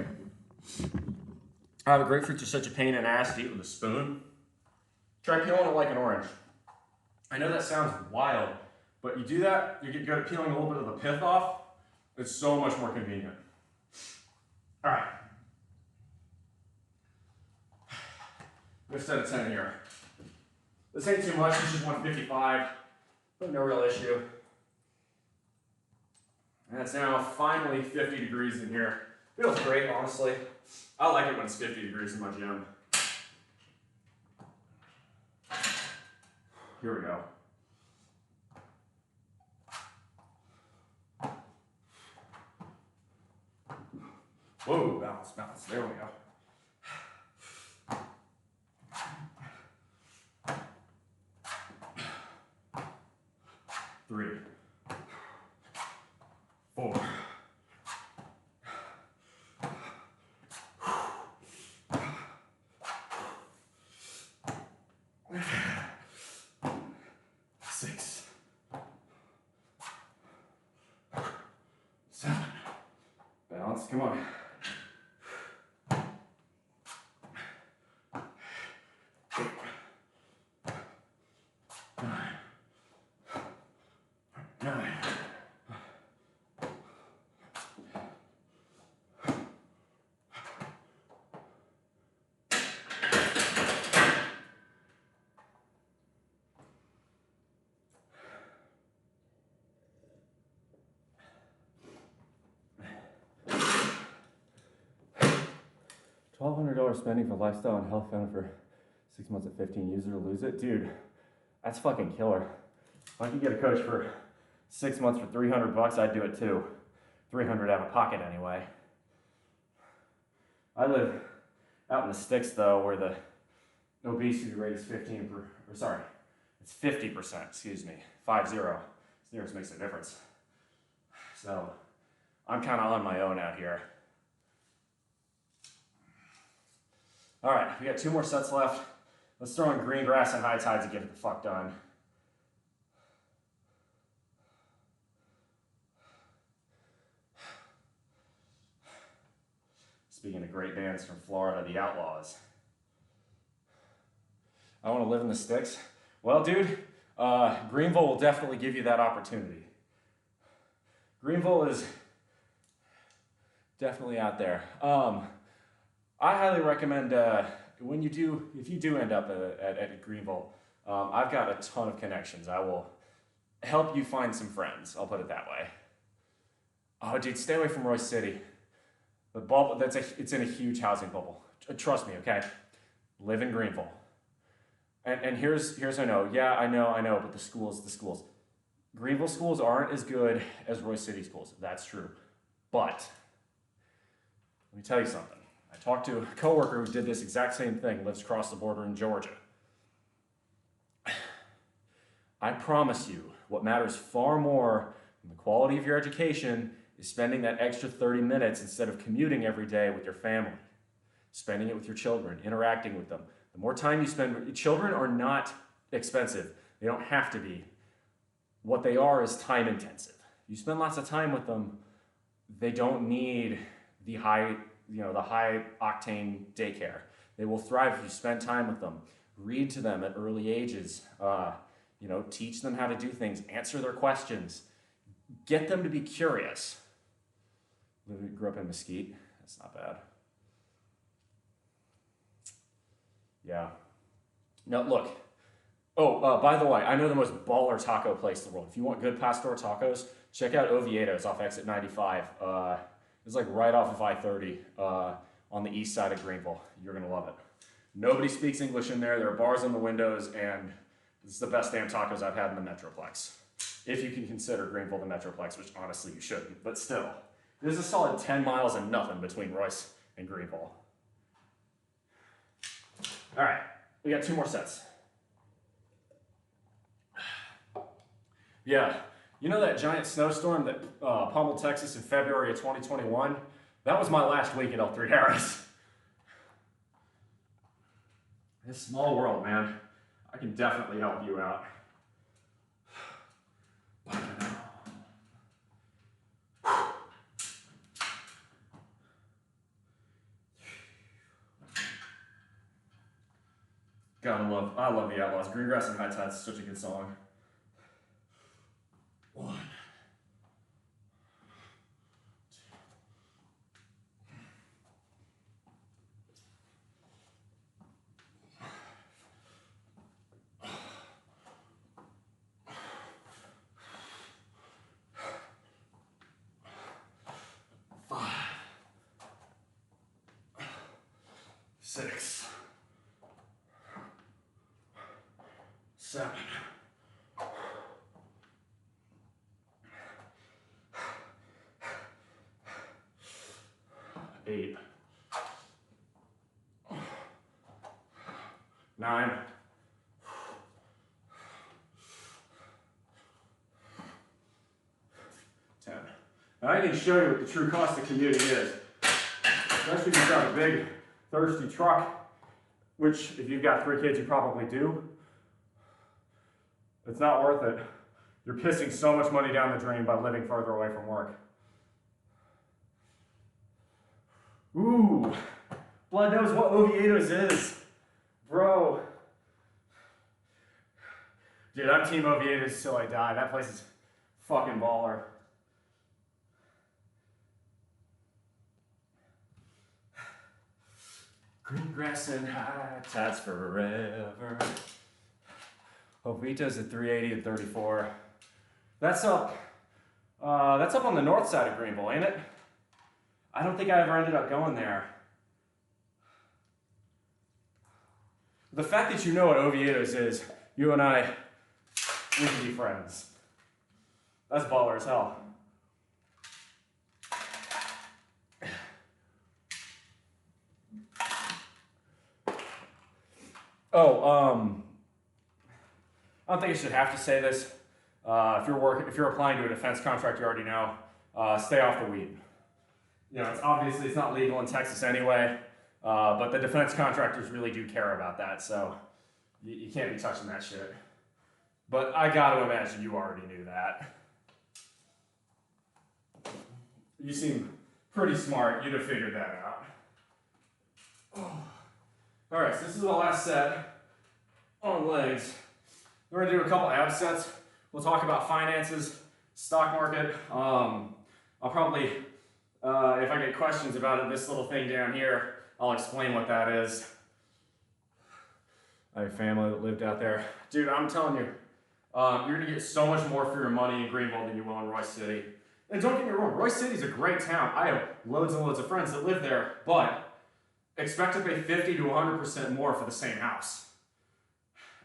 grapefruits are such a pain in the ass to eat with a spoon, try peeling it like an orange. I know that sounds wild, but you do that, you get good at peeling a little bit of the pith off, it's so much more convenient. All right. Good set of 10 here. This ain't too much, this is 155, but no real issue. And it's now finally 50 degrees in here. Feels great, honestly. I like it when it's 50 degrees in my gym. Here we go. Whoa, balance, balance. There we go. 3, 4. 6, 7. Balance, come on. 8, 9. 1,200 spending for lifestyle and health found for 6 months at 15, use it or lose it. Dude, that's fucking killer. If I could get a coach for 6 months for $300, I'd do it too. 300 out of pocket anyway. I live out in the sticks though, where the obesity rate is 50%, excuse me, 50. Sneers makes a difference. So I'm kind of on my own out here. All right, we got 2 more sets left. Let's throw in green grass and high tides and get it the fuck done. Speaking of great bands from Florida, the Outlaws. I want to live in the sticks. Well, dude, Greenville will definitely give you that opportunity. Greenville is definitely out there. I highly recommend if you do end up at Greenville, I've got a ton of connections. I will help you find some friends. I'll put it that way. Oh, dude, stay away from Royce City. The bubble, it's in a huge housing bubble. Trust me, okay? Live in Greenville. And here's I know. Yeah, I know, but the schools. Greenville schools aren't as good as Royce City schools. That's true. But let me tell you something. I talked to a coworker who did this exact same thing, lives across the border in Georgia. I promise you, what matters far more than the quality of your education is spending that extra 30 minutes instead of commuting every day with your family. Spending it with your children, interacting with them. The more time you spend, children are not expensive. They don't have to be. What they are is time intensive. You spend lots of time with them, they don't need the high octane daycare. They will thrive if you spend time with them. Read to them at early ages. Teach them how to do things, answer their questions, get them to be curious. Grew up in Mesquite, that's not bad. Yeah. Now look, by the way, I know the most baller taco place in the world. If you want good pastor tacos, check out Oviedo's off exit 95. It's like right off of I-30 on the east side of Greenville. You're gonna love it. Nobody speaks English in there. There are bars on the windows, and it's the best damn tacos I've had in the Metroplex. If you can consider Greenville the Metroplex, which honestly you shouldn't, but still. There's a solid 10 miles and nothing between Royce and Greenville. All right, we got 2 more sets. Yeah, you know that giant snowstorm that pummeled Texas in February of 2021? That was my last week at L3 Harris. It's a small world, man. I can definitely help you out. I love the Outlaws. Greengrass and High Tide is such a good song. 1, 2, 5, 6, 7, 8, 9, 10. Now I can show you what the true cost of commuting is. Especially if you've got a big, thirsty truck, which if you've got 3 kids, you probably do. It's not worth it. You're pissing so much money down the drain by living further away from work. Ooh, blood knows what Oviedo's is. Bro. Dude, I'm Team Oviedo's till I die. That place is fucking baller. Green grass and high tides forever. Oviedo's at 380 and 34. That's up on the north side of Greenville, ain't it? I don't think I ever ended up going there. The fact that you know what Oviedo's is, you and I, we can be friends. That's baller as hell. I don't think I should have to say this. If you're applying to a defense contract, you already know. Stay off the weed. It's not legal in Texas anyway, but the defense contractors really do care about that, so you can't be touching that shit. But I gotta imagine you already knew that. You seem pretty smart. You'd have figured that out. All right, so this is the last set on legs. We're gonna do a couple ab sets. We'll talk about finances, stock market. I'll probably, if I get questions about it, this little thing down here, I'll explain what that is. I have family that lived out there. Dude, I'm telling you, You're gonna get so much more for your money in Greenville than you will in Royce City. And don't get me wrong, Royce City's a great town. I have loads and loads of friends that live there, but expect to pay 50 to 100% more for the same house.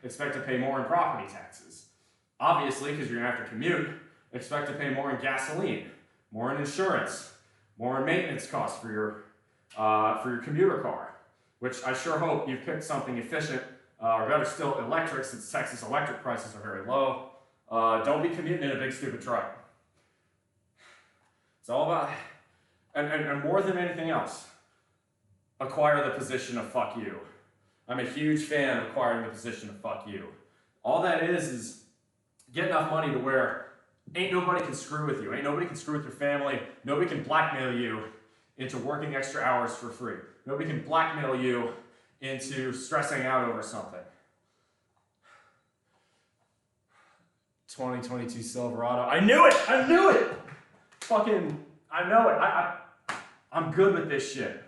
Expect to pay more in property taxes. Obviously, because you're gonna have to commute, expect to pay more in gasoline, more in insurance, more in maintenance costs for your commuter car, which I sure hope you've picked something efficient, or better still, electric, since Texas electric prices are very low. Don't be commuting in a big stupid truck. It's all about, and more than anything else, acquire the position of fuck you. I'm a huge fan of acquiring the position of fuck you. All that is get enough money to where ain't nobody can screw with you. Ain't nobody can screw with your family. Nobody can blackmail you into working extra hours for free. Nobody can blackmail you into stressing out over something. 2022 Silverado. I knew it! I knew it! Fucking, I know it. I'm good with this shit.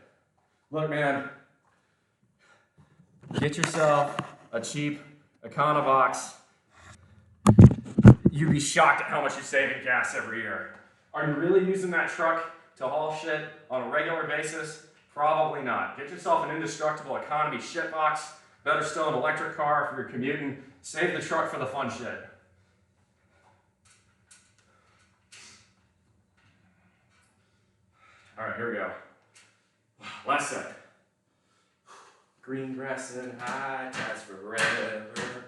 Look, man, get yourself a cheap Econobox. You'd be shocked at how much you save in gas every year. Are you really using that truck to haul shit on a regular basis? Probably not. Get yourself an indestructible economy shitbox. Better still, an electric car if you're commuting. Save the truck for the fun shit. All right, here we go. Last set. Green grass and high tides forever.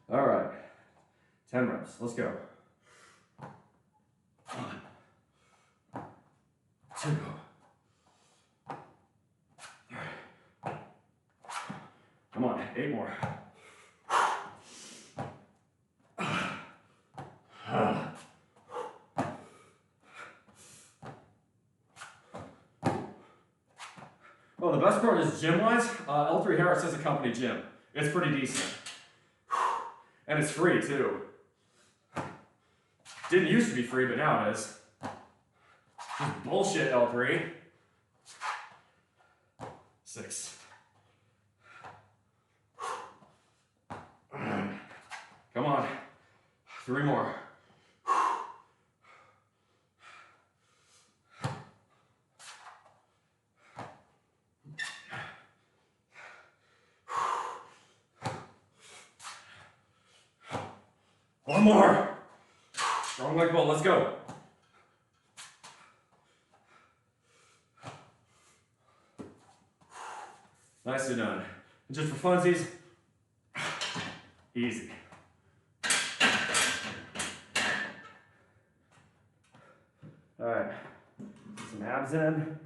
All right, 10 reps, let's go. 1, 2, 3. Come on, 8 more. Well, the best part is gym-wise, L3 Harris has a company gym. It's pretty decent. And it's free, too. Didn't used to be free, but now it is. Just bullshit, L3. 6. Come on. 3 more. One more. Strong leg pull, let's go. Nicely done. And just for funsies, easy. All right, some abs in.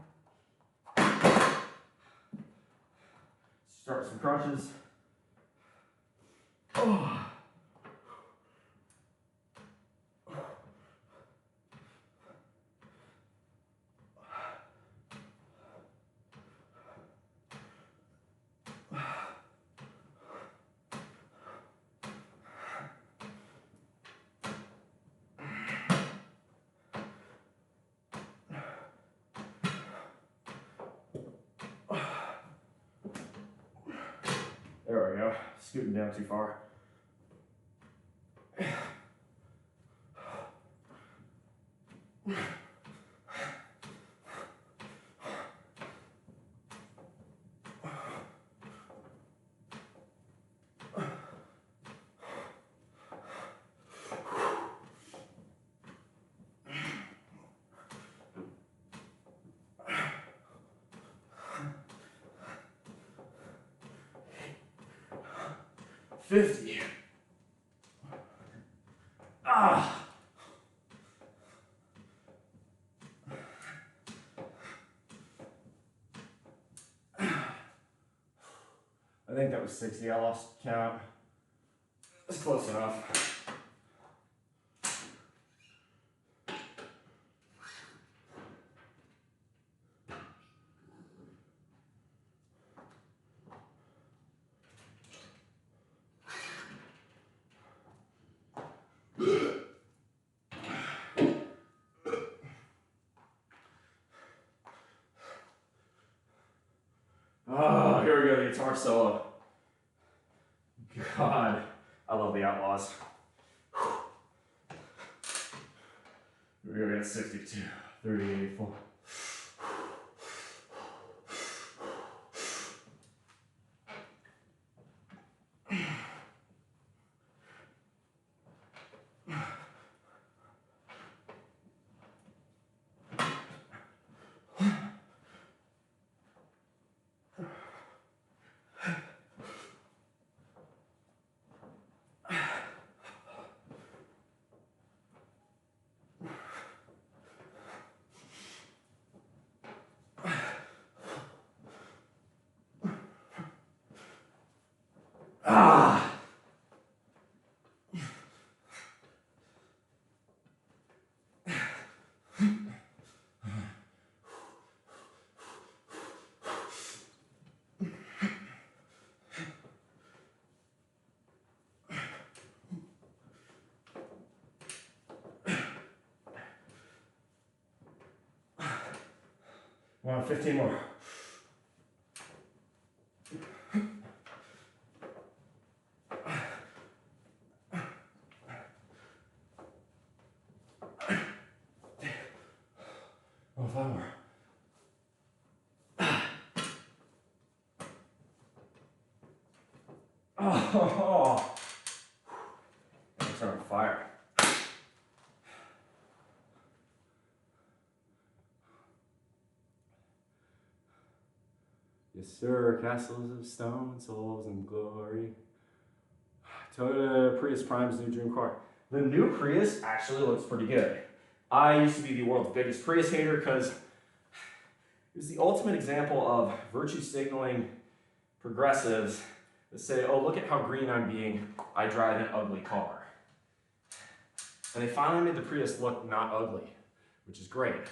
Start some crunches. Oh. There we go. Scooting down too far. $50. Ah. I think that was 60. I lost count. That's close enough. Oh, here we go, the guitar solo. God, I love the Outlaws. Here we go, we got 62, 38, 4. Ah! Wow, 15 more. Oh, 5 more. Oh, it's on fire. Yes, sir, castles of stone, souls and glory. Toyota Prius Prime's new dream car. The new Prius actually looks pretty good. I used to be the world's biggest Prius hater because it was the ultimate example of virtue signaling progressives that say, oh, look at how green I'm being, I drive an ugly car. And they finally made the Prius look not ugly, which is great.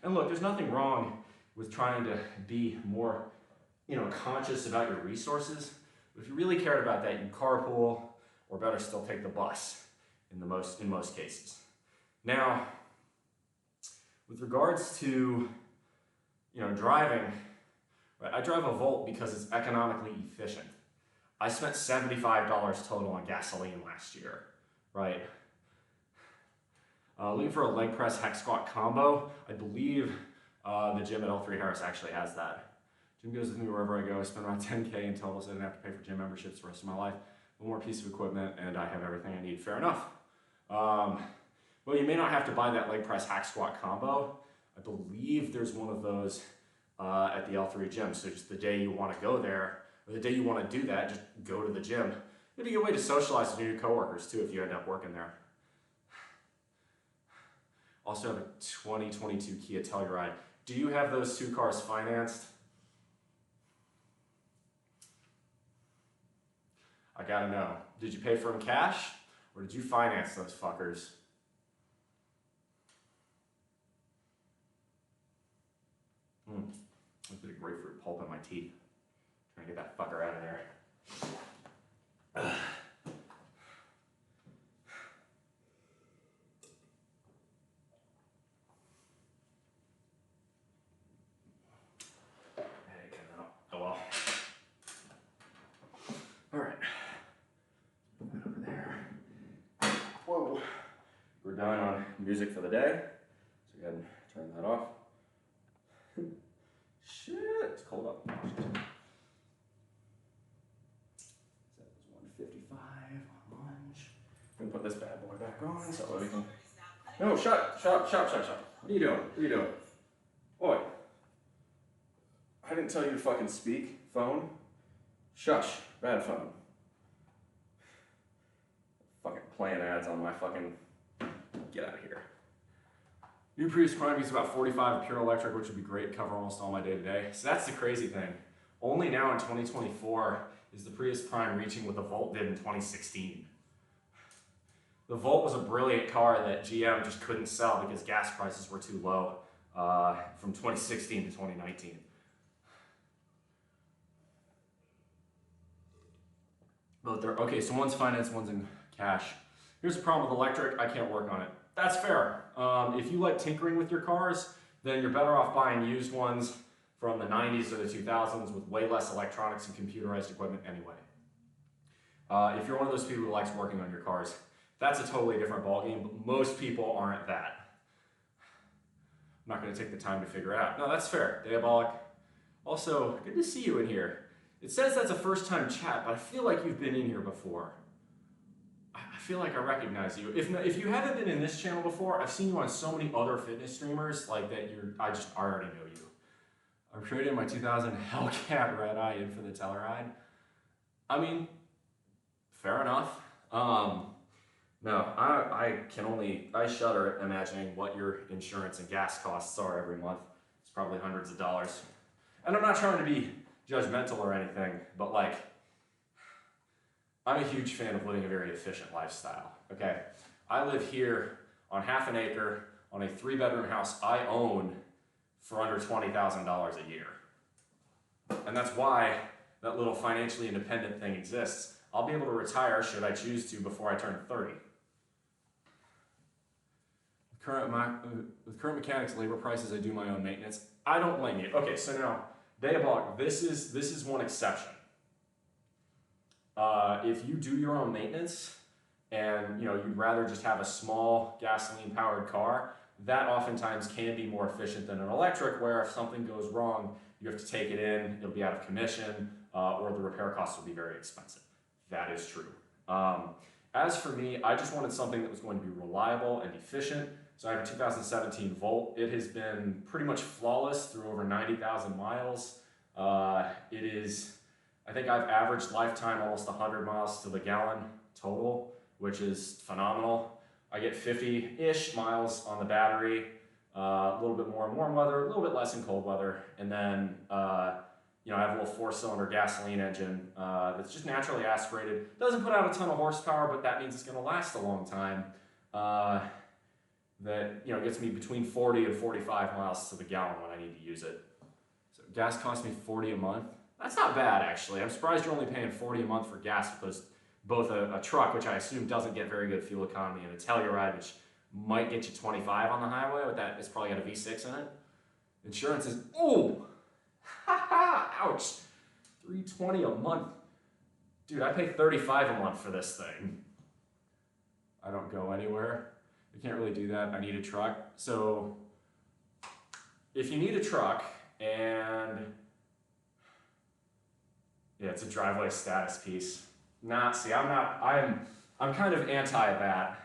And look, there's nothing wrong with trying to be more, conscious about your resources. But if you really cared about that, you carpool, or better still, take the bus in most cases. Now, with regards to, driving, right, I drive a Volt because it's economically efficient. I spent $75 total on gasoline last year, right? Looking for a leg press hack squat combo. I believe the gym at L3 Harris actually has that. Gym goes with me wherever I go. I spend around 10K in total, so I didn't have to pay for gym memberships the rest of my life. One more piece of equipment, and I have everything I need. Fair enough. Well, you may not have to buy that leg press hack squat combo. I believe there's one of those at the L3 gym. So just the day you want to go there, or the day you want to do that, just go to the gym. It'd be a good way to socialize with your coworkers too if you end up working there. Also have a 2022 Kia Telluride. Do you have those two cars financed? I gotta know. Did you pay for them cash, or did you finance those fuckers? A bit of grapefruit pulp in my teeth. Trying to get that fucker out of there. Oh well. All right. Put that over there. Whoa. We're done on music for the day. So go ahead and turn that off. Shit, it's cold up. That was 155 on lunch. I'm gonna put this bad boy back on so that we can. No, shut. What are you doing? Boy. I didn't tell you to fucking speak, phone. Shush, bad phone. Fucking playing ads on my fucking. Get out of here. New Prius Prime is about 45 of pure electric, which would be great to cover almost all my day-to-day. So that's the crazy thing. Only now in 2024 is the Prius Prime reaching what the Volt did in 2016. The Volt was a brilliant car that GM just couldn't sell because gas prices were too low from 2016 to 2019. But okay, so one's finance, one's in cash. Here's the problem with electric, I can't work on it. That's fair. If you like tinkering with your cars, then you're better off buying used ones from the 90s to the 2000s with way less electronics and computerized equipment anyway. If you're one of those people who likes working on your cars, that's a totally different ballgame, but most people aren't that. I'm not going to take the time to figure it out. No, that's fair. Diabolic. Also, good to see you in here. It says that's a first-time chat, but I feel like you've been in here before. I feel like I recognize you. If you haven't been in this channel before, I've seen you on so many other fitness streamers like that. I already know you. I'm trading my 2000 Hellcat Red Eye in for the Telluride. I mean, fair enough. No, I shudder at imagining what your insurance and gas costs are every month. It's probably hundreds of dollars. And I'm not trying to be judgmental or anything, but like, I'm a huge fan of living a very efficient lifestyle, okay? I live here on half an acre on a 3-bedroom house I own for under $20,000 a year. And that's why that little financially independent thing exists. I'll be able to retire should I choose to before I turn 30. With current mechanics, labor prices, I do my own maintenance. I don't blame you. Okay, so now, Diabolic, this is one exception. If you do your own maintenance and you'd rather just have a small gasoline-powered car, that oftentimes can be more efficient than an electric, where if something goes wrong, you have to take it in, it'll be out of commission, or the repair costs will be very expensive. That is true. As for me, I just wanted something that was going to be reliable and efficient. So I have a 2017 Volt. It has been pretty much flawless through over 90,000 miles. I think I've averaged lifetime almost 100 miles to the gallon total, which is phenomenal. I get 50-ish miles on the battery, a little bit more in warm weather, a little bit less in cold weather, and then I have a little 4-cylinder gasoline engine that's just naturally aspirated. Doesn't put out a ton of horsepower, but that means it's going to last a long time. That gets me between 40 and 45 miles to the gallon when I need to use it. So gas costs me $40 a month. That's not bad, actually. I'm surprised you're only paying $40 a month for gas, because both a truck, which I assume doesn't get very good fuel economy, and a Telluride, which might get you 25 on the highway, with that, it's probably got a V6 in it. Insurance is, ooh, ouch, $320 a month. Dude, I pay $35 a month for this thing. I don't go anywhere. I can't really do that. I need a truck. So if you need a truck and yeah, it's a driveway status piece. I'm kind of anti that.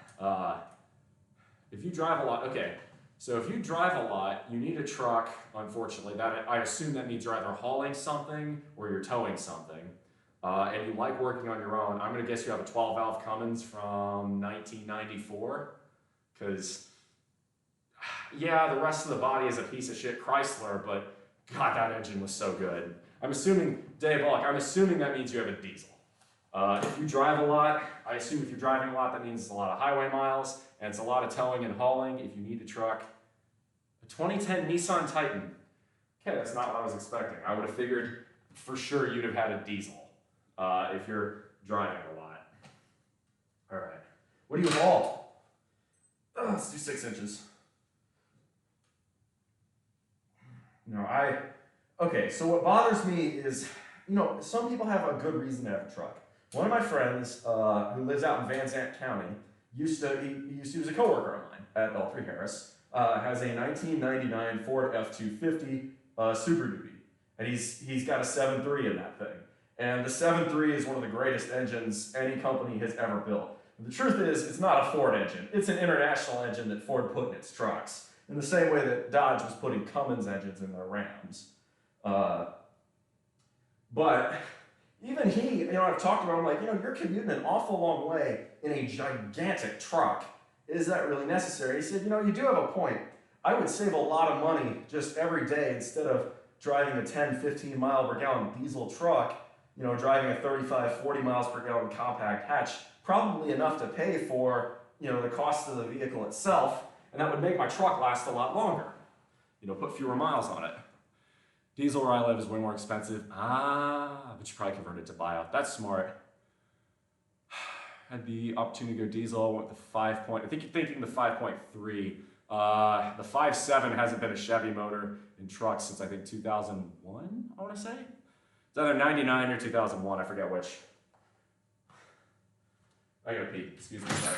If you drive a lot, okay. So if you drive a lot, you need a truck, unfortunately. That I assume that means you're either hauling something or you're towing something. And you like working on your own. I'm gonna guess you have a 12-valve Cummins from 1994. Because, yeah, the rest of the body is a piece of shit Chrysler, but God, that engine was so good. I'm assuming, Diabolic, I'm assuming that means you have a diesel. If you drive a lot, I assume if you're driving a lot, that means it's a lot of highway miles, and it's a lot of towing and hauling if you need a truck. A 2010 Nissan Titan. Okay, that's not what I was expecting. I would have figured for sure you'd have had a diesel if you're driving a lot. All right. What do you haul? Let's do 6 inches. Okay, so what bothers me is, some people have a good reason to have a truck. One of my friends who lives out in Van Zandt County he was a coworker of mine at L3 Harris, has a 1999 Ford F-250 Super Duty, and he's got a 7.3 in that thing. And the 7.3 is one of the greatest engines any company has ever built. The truth is, it's not a Ford engine. It's an international engine that Ford put in its trucks, in the same way that Dodge was putting Cummins engines in their Rams. But even he, I've talked about him, like, you're commuting an awful long way in a gigantic truck. Is that really necessary? He said, you do have a point. I would save a lot of money just every day instead of driving a 10, 15 mile per gallon diesel truck, driving a 35, 40 miles per gallon compact hatch, probably enough to pay for, the cost of the vehicle itself, and that would make my truck last a lot longer. Put fewer miles on it. Diesel where I live is way more expensive. But you probably convert it to bio. That's smart. Had the opportunity to go diesel. Went with the 5 point. I think you're thinking the 5.3 The 5.7 hasn't been a Chevy motor in trucks since I think 2001, I want to say. It's either 99 or 2001, I forget which. I gotta pee, excuse me. Sorry.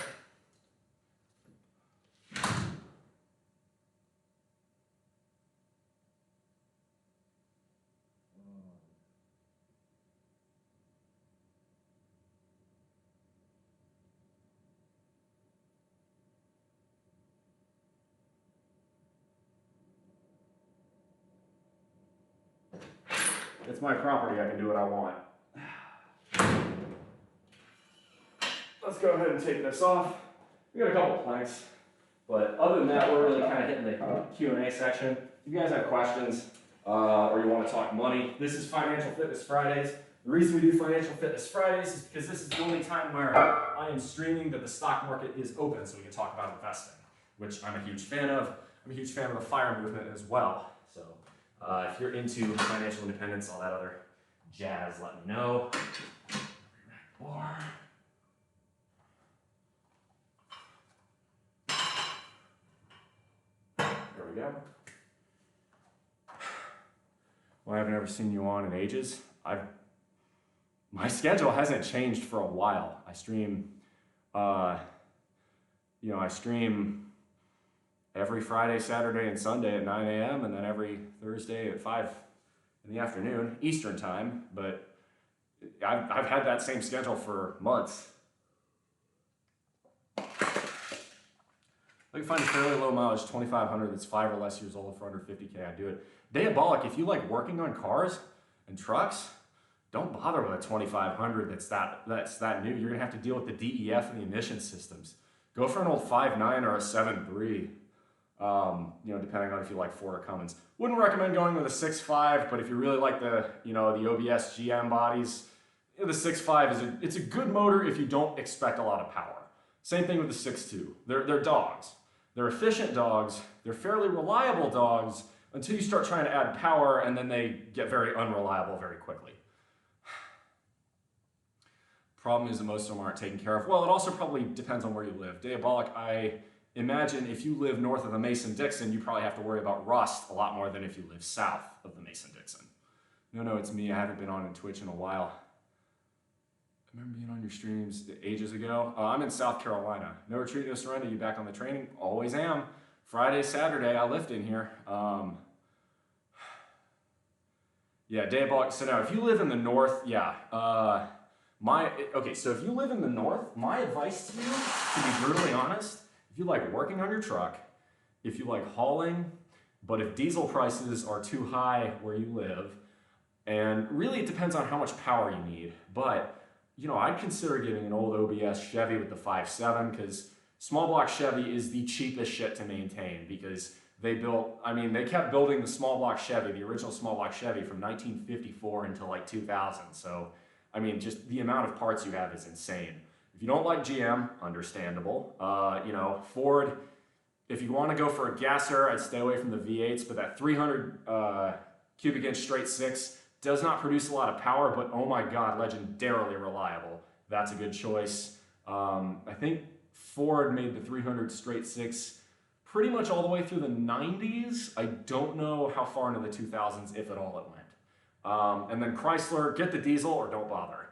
It's my property, I can do what I want. Let's go ahead and take this off. We got a couple planks, but other than that, we're really kind of hitting the Q&A section. If you guys have questions or you want to talk money, this is Financial Fitness Fridays. The reason we do Financial Fitness Fridays is because this is the only time where I am streaming that the stock market is open so we can talk about investing, which I'm a huge fan of. I'm a huge fan of the FIRE movement as well. So if you're into financial independence, all that other jazz, let me know. Or there we go. Well, I've never seen you on in ages. My schedule hasn't changed for a while. I stream, I stream every Friday, Saturday, and Sunday at 9 a.m. and then every Thursday at 5 in the afternoon, Eastern time. But I've had that same schedule for months. I can find a fairly low mileage 2500 that's 5 or less years old for under 50K. I do it. Diabolic, if you like working on cars and trucks, don't bother with a 2500 that's that new. You're gonna have to deal with the DEF and the emission systems. Go for an old 5.9 or a 7.3. Depending on if you like Ford or Cummins. Wouldn't recommend going with a 6.5, but if you really like the OBS GM bodies, the 6.5 it's a good motor if you don't expect a lot of power. Same thing with the 6.2. They're dogs. They're efficient dogs. They're fairly reliable dogs until you start trying to add power, and then they get very unreliable very quickly. Problem is that most of them aren't taken care of. Well, it also probably depends on where you live. Diabolic, I imagine if you live north of the Mason-Dixon, you probably have to worry about rust a lot more than if you live south of the Mason-Dixon. No, it's me. I haven't been on Twitch in a while. I remember being on your streams ages ago. I'm in South Carolina. No retreat, no surrender. You back on the training? Always am. Friday, Saturday, I lift in here. Yeah, Diabolic. So now, if you live in the north, yeah. So if you live in the north, my advice to you, to be brutally honest, if you like working on your truck, if you like hauling, but if diesel prices are too high where you live, and really it depends on how much power you need, but I'd consider getting an old OBS Chevy with the 5.7 because small block Chevy is the cheapest shit to maintain because they kept building the small block Chevy, the original small block Chevy from 1954 until like 2000. So, just the amount of parts you have is insane. If you don't like GM, understandable. Ford, if you want to go for a gasser, I'd stay away from the V8s, but that 300 cubic inch straight 6 does not produce a lot of power, but oh my God, legendarily reliable. That's a good choice. I think Ford made the 300 straight 6 pretty much all the way through the 90s. I don't know how far into the 2000s, if at all, it went. And then Chrysler, get the diesel or don't bother.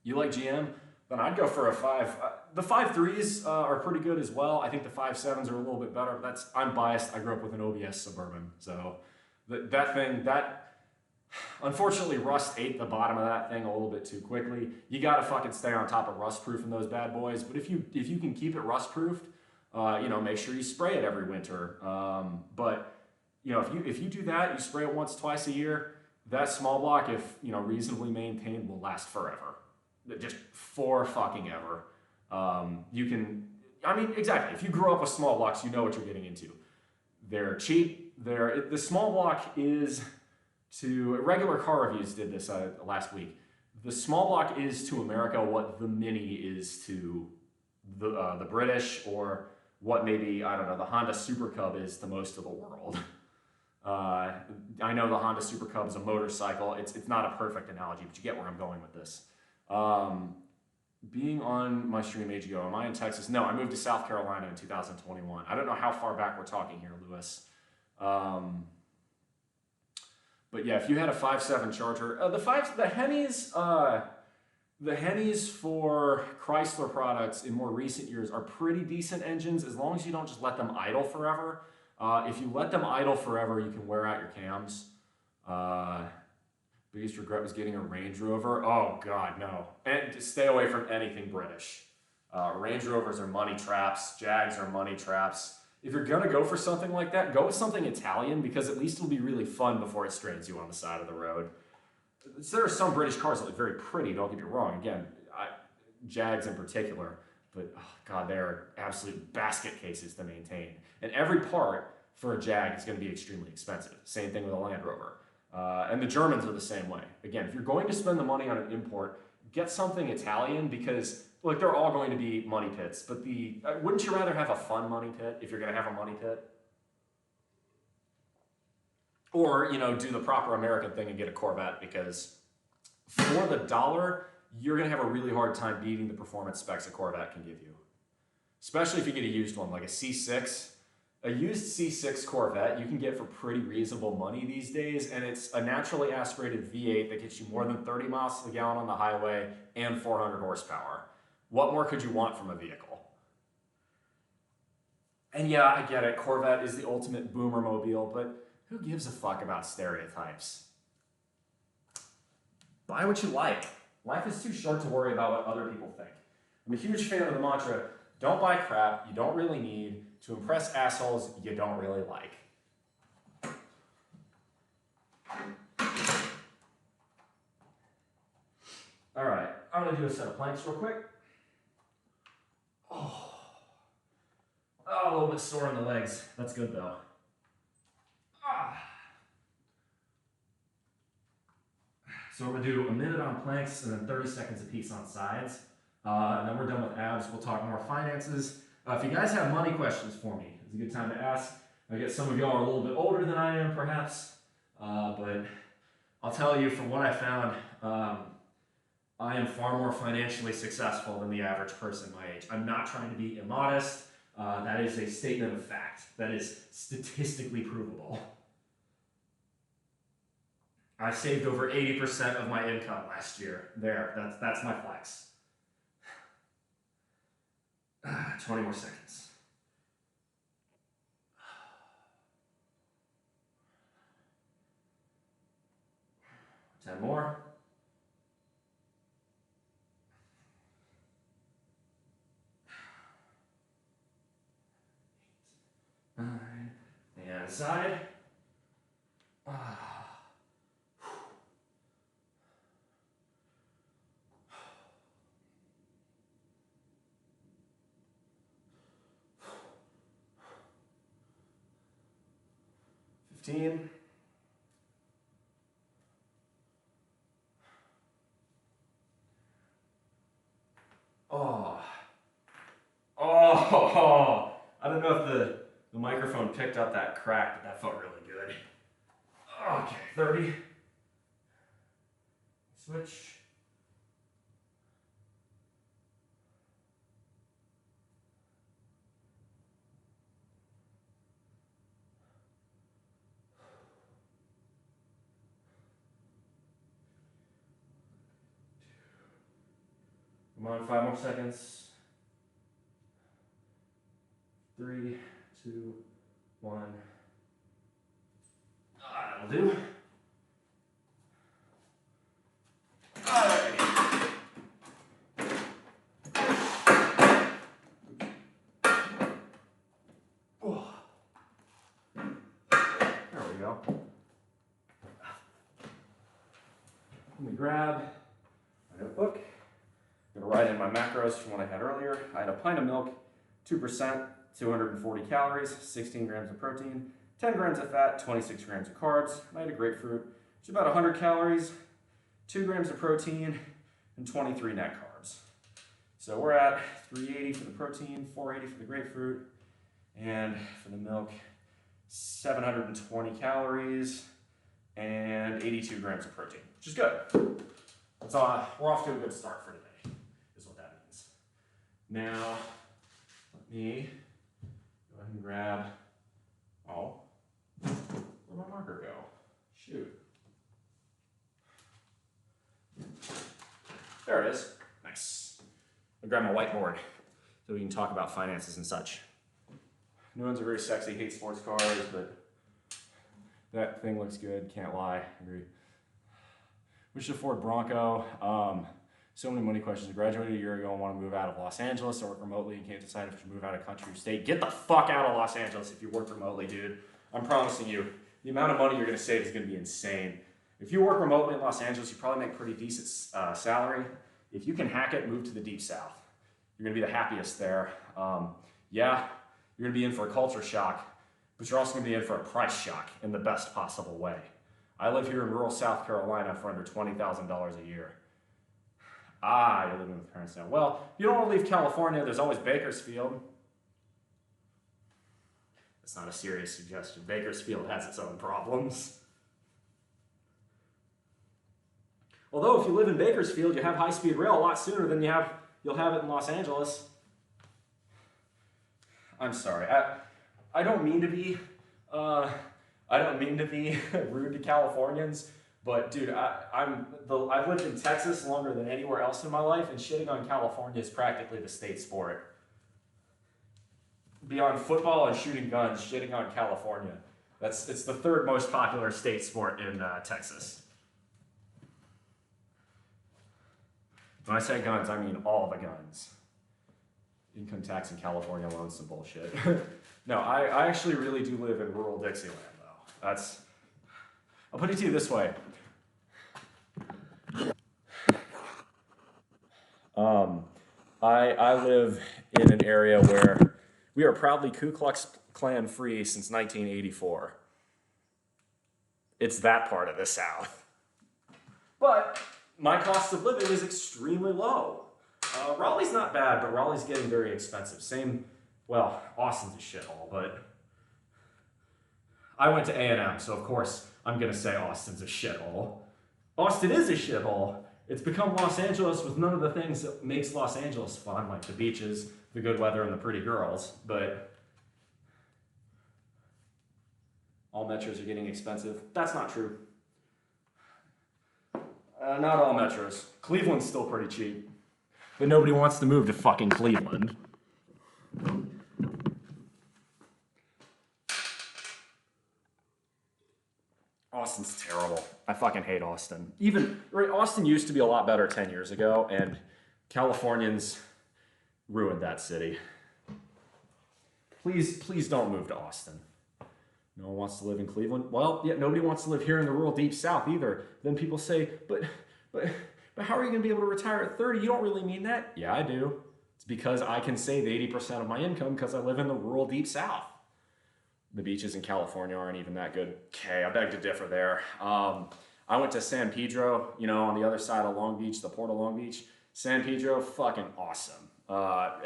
You like GM? Then I'd go for a 5. The 5.3s are pretty good as well. I think the 5.7s are a little bit better. I'm biased. I grew up with an OBS Suburban. So that unfortunately, rust ate the bottom of that thing a little bit too quickly. You got to fucking stay on top of rust proofing those bad boys. But if you can keep it rust proofed, make sure you spray it every winter. If you do that, you spray it once, twice a year, that small block, if reasonably maintained, will last forever. Just for fucking ever. Exactly. If you grew up with small blocks, you know what you're getting into. They're cheap. The small block is regular car reviews did this last week. The small block is to America what the Mini is to the British, or what maybe, I don't know, the Honda Super Cub is to most of the world. I know the Honda Super Cub is a motorcycle. It's not a perfect analogy, but you get where I'm going with this. being on my stream age ago, am I in Texas? No, I moved to South Carolina in 2021. I don't know how far back we're talking here, Lewis. But yeah, if you had a 5.7 Charger, the Hennies for Chrysler products in more recent years are pretty decent engines as long as you don't just let them idle forever. If you let them idle forever, you can wear out your cams. Biggest regret was getting a Range Rover. Oh God, no. And stay away from anything British. Range Rovers are money traps. Jags are money traps. If you're gonna go for something like that, go with something Italian because at least it'll be really fun before it strains you on the side of the road. So there are some British cars that look very pretty, don't get me wrong. Again, Jags in particular, but oh God, they're absolute basket cases to maintain. And every part for a Jag is gonna be extremely expensive. Same thing with a Land Rover. And the Germans are the same way. Again, if you're going to spend the money on an import, get something Italian because, look, they're all going to be money pits. But wouldn't you rather have a fun money pit if you're going to have a money pit? Or, do the proper American thing and get a Corvette because for the dollar, you're going to have a really hard time beating the performance specs a Corvette can give you. Especially if you get a used one, like a C6. A used C6 Corvette you can get for pretty reasonable money these days, and it's a naturally aspirated V8 that gets you more than 30 miles to the gallon on the highway and 400 horsepower. What more could you want from a vehicle? And yeah, I get it, Corvette is the ultimate boomer mobile, but who gives a fuck about stereotypes? Buy what you like. Life is too short to worry about what other people think. I'm a huge fan of the mantra, don't buy crap you don't really need to impress assholes you don't really like. All right, I'm gonna do a set of planks real quick. Oh, a little bit sore in the legs. That's good though. So we're gonna do a minute on planks and then 30 seconds apiece on sides. And then we're done with abs. We'll talk more finances. If you guys have money questions for me, it's a good time to ask. I guess some of y'all are a little bit older than I am, perhaps. But I'll tell you from what I found, I am far more financially successful than the average person my age. I'm not trying to be immodest. That is a statement of fact. That is statistically provable. I saved over 80% of my income last year. That's my flex. 20 more seconds. 10 more. 9. And side. 15. I don't know if the microphone picked up that crack, but that felt really good. Okay, 30. Switch. Come on, 5 more seconds. 3, 2, 1. That'll do. Alright. Oh. There we go. Let me grab my notebook. I'm going to write in my macros from what I had earlier. I had a pint of milk, 2%, 240 calories, 16 grams of protein, 10 grams of fat, 26 grams of carbs. I had a grapefruit, which is about 100 calories, 2 grams of protein, and 23 net carbs. So we're at 380 for the protein, 480 for the grapefruit, and for the milk, 720 calories, and 82 grams of protein, which is good. We're off to a good start for today, is what that Now, let me go ahead and grab, oh, where'd my marker go? Shoot. There it is. Nice. I'll grab my whiteboard so we can talk about finances and such. New ones are very sexy, hate sports cars, but that thing looks good, can't lie, agree. We should afford Bronco. So many money questions. I graduated a year ago and want to move out of Los Angeles or work remotely and can't decide if I should move out of country or state. Get the fuck out of Los Angeles if you work remotely, dude. I'm promising you, the amount of money you're going to save is going to be insane. If you work remotely in Los Angeles, you probably make pretty decent salary. If you can hack it, move to the Deep South. You're going to be the happiest there. Yeah, you're going to be in for a culture shock, but you're also going to be in for a price shock in the best possible way. I live here in rural South Carolina for under $20,000 a year. You're living with parents now. Well, you don't want to leave California. There's always Bakersfield. That's not a serious suggestion. Bakersfield has its own problems. Although if you live in Bakersfield, you have high-speed rail a lot sooner than you'll have it in Los Angeles. I'm sorry. I don't mean to be rude to Californians, but dude, I've lived in Texas longer than anywhere else in my life, and shitting on California is practically the state sport. Beyond football and shooting guns, shitting on California. It's the third most popular state sport in Texas. When I say guns, I mean all the guns. Income tax in California alone is some bullshit. No, I actually really do live in rural Dixieland, though. I'll put it to you this way. I live in an area where we are proudly Ku Klux Klan free since 1984. It's that part of the South. But my cost of living is extremely low. Raleigh's not bad, but Raleigh's getting very expensive. Austin's a shithole, but I went to A&M, so of course I'm going to say Austin's a shithole. Austin is a shithole. It's become Los Angeles with none of the things that makes Los Angeles fun, like the beaches, the good weather, and the pretty girls, but all metros are getting expensive. That's not true. Not all metros. Cleveland's still pretty cheap. But nobody wants to move to fucking Cleveland. Austin's terrible. I fucking hate Austin. Austin used to be a lot better 10 years ago, and Californians ruined that city. Please don't move to Austin. No one wants to live in Cleveland. Well, yeah, nobody wants to live here in the rural Deep South either. Then people say, but how are you going to be able to retire at 30? You don't really mean that. Yeah, I do. It's because I can save 80% of my income because I live in the rural Deep South. The beaches in California aren't even that good. Okay, I beg to differ there. I went to San Pedro, on the other side of Long Beach, the Port of Long Beach. San Pedro, fucking awesome.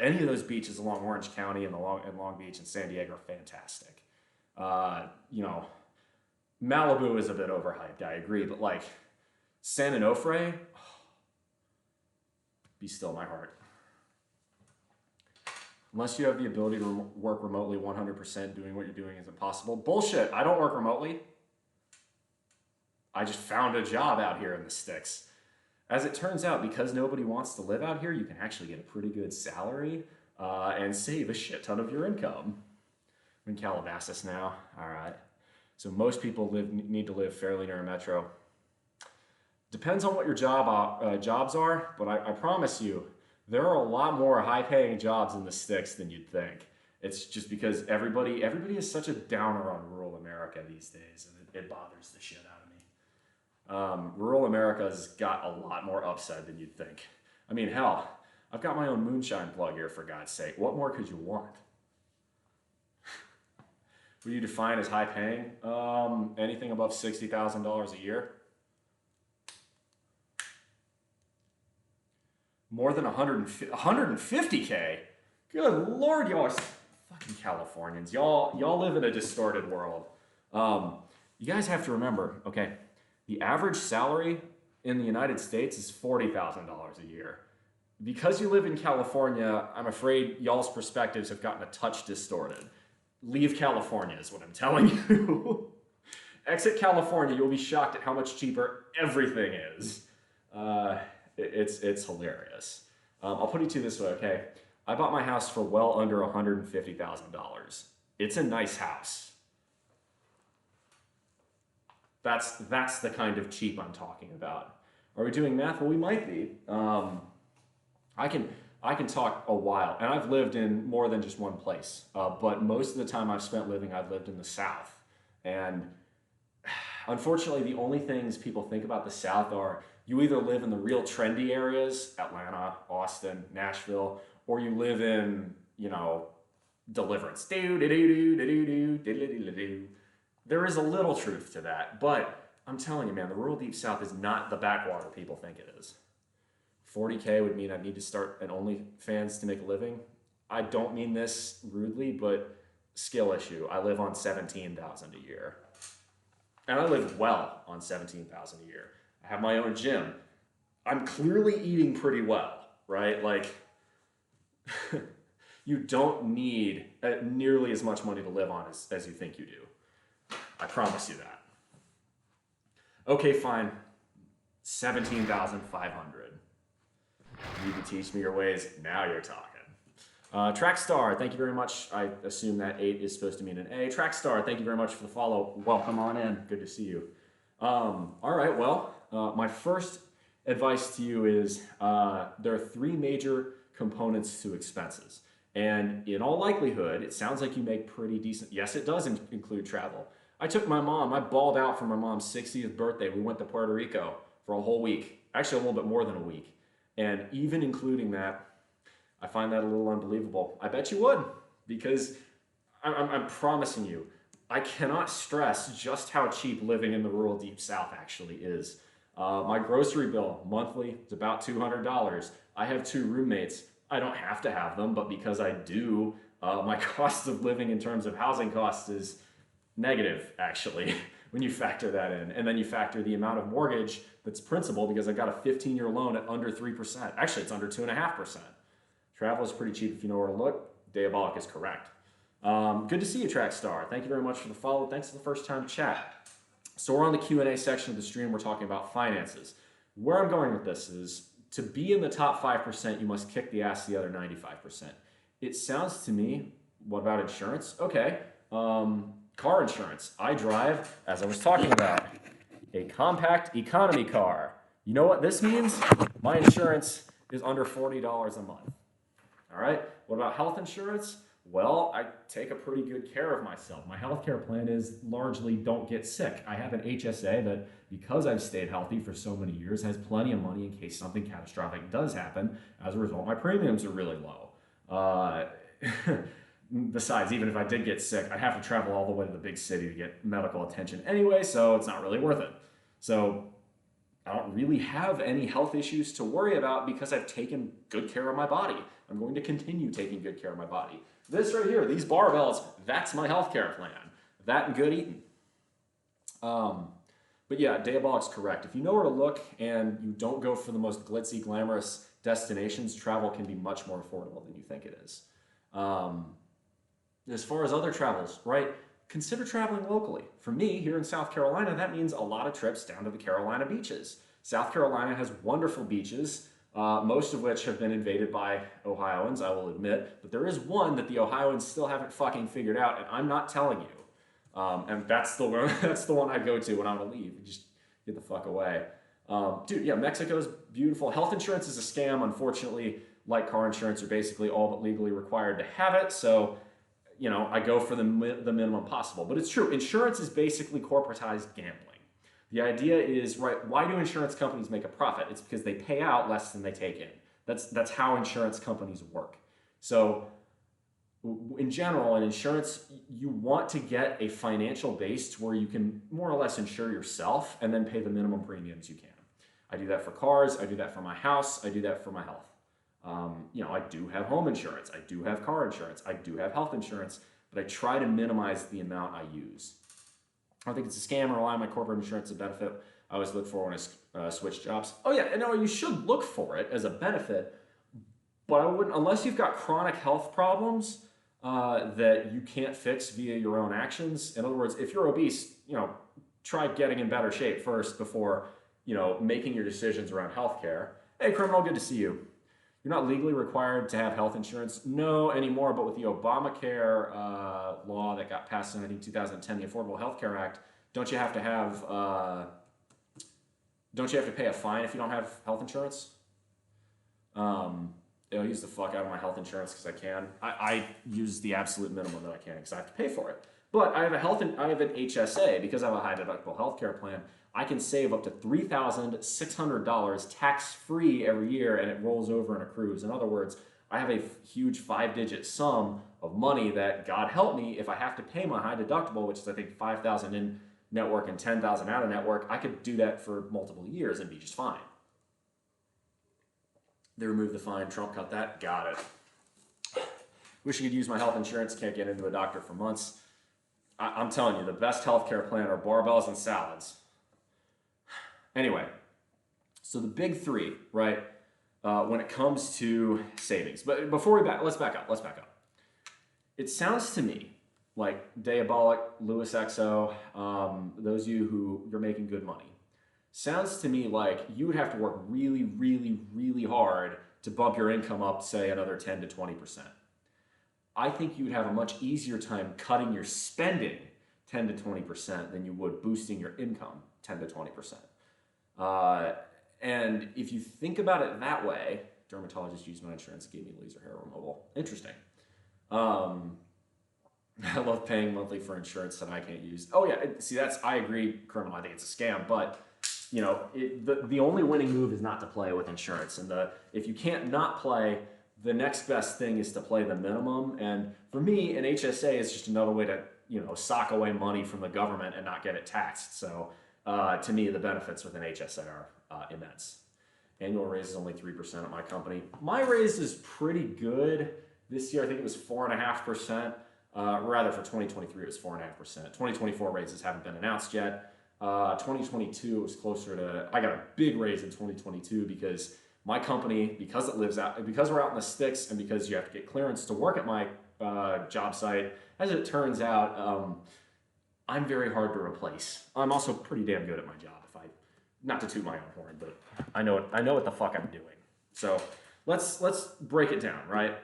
Any of those beaches along Orange County and Long Beach and San Diego are fantastic. Malibu is a bit overhyped, I agree, but like San Onofre, be still my heart. Unless you have the ability to work remotely 100%, doing what you're doing is impossible. Bullshit, I don't work remotely. I just found a job out here in the sticks. As it turns out, because nobody wants to live out here, you can actually get a pretty good salary and save a shit ton of your income. I'm in Calabasas now. All right. So most people need to live fairly near a metro. Depends on what your jobs are, but I promise you, there are a lot more high-paying jobs in the sticks than you'd think. It's just because everybody is such a downer on rural America these days, and it bothers the shit out of me. Rural America's got a lot more upside than you'd think. I mean, hell, I've got my own moonshine plug here, for God's sake. What more could you want? What do you define as high-paying? Anything above $60,000 a year. More than 150K? Good Lord, y'all are fucking Californians. Y'all live in a distorted world. You guys have to remember, okay, the average salary in the United States is $40,000 a year. because you live in California, I'm afraid y'all's perspectives have gotten a touch distorted. Leave California is what I'm telling you. Exit California, you'll be shocked at how much cheaper everything is. It's hilarious. I'll put it to you this way, okay? I bought my house for well under $150,000. It's a nice house. That's the kind of cheap I'm talking about. Are we doing math? Well, we might be. I can talk a while, and I've lived in more than just one place. But most of the time I've spent living, I've lived in the South. And unfortunately, the only things people think about the South are you either live in the real trendy areas, Atlanta, Austin, Nashville, or you live in, Deliverance. There is a little truth to that, but I'm telling you, man, the rural deep South is not the backwater people think it is. 40K would mean I need to start an OnlyFans to make a living. I don't mean this rudely, but skill issue. I live on $17,000 a year. And I live well on $17,000 a year. I have my own gym. I'm clearly eating pretty well, right? Like, you don't need nearly as much money to live on as you think you do. I promise you that. Okay, fine. $17,500. You can teach me your ways. Now you're talking. Trackstar, thank you very much. I assume that 8 is supposed to mean an A. Trackstar, thank you very much for the follow. Welcome on in. Good to see you. All right, well, my first advice to you is there are 3 major components to expenses. And in all likelihood, it sounds like you make pretty decent. Yes, it does include travel. I took my mom, I balled out for my mom's 60th birthday. We went to Puerto Rico for a whole week, actually a little bit more than a week. And even including that, I find that a little unbelievable. I bet you would, because I'm promising you, I cannot stress just how cheap living in the rural deep South actually is. My grocery bill monthly is about $200. I have 2 roommates. I don't have to have them, but because I do, my cost of living in terms of housing costs is negative, actually, when you factor that in. And then you factor the amount of mortgage that's principal, because I got a 15-year loan at under 3%. Actually, it's under 2.5%. Travel is pretty cheap if you know where to look. Diabolic is correct. Good to see you, Trackstar. Thank you very much for the follow. Thanks for the first time chat. So we're on the Q&A section of the stream. We're talking about finances. Where I'm going with this is, to be in the top 5%, you must kick the ass the other 95%. It sounds to me, what about insurance? Okay, car insurance. I drive, as I was talking about, a compact economy car. You know what this means? My insurance is under $40 a month. All right, what about health insurance? Well, I take a pretty good care of myself. My healthcare plan is largely don't get sick. I have an HSA that, because I've stayed healthy for so many years, has plenty of money in case something catastrophic does happen. As a result, my premiums are really low. Besides, even if I did get sick, I'd have to travel all the way to the big city to get medical attention anyway, so it's not really worth it. So I don't really have any health issues to worry about because I've taken good care of my body. I'm going to continue taking good care of my body. This right here, these barbells, that's my healthcare plan. That and good eating. But yeah, Diabolic's correct. If you know where to look and you don't go for the most glitzy, glamorous destinations, travel can be much more affordable than you think it is. As far as other travels, right, consider traveling locally. For me, here in South Carolina, that means a lot of trips down to the Carolina beaches. South Carolina has wonderful beaches, most of which have been invaded by Ohioans, I will admit. But there is one that the Ohioans still haven't fucking figured out, and I'm not telling you. And that's the one I go to when I want to leave. Just get the fuck away. Dude, yeah, Mexico's beautiful. Health insurance is a scam. Unfortunately, like car insurance, you're basically all but legally required to have it. So, you know, I go for the minimum possible. But it's true. Insurance is basically corporatized gambling. The idea is, right, why do insurance companies make a profit? It's because they pay out less than they take in. That's how insurance companies work. So in general, in insurance, you want to get a financial base to where you can more or less insure yourself and then pay the minimum premiums you can. I do that for cars. I do that for my house. I do that for my health. You know, I do have home insurance. I do have car insurance. I do have health insurance, but I try to minimize the amount I use. I don't think it's a scam or rely on my corporate insurance as a benefit. I always look for when I switch jobs. Oh yeah, and no, you should look for it as a benefit, but I wouldn't, unless you've got chronic health problems that you can't fix via your own actions. In other words, if you're obese, try getting in better shape first before, making your decisions around healthcare. Hey, criminal, good to see you. You're not legally required to have health insurance, no anymore, but with the Obamacare law that got passed in, I think, 2010, the Affordable Health Care Act, don't you have to pay a fine if you don't have health insurance? I'll use the fuck out of my health insurance because I can. I use the absolute minimum that I can because I have to pay for it. But I have an HSA because I have a high deductible healthcare plan. I can save up to $3,600 tax-free every year, and it rolls over and accrues. In other words, I have a huge 5-digit sum of money that, God help me, if I have to pay my high deductible, which is I think $5,000 in network and $10,000 out of network, I could do that for multiple years and be just fine. They removed the fine. Trump cut that. Got it. Wish I could use my health insurance. Can't get into a doctor for months. I'm telling you, the best healthcare plan are barbells and salads. Anyway, so the big three, right, when it comes to savings. But before let's back up. It sounds to me like Diabolic, Lewis XO, those of you who you're making good money, sounds to me like you would have to work really, really, really hard to bump your income up, say, another 10 to 20%. I think you would have a much easier time cutting your spending 10 to 20% than you would boosting your income 10 to 20%. And if you think about it that way, dermatologist used my insurance, gave me laser hair removal. Interesting. I love paying monthly for insurance that I can't use. Oh yeah, see, I agree, criminal. I think it's a scam, but the only winning move is not to play with insurance. And if you can't not play, the next best thing is to play the minimum. And for me, an HSA is just another way to, sock away money from the government and not get it taxed. So to me, the benefits with an HSA are immense. Annual raise is only 3% at my company. My raise is pretty good. This year, I think it was 4.5%. Rather, for 2023, it was 4.5%. 2024 raises haven't been announced yet. 2022 was closer to, I got a big raise in 2022 because my company, because we're out in the sticks and because you have to get clearance to work at my job site, as it turns out, I'm very hard to replace. I'm also pretty damn good at my job. Not to toot my own horn, but I know what the fuck I'm doing. So let's break it down, right?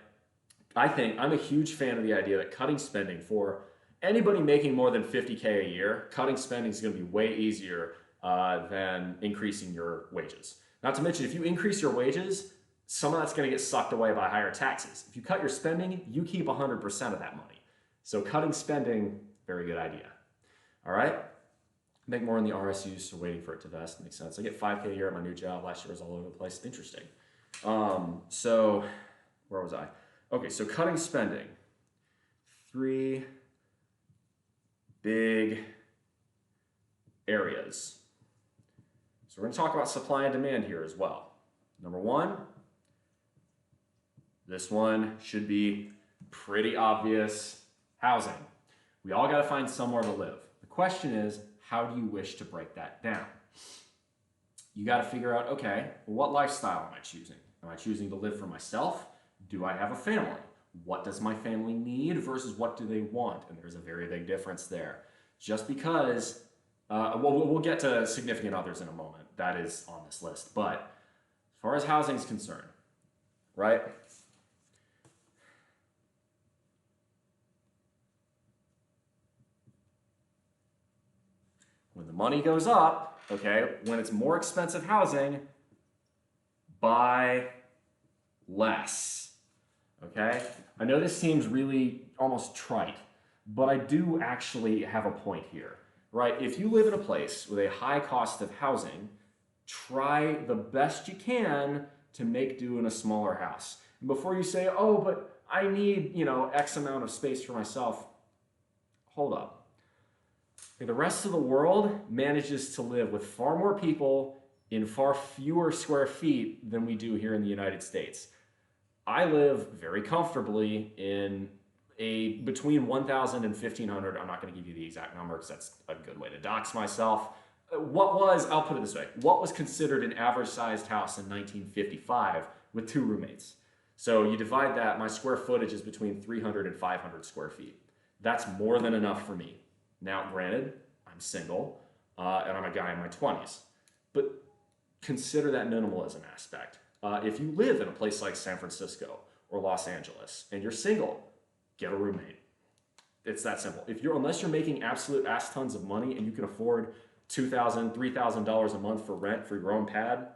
I think I'm a huge fan of the idea that cutting spending for anybody making more than $50K a year, cutting spending is going to be way easier than increasing your wages. Not to mention, if you increase your wages, some of that's going to get sucked away by higher taxes. If you cut your spending, you keep 100% of that money. So cutting spending, very good idea. All right? Make more in the RSUs, so waiting for it to vest. Makes sense. I get $5K a year at my new job. Last year was all over the place. Interesting. So where was I? Okay, so cutting spending. 3 big areas. So we're going to talk about supply and demand here as well. Number 1, this one should be pretty obvious: housing. We all got to find somewhere to live. The question is, how do you wish to break that down? You got to figure out, okay, well, what lifestyle am I choosing? Am I choosing to live for myself? Do I have a family? What does my family need versus what do they want? And there's a very big difference there. Just because, we'll get to significant others in a moment. That is on this list. But as far as housing is concerned, right? When the money goes up, okay, when it's more expensive housing, buy less, okay? I know this seems really almost trite, but I do actually have a point here, right? If you live in a place with a high cost of housing, try the best you can to make do in a smaller house. And before you say, oh, but I need, X amount of space for myself, hold up. The rest of the world manages to live with far more people in far fewer square feet than we do here in the United States. I live very comfortably in between 1,000 and 1,500. I'm not going to give you the exact number because that's a good way to dox myself. I'll put it this way, what was considered an average sized house in 1955 with 2 roommates? So you divide that, my square footage is between 300 and 500 square feet. That's more than enough for me. Now, granted, I'm single, and I'm a guy in my 20s, but consider that minimalism aspect. If you live in a place like San Francisco or Los Angeles and you're single, get a roommate. It's that simple. Unless you're making absolute ass tons of money and you can afford $2,000, $3,000 a month for rent for your own pad,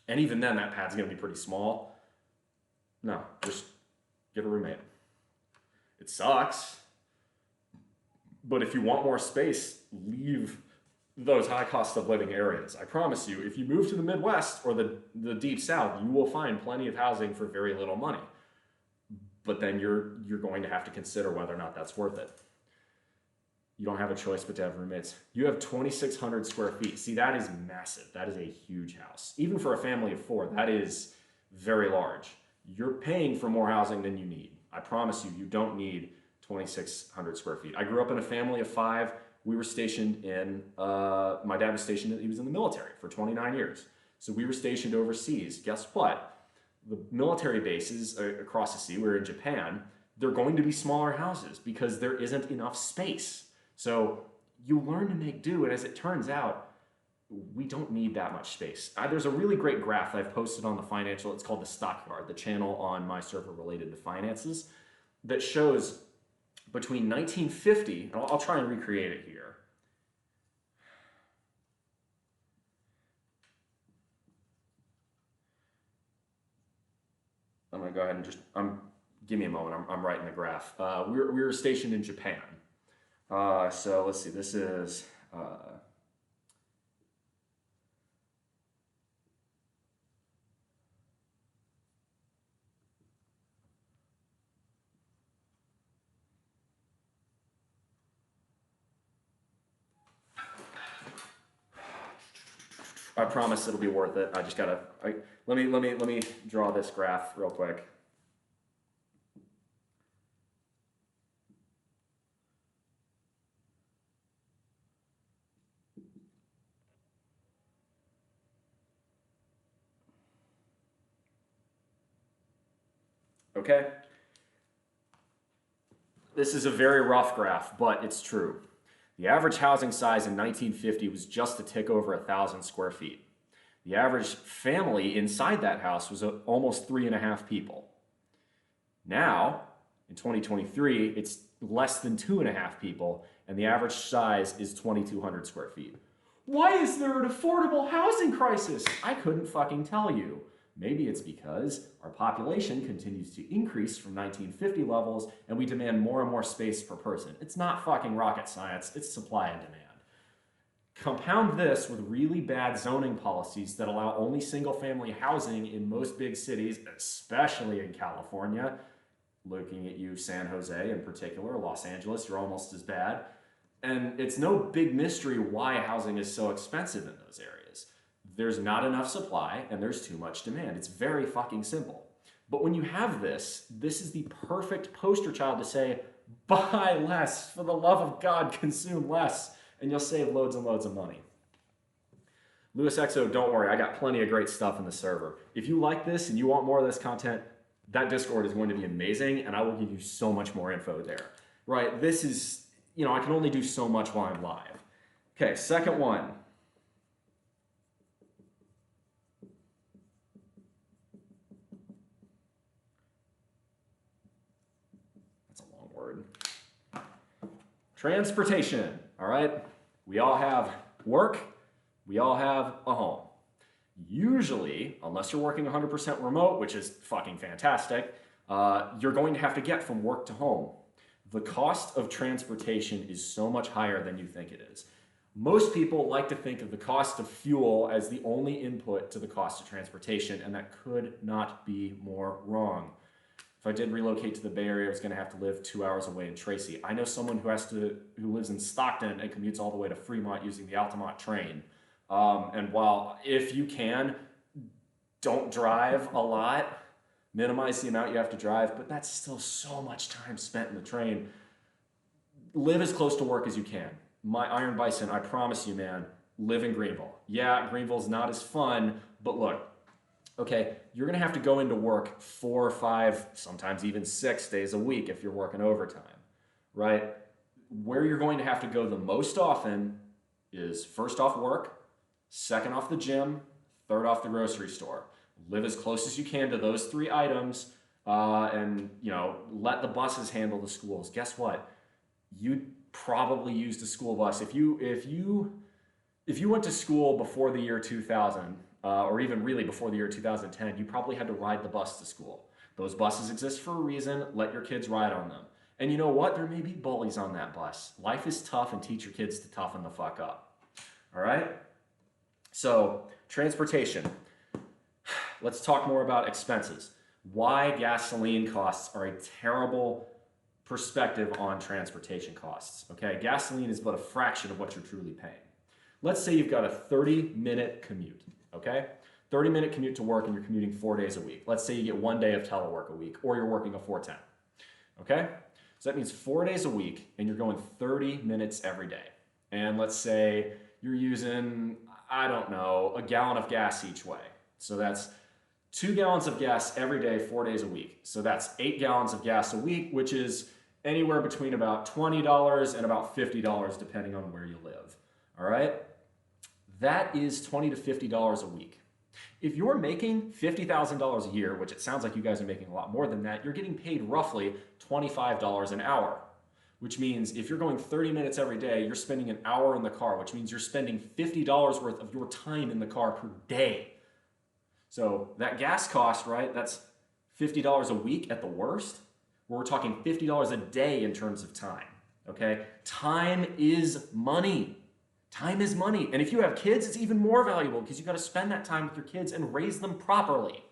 and even then that pad's gonna be pretty small, no, just get a roommate. It sucks, but if you want more space, leave those high cost of living areas. I promise you, if you move to the Midwest or the deep South, you will find plenty of housing for very little money. But then you're going to have to consider whether or not that's worth it. You don't have a choice but to have roommates. You have 2,600 square feet. See, that is massive. That is a huge house. Even for a family of 4, that is very large. You're paying for more housing than you need. I promise you, you don't need 2,600 square feet. I grew up in a family of 5. We were stationed in, my dad was stationed, he was in the military for 29 years. So we were stationed overseas. Guess what? The military bases across the sea, we're in Japan, they're going to be smaller houses because there isn't enough space. So you learn to make do, and as it turns out, we don't need that much space. There's a really great graph I've posted on the financial, it's called the Stockyard, the channel on my server related to finances, that shows between 1950, and I'll try and recreate it here. I'm gonna go ahead and just, give me a moment, I'm writing the graph. We were stationed in Japan. So let's see, this is, I promise it'll be worth it. I just gotta, let me draw this graph real quick. Okay? This is a very rough graph, but it's true. The average housing size in 1950 was just a tick over 1,000 square feet. The average family inside that house was almost 3.5 people. Now, in 2023, it's less than 2.5 people, and the average size is 2,200 square feet. Why is there an affordable housing crisis? I couldn't fucking tell you. Maybe it's because our population continues to increase from 1950 levels and we demand more and more space per person. It's not fucking rocket science, it's supply and demand. Compound this with really bad zoning policies that allow only single-family housing in most big cities, especially in California. Looking at you, San Jose in particular, Los Angeles, you're almost as bad. And it's no big mystery why housing is so expensive in those areas. There's not enough supply and there's too much demand. It's very fucking simple. But when you have this is the perfect poster child to say, buy less, for the love of God, consume less, and you'll save loads and loads of money. Louis XO, don't worry, I got plenty of great stuff in the server. If you like this and you want more of this content, that Discord is going to be amazing and I will give you so much more info there. Right, this is, I can only do so much while I'm live. Okay, second one. Transportation, all right? We all have work, we all have a home. Usually, unless you're working 100% remote, which is fucking fantastic, you're going to have to get from work to home. The cost of transportation is so much higher than you think it is. Most people like to think of the cost of fuel as the only input to the cost of transportation, and that could not be more wrong. If I did relocate to the Bay Area, I was going to have to live 2 hours away in Tracy. I know someone who lives in Stockton and commutes all the way to Fremont using the Altamont train. And while if you can, don't drive a lot, minimize the amount you have to drive, but that's still so much time spent in the train. Live as close to work as you can. My Iron Bison, I promise you, man, live in Greenville. Yeah, Greenville's not as fun, but look, okay, you're gonna have to go into work 4 or 5, sometimes even 6 days a week if you're working overtime, right? Where you're going to have to go the most often is first off work, second off the gym, third off the grocery store. Live as close as you can to those 3 items, and let the buses handle the schools. Guess what? You probably used a school bus. If you went to school before the year 2000, or even really before the year 2010, you probably had to ride the bus to school. Those buses exist for a reason. Let your kids ride on them. And you know what? There may be bullies on that bus. Life is tough, and teach your kids to toughen the fuck up. All right? So, transportation. Let's talk more about expenses. Why gasoline costs are a terrible perspective on transportation costs. Okay, gasoline is but a fraction of what you're truly paying. Let's say you've got a 30-minute commute, okay? 30-minute commute to work and you're commuting 4 days a week. Let's say you get 1 day of telework a week or you're working a 410, okay? So that means 4 days a week and you're going 30 minutes every day. And let's say you're using, I don't know, a gallon of gas each way. So that's 2 gallons of gas every day, 4 days a week. So that's 8 gallons of gas a week, which is anywhere between about $20 and about $50 depending on where you live. All right? That is $20 to $50 a week. If you're making $50,000 a year, which it sounds like you guys are making a lot more than that, you're getting paid roughly $25 an hour, which means if you're going 30 minutes every day, you're spending an hour in the car, which means you're spending $50 worth of your time in the car per day. So that gas cost, right, that's $50 a week at the worst. We're talking $50 a day in terms of time, okay? Time is money. Time is money. And if you have kids, it's even more valuable because you've got to spend that time with your kids and raise them properly.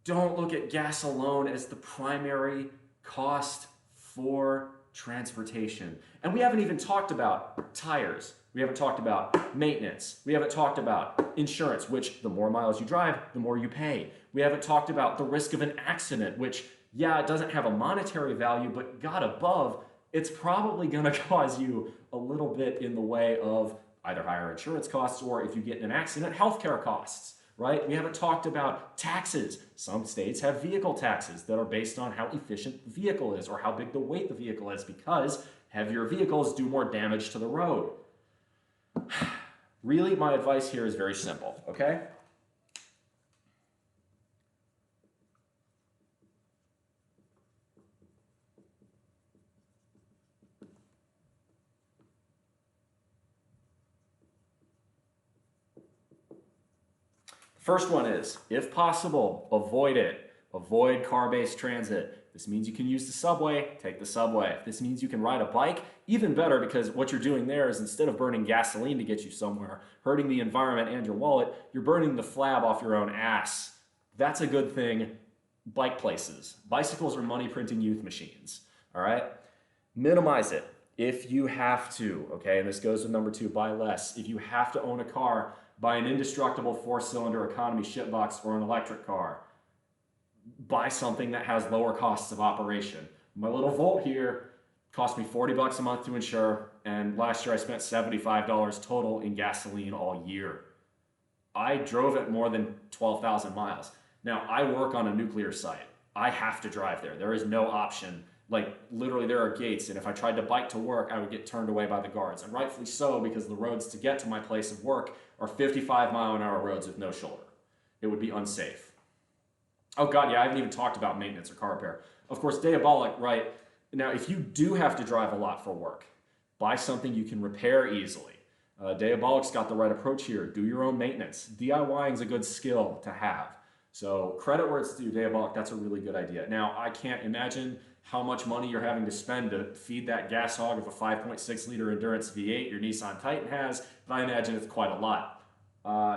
Don't look at gas alone as the primary cost for transportation. And we haven't even talked about tires. We haven't talked about maintenance. We haven't talked about insurance, which the more miles you drive, the more you pay. We haven't talked about the risk of an accident, which, yeah, it doesn't have a monetary value, but God above, it's probably going to cause you a little bit in the way of either higher insurance costs or, if you get in an accident, healthcare costs, right? We haven't talked about taxes. Some states have vehicle taxes that are based on how efficient the vehicle is or how big the weight the vehicle is, because heavier vehicles do more damage to the road. Really, my advice here is very simple, okay? First one is, if possible, avoid it. Avoid car-based transit. This means you can use the subway, take the subway. If this means you can ride a bike, even better, because what you're doing there is, instead of burning gasoline to get you somewhere, hurting the environment and your wallet, you're burning the flab off your own ass. That's a good thing. Bike places. Bicycles are money printing youth machines, all right? Minimize it if you have to, okay? And this goes with number 2, buy less. If you have to own a car, buy an indestructible 4-cylinder economy shitbox or an electric car. Buy something that has lower costs of operation. My little Volt here cost me $40 a month to insure, and last year I spent $75 total in gasoline all year. I drove it more than 12,000 miles. Now, I work on a nuclear site. I have to drive there. There is no option. Like, literally, there are gates, and if I tried to bike to work, I would get turned away by the guards. And rightfully so, because the roads to get to my place of work are 55-mile-an-hour roads with no shoulder. It would be unsafe. Oh God, yeah, I haven't even talked about maintenance or car repair. Of course, Diabolic, right? Now, if you do have to drive a lot for work, buy something you can repair easily. Diabolic's got the right approach here. Do your own maintenance. DIYing is a good skill to have. So credit where it's due, Diabolic, that's a really good idea. Now, I can't imagine how much money you're having to spend to feed that gas hog of a 5.6 liter endurance V8 your Nissan Titan has, but I imagine it's quite a lot.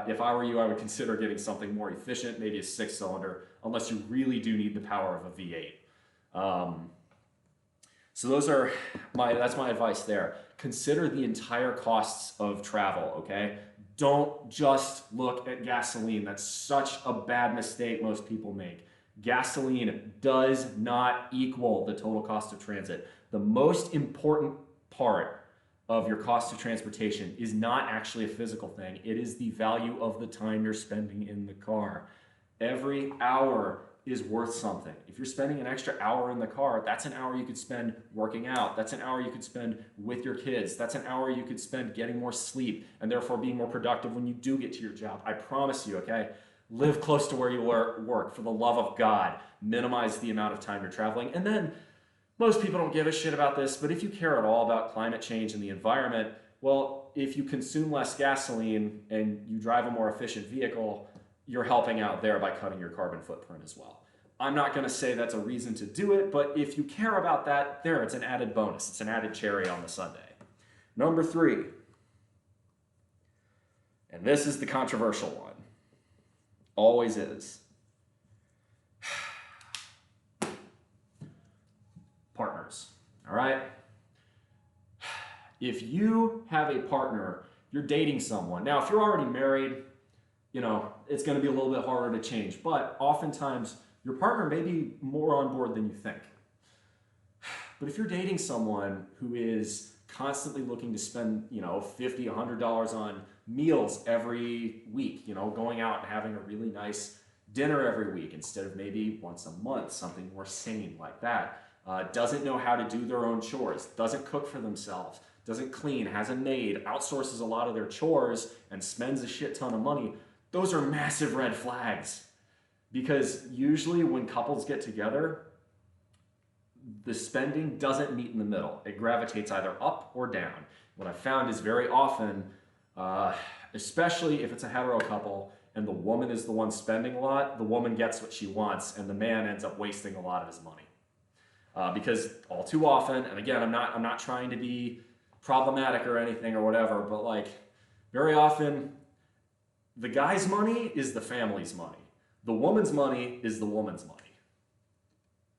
If I were you, I would consider getting something more efficient, maybe a 6-cylinder, unless you really do need the power of a V8. So that's my advice there. Consider the entire costs of travel, okay? Don't just look at gasoline. That's such a bad mistake most people make. Gasoline does not equal the total cost of transit. The most important part of your cost of transportation is not actually a physical thing. It is the value of the time you're spending in the car. Every hour is worth something. If you're spending an extra hour in the car, that's an hour you could spend working out. That's an hour you could spend with your kids. That's an hour you could spend getting more sleep and therefore being more productive when you do get to your job. I promise you, okay? Live close to where you work, for the love of God. Minimize the amount of time you're traveling. And then most people don't give a shit about this, but if you care at all about climate change and the environment, well, if you consume less gasoline and you drive a more efficient vehicle, you're helping out there by cutting your carbon footprint as well. I'm not going to say that's a reason to do it, but if you care about that, it's an added bonus. It's an added cherry on the sundae. Number 3, and this is the controversial one. Always is. Partners, all right? If you have a partner, you're dating someone. Now, if you're already married, it's going to be a little bit harder to change, but oftentimes your partner may be more on board than you think. But if you're dating someone who is constantly looking to spend, $50, $100 on meals every week, going out and having a really nice dinner every week instead of maybe once a month, something more sane like that, doesn't know how to do their own chores, doesn't cook for themselves, doesn't clean, has a maid, outsources a lot of their chores, and spends a shit ton of money, those are massive red flags. Because usually when couples get together, the spending doesn't meet in the middle. It gravitates either up or down. What I've found is very often, especially if it's a hetero couple and the woman is the one spending a lot, the woman gets what she wants and the man ends up wasting a lot of his money. Because all too often, and again, I'm not trying to be problematic or anything or whatever, but very often the guy's money is the family's money. The woman's money is the woman's money.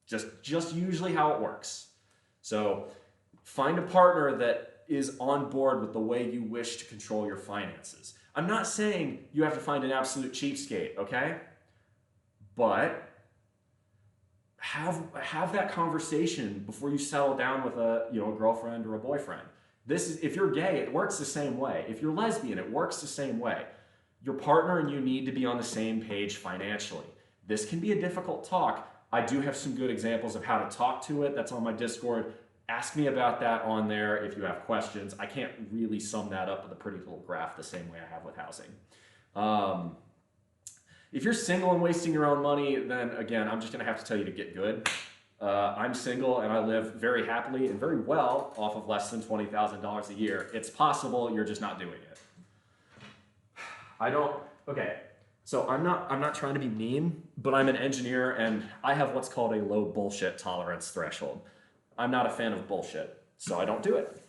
Just usually how it works. So find a partner that is on board with the way you wish to control your finances. I'm not saying you have to find an absolute cheapskate, okay? But have that conversation before you settle down with a girlfriend or a boyfriend. If you're gay, it works the same way. If you're lesbian, it works the same way. Your partner and you need to be on the same page financially. This can be a difficult talk. I do have some good examples of how to talk to it. That's on my Discord. Ask me about that on there if you have questions. I can't really sum that up with a pretty little graph the same way I have with housing. If you're single and wasting your own money, then again, I'm just gonna have to tell you to get good. I'm single and I live very happily and very well off of less than $20,000 a year. It's possible, you're just not doing it. So I'm not trying to be mean, but I'm an engineer and I have what's called a low bullshit tolerance threshold. I'm not a fan of bullshit, so I don't do it.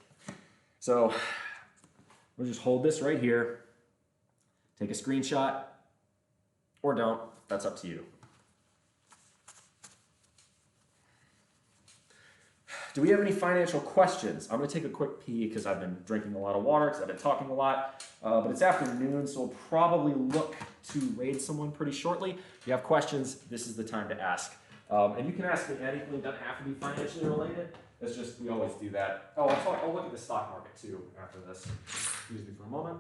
So we'll just hold this right here, take a screenshot, or don't, that's up to you. Do we have any financial questions? I'm gonna take a quick pee because I've been drinking a lot of water because I've been talking a lot, but it's afternoon, so we'll probably look to raid someone pretty shortly. If you have questions, this is the time to ask. And you can ask me anything, it doesn't have to be financially related. It's just, we always do that. Oh, I'll look at the stock market too after this. Excuse me for a moment.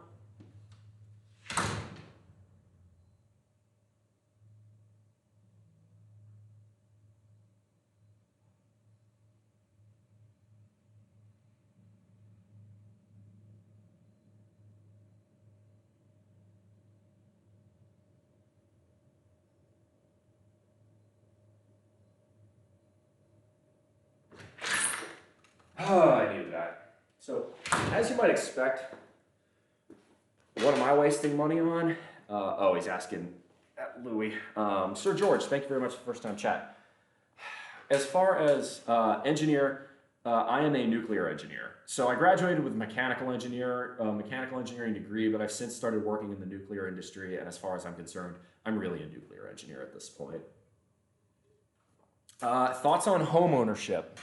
Oh, I needed that. So, as you might expect, what am I wasting money on? He's asking Louis. Sir George, thank you very much for the first time chat. As far as engineer, I am a nuclear engineer. So I graduated with mechanical engineering degree, but I've since started working in the nuclear industry, and as far as I'm concerned, I'm really a nuclear engineer at this point. Thoughts on home ownership?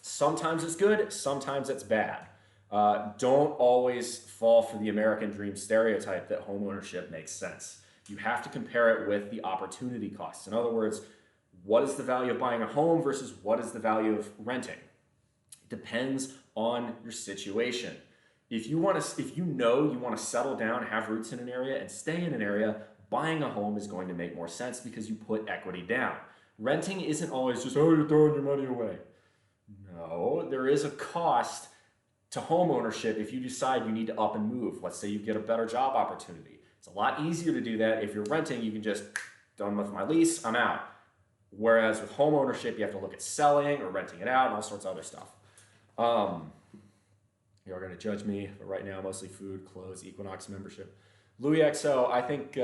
Sometimes it's good, sometimes it's bad. Don't always fall for the American dream stereotype that home ownership makes sense. You have to compare it with the opportunity costs. In other words, what is the value of buying a home versus what is the value of renting? It depends on your situation. If you know you want to settle down, have roots in an area, and stay in an area, buying a home is going to make more sense because you put equity down. Renting isn't always just, oh, you're throwing your money away. No, there is a cost to home ownership if you decide you need to up and move. Let's say you get a better job opportunity. It's a lot easier to do that. If you're renting, you can just, done with my lease, I'm out. Whereas with home ownership, you have to look at selling or renting it out and all sorts of other stuff. You're going to judge me, but right now, mostly food, clothes, Equinox membership. Louis XO, I think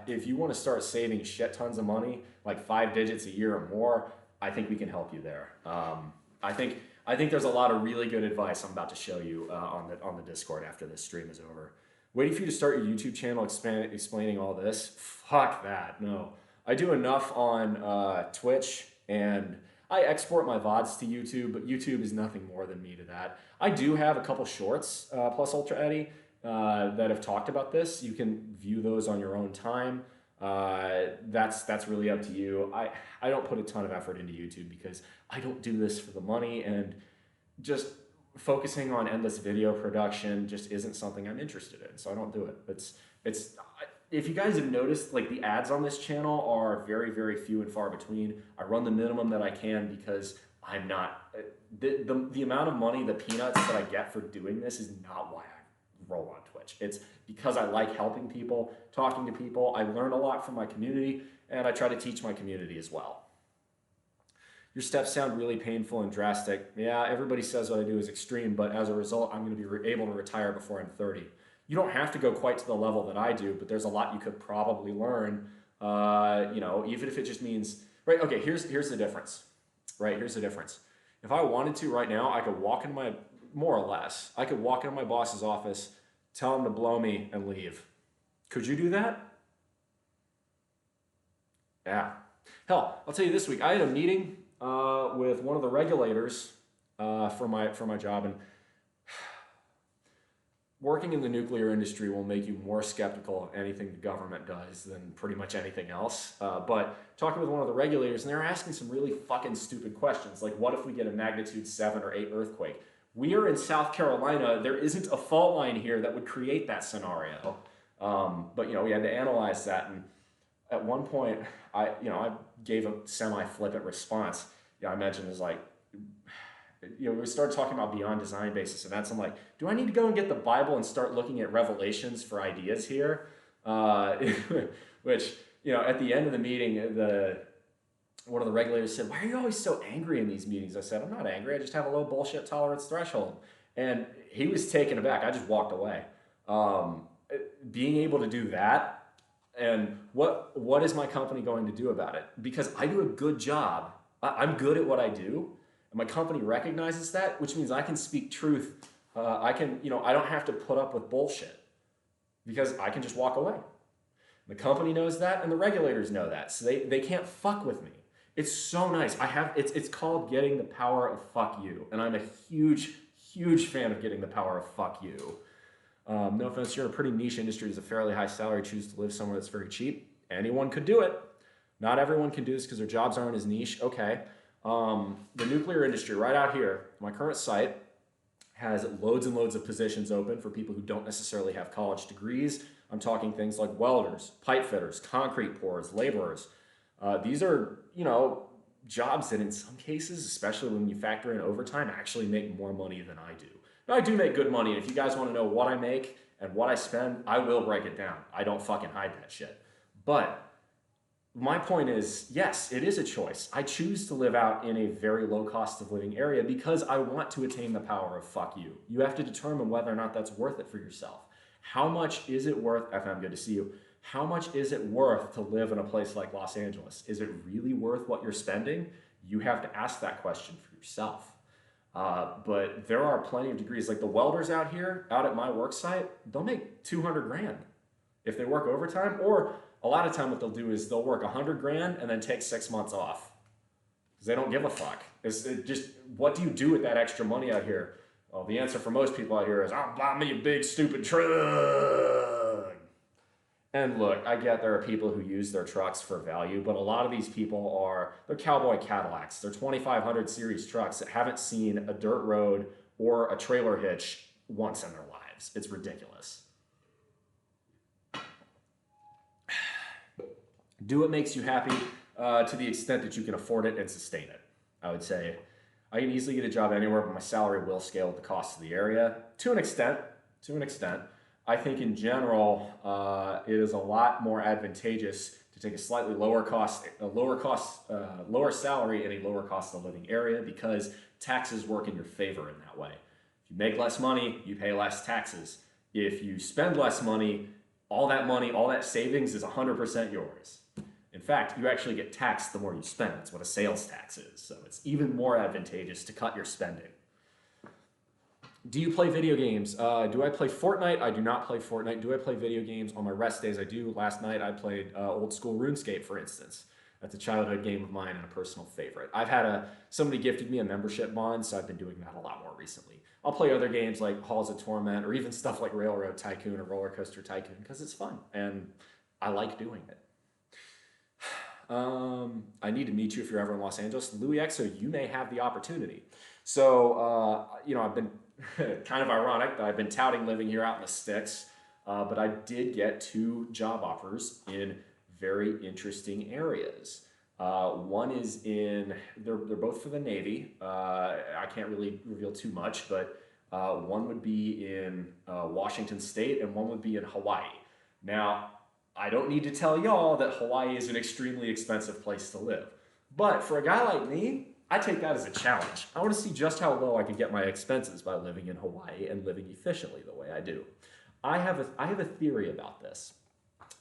if you want to start saving shit tons of money, like 5 digits a year or more, I think we can help you there. I think there's a lot of really good advice I'm about to show you on the Discord after this stream is over. Waiting for you to start your YouTube channel explaining all this? Fuck that, no. I do enough on Twitch, and I export my VODs to YouTube, but YouTube is nothing more than me to that. I do have a couple shorts, plus Ultra Eddie, that have talked about this. You can view those on your own time. That's really up to you. I don't put a ton of effort into YouTube because I don't do this for the money, and just focusing on endless video production just isn't something I'm interested in, so I don't do it. If you guys have noticed, like, the ads on this channel are very, very few and far between. I run the minimum that I can because I'm not, the amount of money, the peanuts that I get for doing this is not why I roll on Twitch. It's because I like helping people, talking to people. I learn a lot from my community, and I try to teach my community as well. Your steps sound really painful and drastic. Yeah, everybody says what I do is extreme, but as a result, I'm going to be able to retire before I'm 30. You don't have to go quite to the level that I do, but there's a lot you could probably learn, even if it just means, right, okay, here's the difference, right? Here's the difference. If I wanted to right now, I could walk into more or less, I could walk into my boss's office, tell him to blow me, and leave. Could you do that? Yeah. Hell, I'll tell you this week, I had a meeting with one of the regulators for my job, and working in the nuclear industry will make you more skeptical of anything the government does than pretty much anything else. But talking with one of the regulators, and they were asking some really fucking stupid questions, like what if we get a magnitude 7 or 8 earthquake? We are in South Carolina. There isn't a fault line here that would create that scenario. But we had to analyze that, and at one point, I gave a semi-flippant response. I mentioned it was like, we started talking about beyond design basis events. I'm like, do I need to go and get the Bible and start looking at Revelations for ideas here? Which, at the end of the meeting, one of the regulators said, why are you always so angry in these meetings? I said, I'm not angry. I just have a low bullshit tolerance threshold. And he was taken aback. I just walked away. Being able to do that, and what is my company going to do about it? Because I do a good job. I'm good at what I do. And my company recognizes that, which means I can speak truth. I don't have to put up with bullshit because I can just walk away. The company knows that, and the regulators know that, so they can't fuck with me. It's so nice. It's called Getting the Power of Fuck You, and I'm a huge, huge fan of Getting the Power of Fuck You. No offense, you're in a pretty niche industry. There's a fairly high salary. Choose to live somewhere that's very cheap. Anyone could do it. Not everyone can do this because their jobs aren't as niche. Okay. The nuclear industry right out here, my current site has loads and loads of positions open for people who don't necessarily have college degrees. I'm talking things like welders, pipe fitters, concrete pourers, laborers. These are, jobs that in some cases, especially when you factor in overtime, actually make more money than I do. Now, I do make good money, and if you guys want to know what I make and what I spend, I will break it down. I don't fucking hide that shit. But my point is, yes, it is a choice. I choose to live out in a very low cost of living area because I want to attain the power of fuck you. You have to determine whether or not that's worth it for yourself. How much is it worth, FM, good to see you. How much is it worth to live in a place like Los Angeles? Is it really worth what you're spending? You have to ask that question for yourself. But there are plenty of degrees. Like the welders out here, out at my work site, they'll make 200 grand if they work overtime, or a lot of time what they'll do is they'll work 100 grand and then take 6 months off because they don't give a fuck. What do you do with that extra money out here? Well, the answer for most people out here is, I'll buy me a big stupid truck. And look, I get there are people who use their trucks for value, but a lot of these people they're cowboy Cadillacs. They're 2500 series trucks that haven't seen a dirt road or a trailer hitch once in their lives. lives. It's ridiculous. Do what makes you happy to the extent that you can afford it and sustain it. I would say I can easily get a job anywhere, but my salary will scale with the cost of the area to an extent. I think in general, it is a lot more advantageous to take a slightly lower salary in a lower cost of living area because taxes work in your favor in that way. If you make less money, you pay less taxes. If you spend less money, all that savings is 100% yours. In fact, you actually get taxed the more you spend. That's what a sales tax is. So it's even more advantageous to cut your spending. Do you play video games? Do I play Fortnite? I do not play Fortnite. Do I play video games on my rest days? I do. Last night I played old school RuneScape, for instance. That's a childhood game of mine and a personal favorite. Somebody gifted me a membership bond, so I've been doing that a lot more recently. I'll play other games like Halls of Torment or even stuff like Railroad Tycoon or Roller Coaster Tycoon because it's fun and I like doing it. I need to meet you if you're ever in Los Angeles. Louis Exo, you may have the opportunity. So, I've been kind of ironic that I've been touting living here out in the sticks, but I did get 2 job offers in very interesting areas. One is they're both for the Navy. I can't really reveal too much, but one would be in Washington State and one would be in Hawaii. Now, I don't need to tell y'all that Hawaii is an extremely expensive place to live. But for a guy like me, I take that as a challenge. I want to see just how low I can get my expenses by living in Hawaii and living efficiently the way I do. I have a theory about this.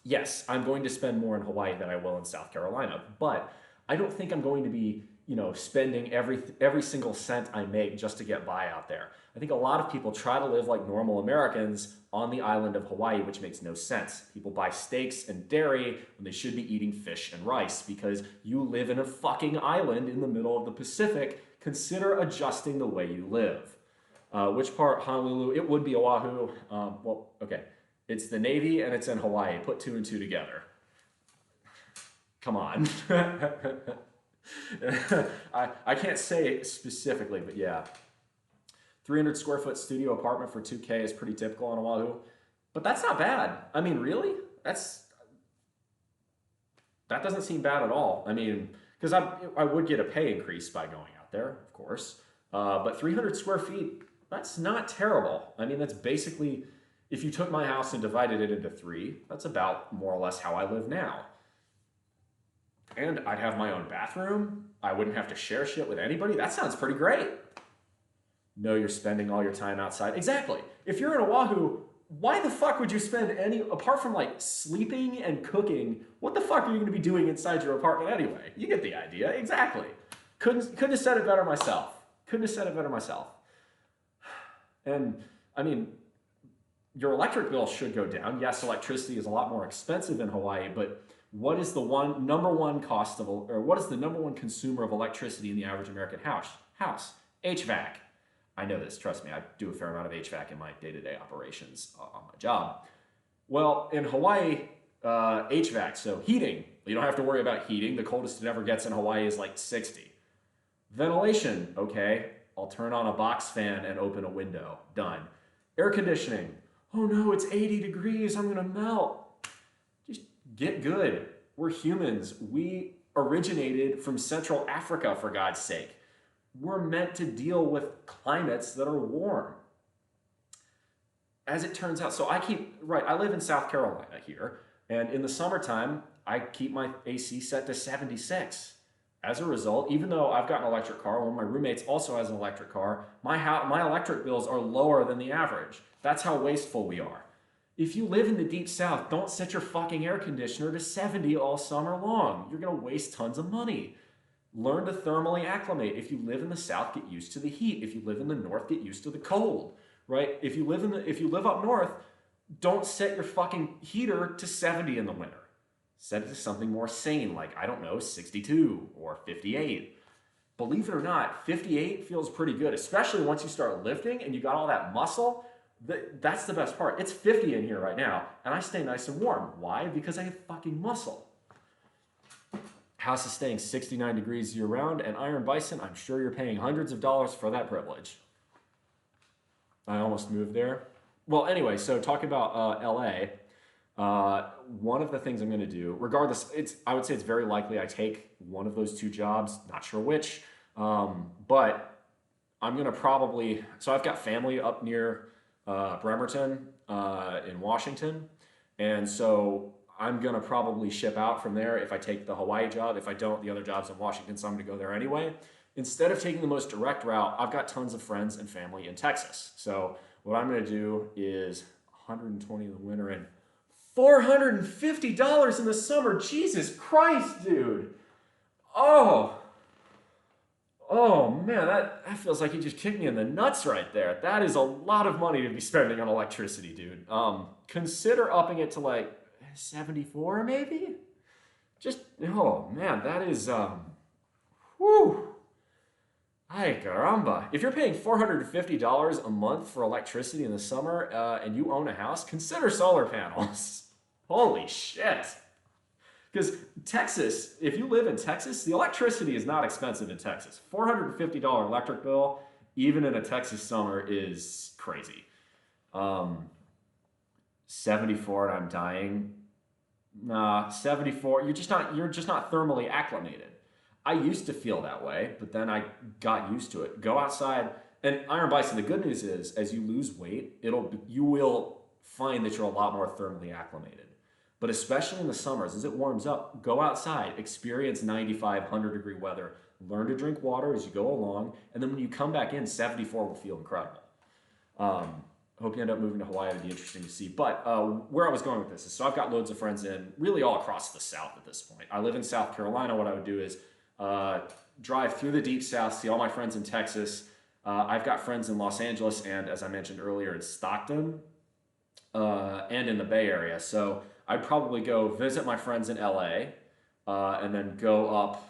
Yes, I'm going to spend more in Hawaii than I will in South Carolina, but I don't think I'm going to be, spending every single cent I make just to get by out there. I think a lot of people try to live like normal Americans on the island of Hawaii, which makes no sense. People buy steaks and dairy when they should be eating fish and rice because you live in a fucking island in the middle of the Pacific. Consider adjusting the way you live. Which part? Honolulu? It would be Oahu. Okay. It's the Navy and it's in Hawaii. Put 2 and 2 together. Come on. I can't say specifically, but yeah. 300 square foot studio apartment for $2K is pretty typical on Oahu. But that's not bad. I mean, really? That doesn't seem bad at all. I mean, because I would get a pay increase by going out there, of course. But 300 square feet, that's not terrible. I mean, that's basically, if you took my house and divided it into 3, that's about more or less how I live now. And I'd have my own bathroom. I wouldn't have to share shit with anybody. That sounds pretty great. No, you're spending all your time outside. Exactly. If you're in Oahu, why the fuck would you spend apart from like sleeping and cooking, what the fuck are you going to be doing inside your apartment anyway? You get the idea. Exactly. Couldn't have said it better myself. And I mean, your electric bill should go down. Yes, electricity is a lot more expensive in Hawaii, but what is the number one consumer of electricity in the average American house? HVAC. I know this, trust me. I do a fair amount of HVAC in my day-to-day operations on my job. Well, in Hawaii, HVAC, so heating. You don't have to worry about heating. The coldest it ever gets in Hawaii is like 60. Ventilation, okay. I'll turn on a box fan and open a window. Done. Air conditioning. Oh no, it's 80 degrees. I'm going to melt. Just get good. We're humans. We originated from Central Africa, for God's sake. We're meant to deal with climates that are warm. As it turns out, I live in South Carolina here, and in the summertime, I keep my AC set to 76. As a result, even though I've got an electric car, one of my roommates also has an electric car, my electric bills are lower than the average. That's how wasteful we are. If you live in the deep south, don't set your fucking air conditioner to 70 all summer long. You're gonna waste tons of money. Learn to thermally acclimate. If you live in the south, get used to the heat. If you live in the north, get used to the cold, right? If you live up north, don't set your fucking heater to 70 in the winter. Set it to something more sane, like, 62 or 58. Believe it or not, 58 feels pretty good, especially once you start lifting and you got all that muscle. That's the best part. It's 50 in here right now, and I stay nice and warm. Why? Because I have fucking muscle. House is staying 69 degrees year-round, and Iron Bison, I'm sure you're paying hundreds of dollars for that privilege. I almost moved there. well, anyway, so talking about LA, one of the things I'm going to do, regardless, I would say it's very likely I take one of those two jobs, not sure which, but I'm going to probably, so I've got family up near Bremerton in Washington. And so I'm going to probably ship out from there if I take the Hawaii job. If I don't, the other job's in Washington, so I'm going to go there anyway. Instead of taking the most direct route, I've got tons of friends and family in Texas. So what I'm going to do is 120 in the winter and $450 in the summer. Jesus Christ, dude. Oh, oh man, that feels like you just kicked me in the nuts right there. That is a lot of money to be spending on electricity, dude. Consider upping it to like 74 maybe? Just, oh man, that is, whew. Ay caramba. If you're paying $450 a month for electricity in the summer and you own a house, consider solar panels. Holy shit. Because Texas, if you live in Texas, the electricity is not expensive in Texas. $450 electric bill, even in a Texas summer, is crazy. 74 and I'm dying. Nah, 74, you're just not thermally acclimated. I used to feel that way, but then I got used to it. Go outside, and Iron Bison, the good news is, as you lose weight, you will find that you're a lot more thermally acclimated. But especially in the summers, as it warms up, go outside, experience 95, 100-degree weather, learn to drink water as you go along, and then when you come back in, 74 will feel incredible. Hope you end up moving to Hawaii. It'd be interesting to see. But where I was going with this is, so I've got loads of friends in really all across the South at this point. I live in South Carolina. What I would do is drive through the deep South, see all my friends in Texas. I've got friends in Los Angeles and, as I mentioned earlier, in Stockton and in the Bay Area. So I'd probably go visit my friends in LA and then go up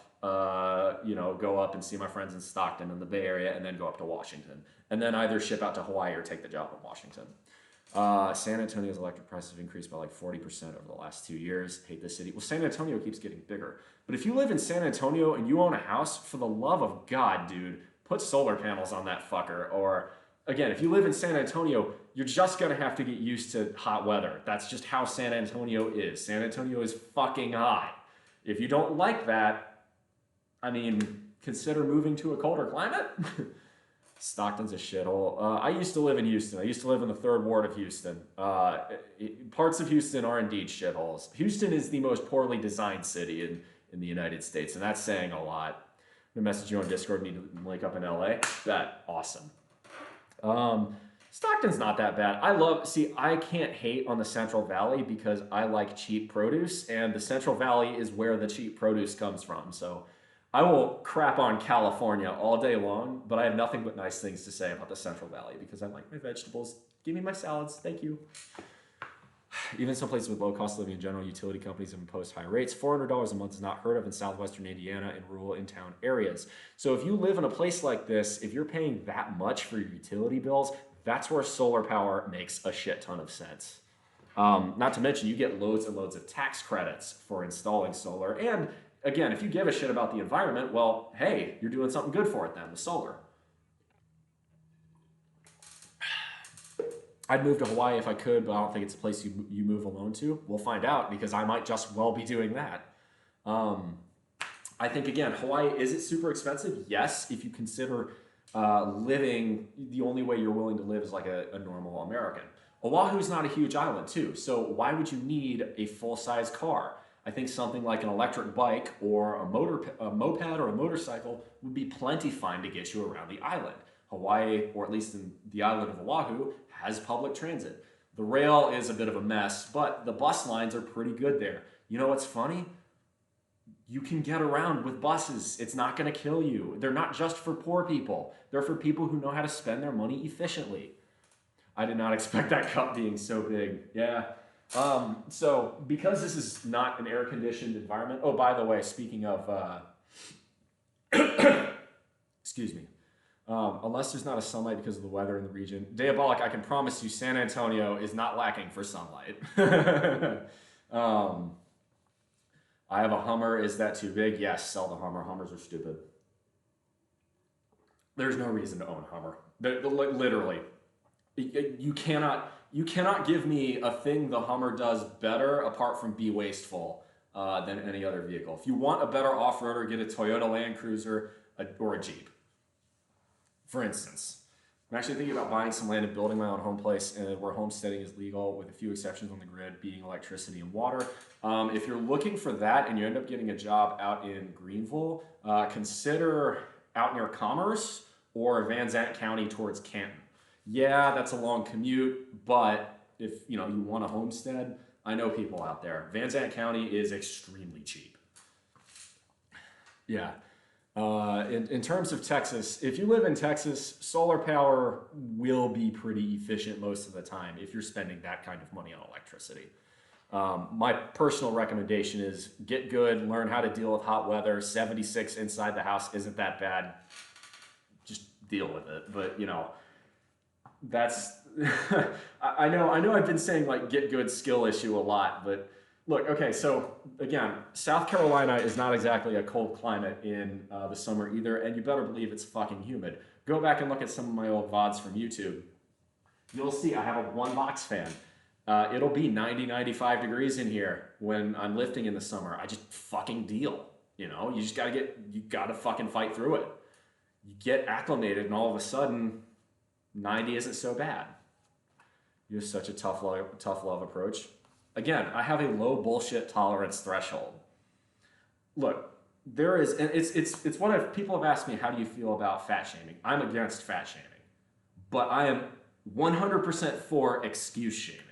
and see my friends in Stockton in the Bay Area and then go up to Washington. And then either ship out to Hawaii or take the job in Washington. San Antonio's electric prices have increased by like 40% over the last 2 years. Hate this city. Well, San Antonio keeps getting bigger. But if you live in San Antonio and you own a house, for the love of God, dude, put solar panels on that fucker. Or again, if you live in San Antonio, you're just going to have to get used to hot weather. That's just how San Antonio is. San Antonio is fucking hot. If you don't like that, I mean, consider moving to a colder climate. Stockton's a shithole. I used to live in Houston. I used to live in the 3rd Ward of Houston. Parts of Houston are indeed shitholes. Houston is the most poorly designed city in the United States, and that's saying a lot. I'm going to message you on Discord. Need to link up in LA. That awesome. Stockton's not that bad. I can't hate on the Central Valley because I like cheap produce, and the Central Valley is where the cheap produce comes from. So I will crap on California all day long, but I have nothing but nice things to say about the Central Valley because I like my vegetables. Give me my salads. Thank you. Even some places with low cost of living in general, utility companies have imposed high rates. $400 a month is not heard of in southwestern Indiana in rural in-town areas. So if you live in a place like this, if you're paying that much for your utility bills, that's where solar power makes a shit ton of sense. Not to mention, you get loads and loads of tax credits for installing solar. And again, if you give a shit about the environment, well, hey, you're doing something good for it then, the solar. I'd move to Hawaii if I could, but I don't think it's a place you move alone to. We'll find out because I might just well be doing that. I think, again, Hawaii, is it super expensive? Yes, if you consider living, the only way you're willing to live is like a normal American. Oahu's not a huge island too, so why would you need a full-size car? I think something like an electric bike or a moped or a motorcycle would be plenty fine to get you around the island. Hawaii, or at least in the island of Oahu, has public transit. The rail is a bit of a mess, but the bus lines are pretty good there. You know what's funny? You can get around with buses. It's not going to kill you. They're not just for poor people. They're for people who know how to spend their money efficiently. I did not expect that cup being so big. Yeah. So because this is not an air-conditioned environment. Oh, by the way, speaking of, excuse me. Unless there's not a sunlight because of the weather in the region. Diabolic, I can promise you San Antonio is not lacking for sunlight. I have a Hummer. Is that too big? Yes, sell the Hummer. Hummers are stupid. There's no reason to own a Hummer. Literally. You cannot, You cannot give me a thing the Hummer does better apart from be wasteful than any other vehicle. If you want a better off-roader, get a Toyota Land Cruiser or a Jeep. For instance, I'm actually thinking about buying some land and building my own home place where homesteading is legal, with a few exceptions on the grid being electricity and water. If you're looking for that and you end up getting a job out in Greenville, consider out near Commerce or Van Zandt County towards Canton. Yeah, that's a long commute, but if you want a homestead, I know people out there. Van Zandt County is extremely cheap. Yeah. In terms of Texas, if you live in Texas, solar power will be pretty efficient most of the time if you're spending that kind of money on electricity. My personal recommendation is get good, learn how to deal with hot weather. 76 inside the house isn't that bad. Just deal with it. But that's I know I've been saying like get good skill issue a lot, but look, okay, so again, South Carolina is not exactly a cold climate in the summer either, and you better believe it's fucking humid. Go back and look at some of my old VODs from YouTube. You'll see I have a one box fan. It'll be 90, 95 degrees in here when I'm lifting in the summer. I just fucking deal, you just you gotta fucking fight through it. You get acclimated and all of a sudden 90 isn't so bad. You have such a tough love approach. Again, I have a low bullshit tolerance threshold. Look, there is, and it's what people have asked me, how do you feel about fat shaming? I'm against fat shaming, but I am 100% for excuse shaming.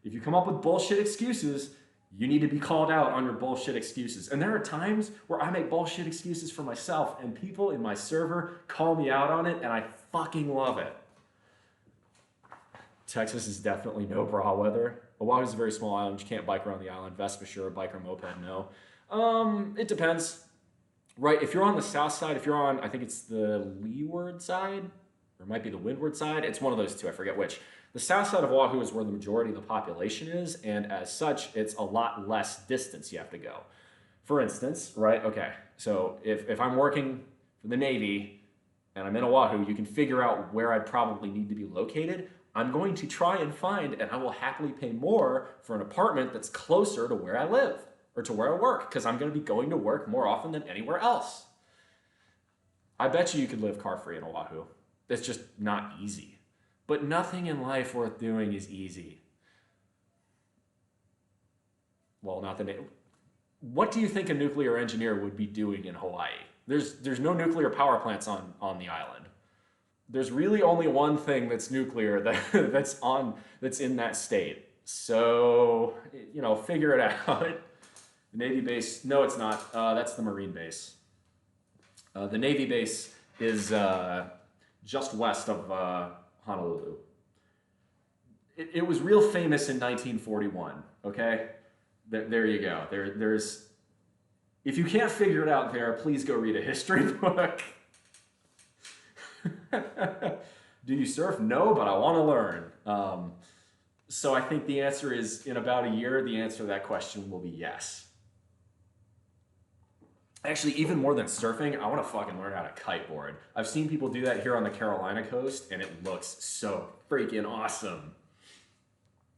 If you come up with bullshit excuses, you need to be called out on your bullshit excuses. And there are times where I make bullshit excuses for myself and people in my server call me out on it, and I fucking love it. Texas is definitely no bra weather. Oahu is a very small island. You can't bike around the island. Vespa, sure. Bike or moped, no. It depends. Right, if you're on the south side, if you're on, I think it's the leeward side, or it might be the windward side. It's one of those two. I forget which. The south side of Oahu is where the majority of the population is, and as such, it's a lot less distance you have to go. For instance, right, okay, so if I'm working for the Navy and I'm in Oahu, you can figure out where I probably need to be located. I'm going to try and find, and I will happily pay more for an apartment that's closer to where I live or to where I work, because I'm going to be going to work more often than anywhere else. I bet you could live car-free in Oahu. It's just not easy. But nothing in life worth doing is easy. Well, not the name. What do you think a nuclear engineer would be doing in Hawaii? There's no nuclear power plants on the island. There's really only one thing that's nuclear that's in that state. So, figure it out. The Navy base, no, it's not. That's the Marine base. The Navy base is just west of Honolulu. It was real famous in 1941, okay? There you go. There's, if you can't figure it out there, please go read a history book. Do you surf? No, but I want to learn. So I think the answer is, in about a year, the answer to that question will be yes. Actually, even more than surfing, I want to fucking learn how to kiteboard. I've seen people do that here on the Carolina coast, and it looks so freaking awesome.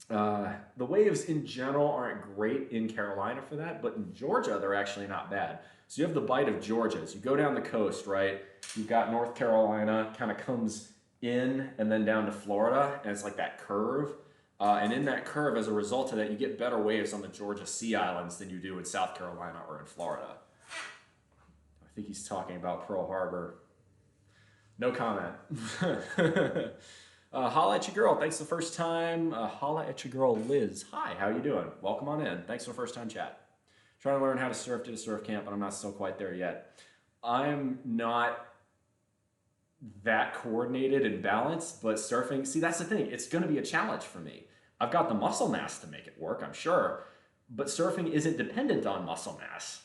The waves in general aren't great in Carolina for that, but in Georgia, they're actually not bad. So you have the bite of Georgia. As you go down the coast, right? You've got North Carolina, kind of comes in and then down to Florida, and it's like that curve. And in that curve, as a result of that, you get better waves on the Georgia Sea Islands than you do in South Carolina or in Florida. I think he's talking about Pearl Harbor. No comment. Holla at your girl. Thanks for the first time. Holla at your girl, Liz. Hi, how you doing? Welcome on in. Thanks for the first time chat. Trying to learn how to surf, did a surf camp, but I'm not still quite there yet. I'm not that coordinated and balanced, but surfing, see, that's the thing. It's going to be a challenge for me. I've got the muscle mass to make it work, I'm sure, but surfing isn't dependent on muscle mass.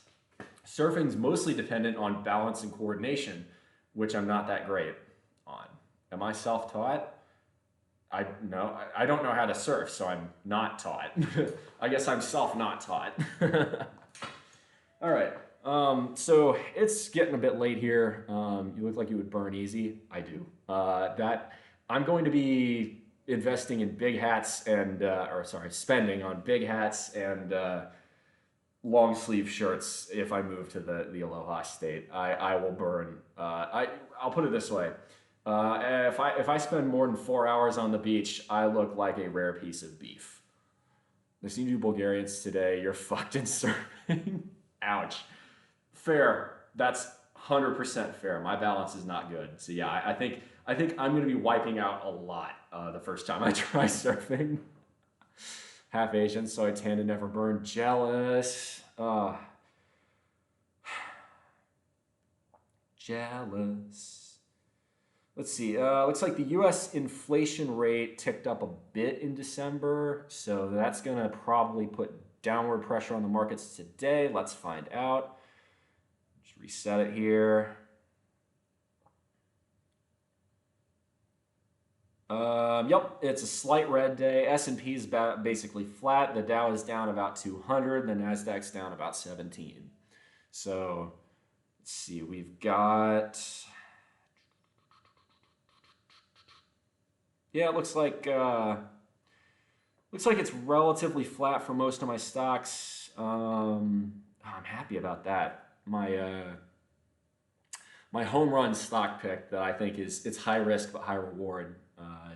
Surfing's mostly dependent on balance and coordination, which I'm not that great on. Am I self-taught? I don't know how to surf, so I'm not taught. I guess I'm self-not taught. All right, so it's getting a bit late here. You look like you would burn easy. I do. I'm going to be investing in big hats and, spending on big hats and long sleeve shirts if I move to the Aloha State. I will burn. I'll put it this way. If I spend more than 4 hours on the beach, I look like a rare piece of beef. Listening to Bulgarians today, you're fucked in surfing. Ouch. Fair. That's 100% fair. My balance is not good. So yeah, I think I'm going to be wiping out a lot the first time I try surfing. Half Asian, so I tan to never burn. Jealous. Jealous. Let's see. Looks like the U.S. inflation rate ticked up a bit in December, so that's going to probably put downward pressure on the markets today. Let's find out. Just reset it here. Yep, it's a slight red day. S&P is basically flat. The Dow is down about 200. The Nasdaq's down about 17. So let's see. We've got. Yeah, it looks like it's relatively flat for most of my stocks. I'm happy about that. My home run stock pick that I think it's high risk but high reward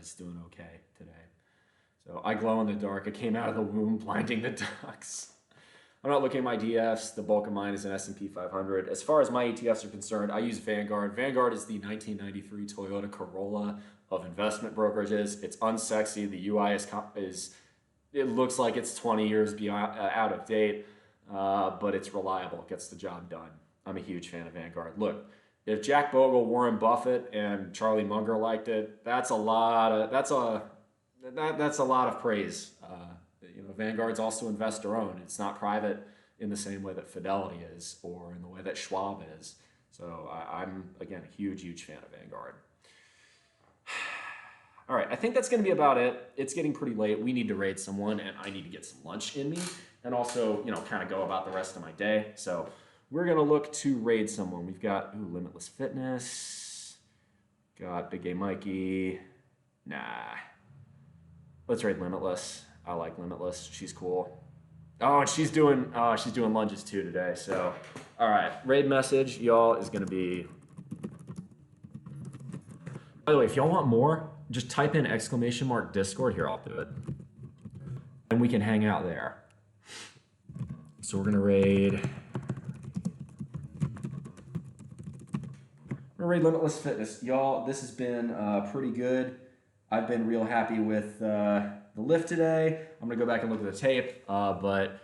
is doing okay today. So I glow in the dark. I came out of the womb blinding the ducks. I'm not looking at my DFs. The bulk of mine is an S&P 500. As far as my ETFs are concerned, I use Vanguard. Vanguard is the 1993 Toyota Corolla of investment brokerages. It's unsexy. The UI it looks like it's 20 years out of date, but it's reliable. It gets the job done. I'm a huge fan of Vanguard. Look, if Jack Bogle, Warren Buffett, and Charlie Munger liked it, that's a lot of praise. Vanguard's also investor owned. It's not private in the same way that Fidelity is or in the way that Schwab is. So I'm, again, a huge fan of Vanguard. All right, I think that's going to be about it. It's getting pretty late. We need to raid someone, and I need to get some lunch in me and also, kind of go about the rest of my day. So we're going to look to raid someone. We've got Limitless Fitness. Got Big Gay Mikey. Nah. Let's raid Limitless. I like Limitless. She's cool. Oh, and she's doing lunges too today. So, all right, raid message, y'all, is going to be. By the way, if y'all want more, just type in !Discord. Here, I'll do it. And we can hang out there. So we're going to raid. We're going to raid Limitless Fitness. Y'all, this has been pretty good. I've been real happy with the lift today. I'm going to go back and look at the tape, but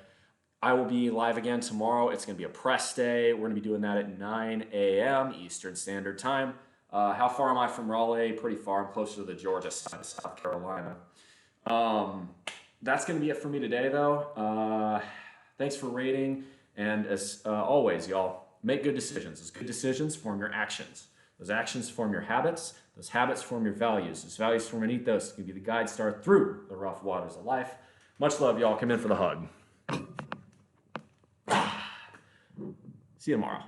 I will be live again tomorrow. It's going to be a press day. We're going to be doing that at 9 a.m. Eastern Standard Time. How far am I from Raleigh? Pretty far. I'm closer to the Georgia side of South Carolina. That's going to be it for me today, though. Thanks for rating. And as always, y'all, make good decisions. Those good decisions form your actions. Those actions form your habits. Those habits form your values. Those values form an ethos. It can be the guide star through the rough waters of life. Much love, y'all. Come in for the hug. See you tomorrow.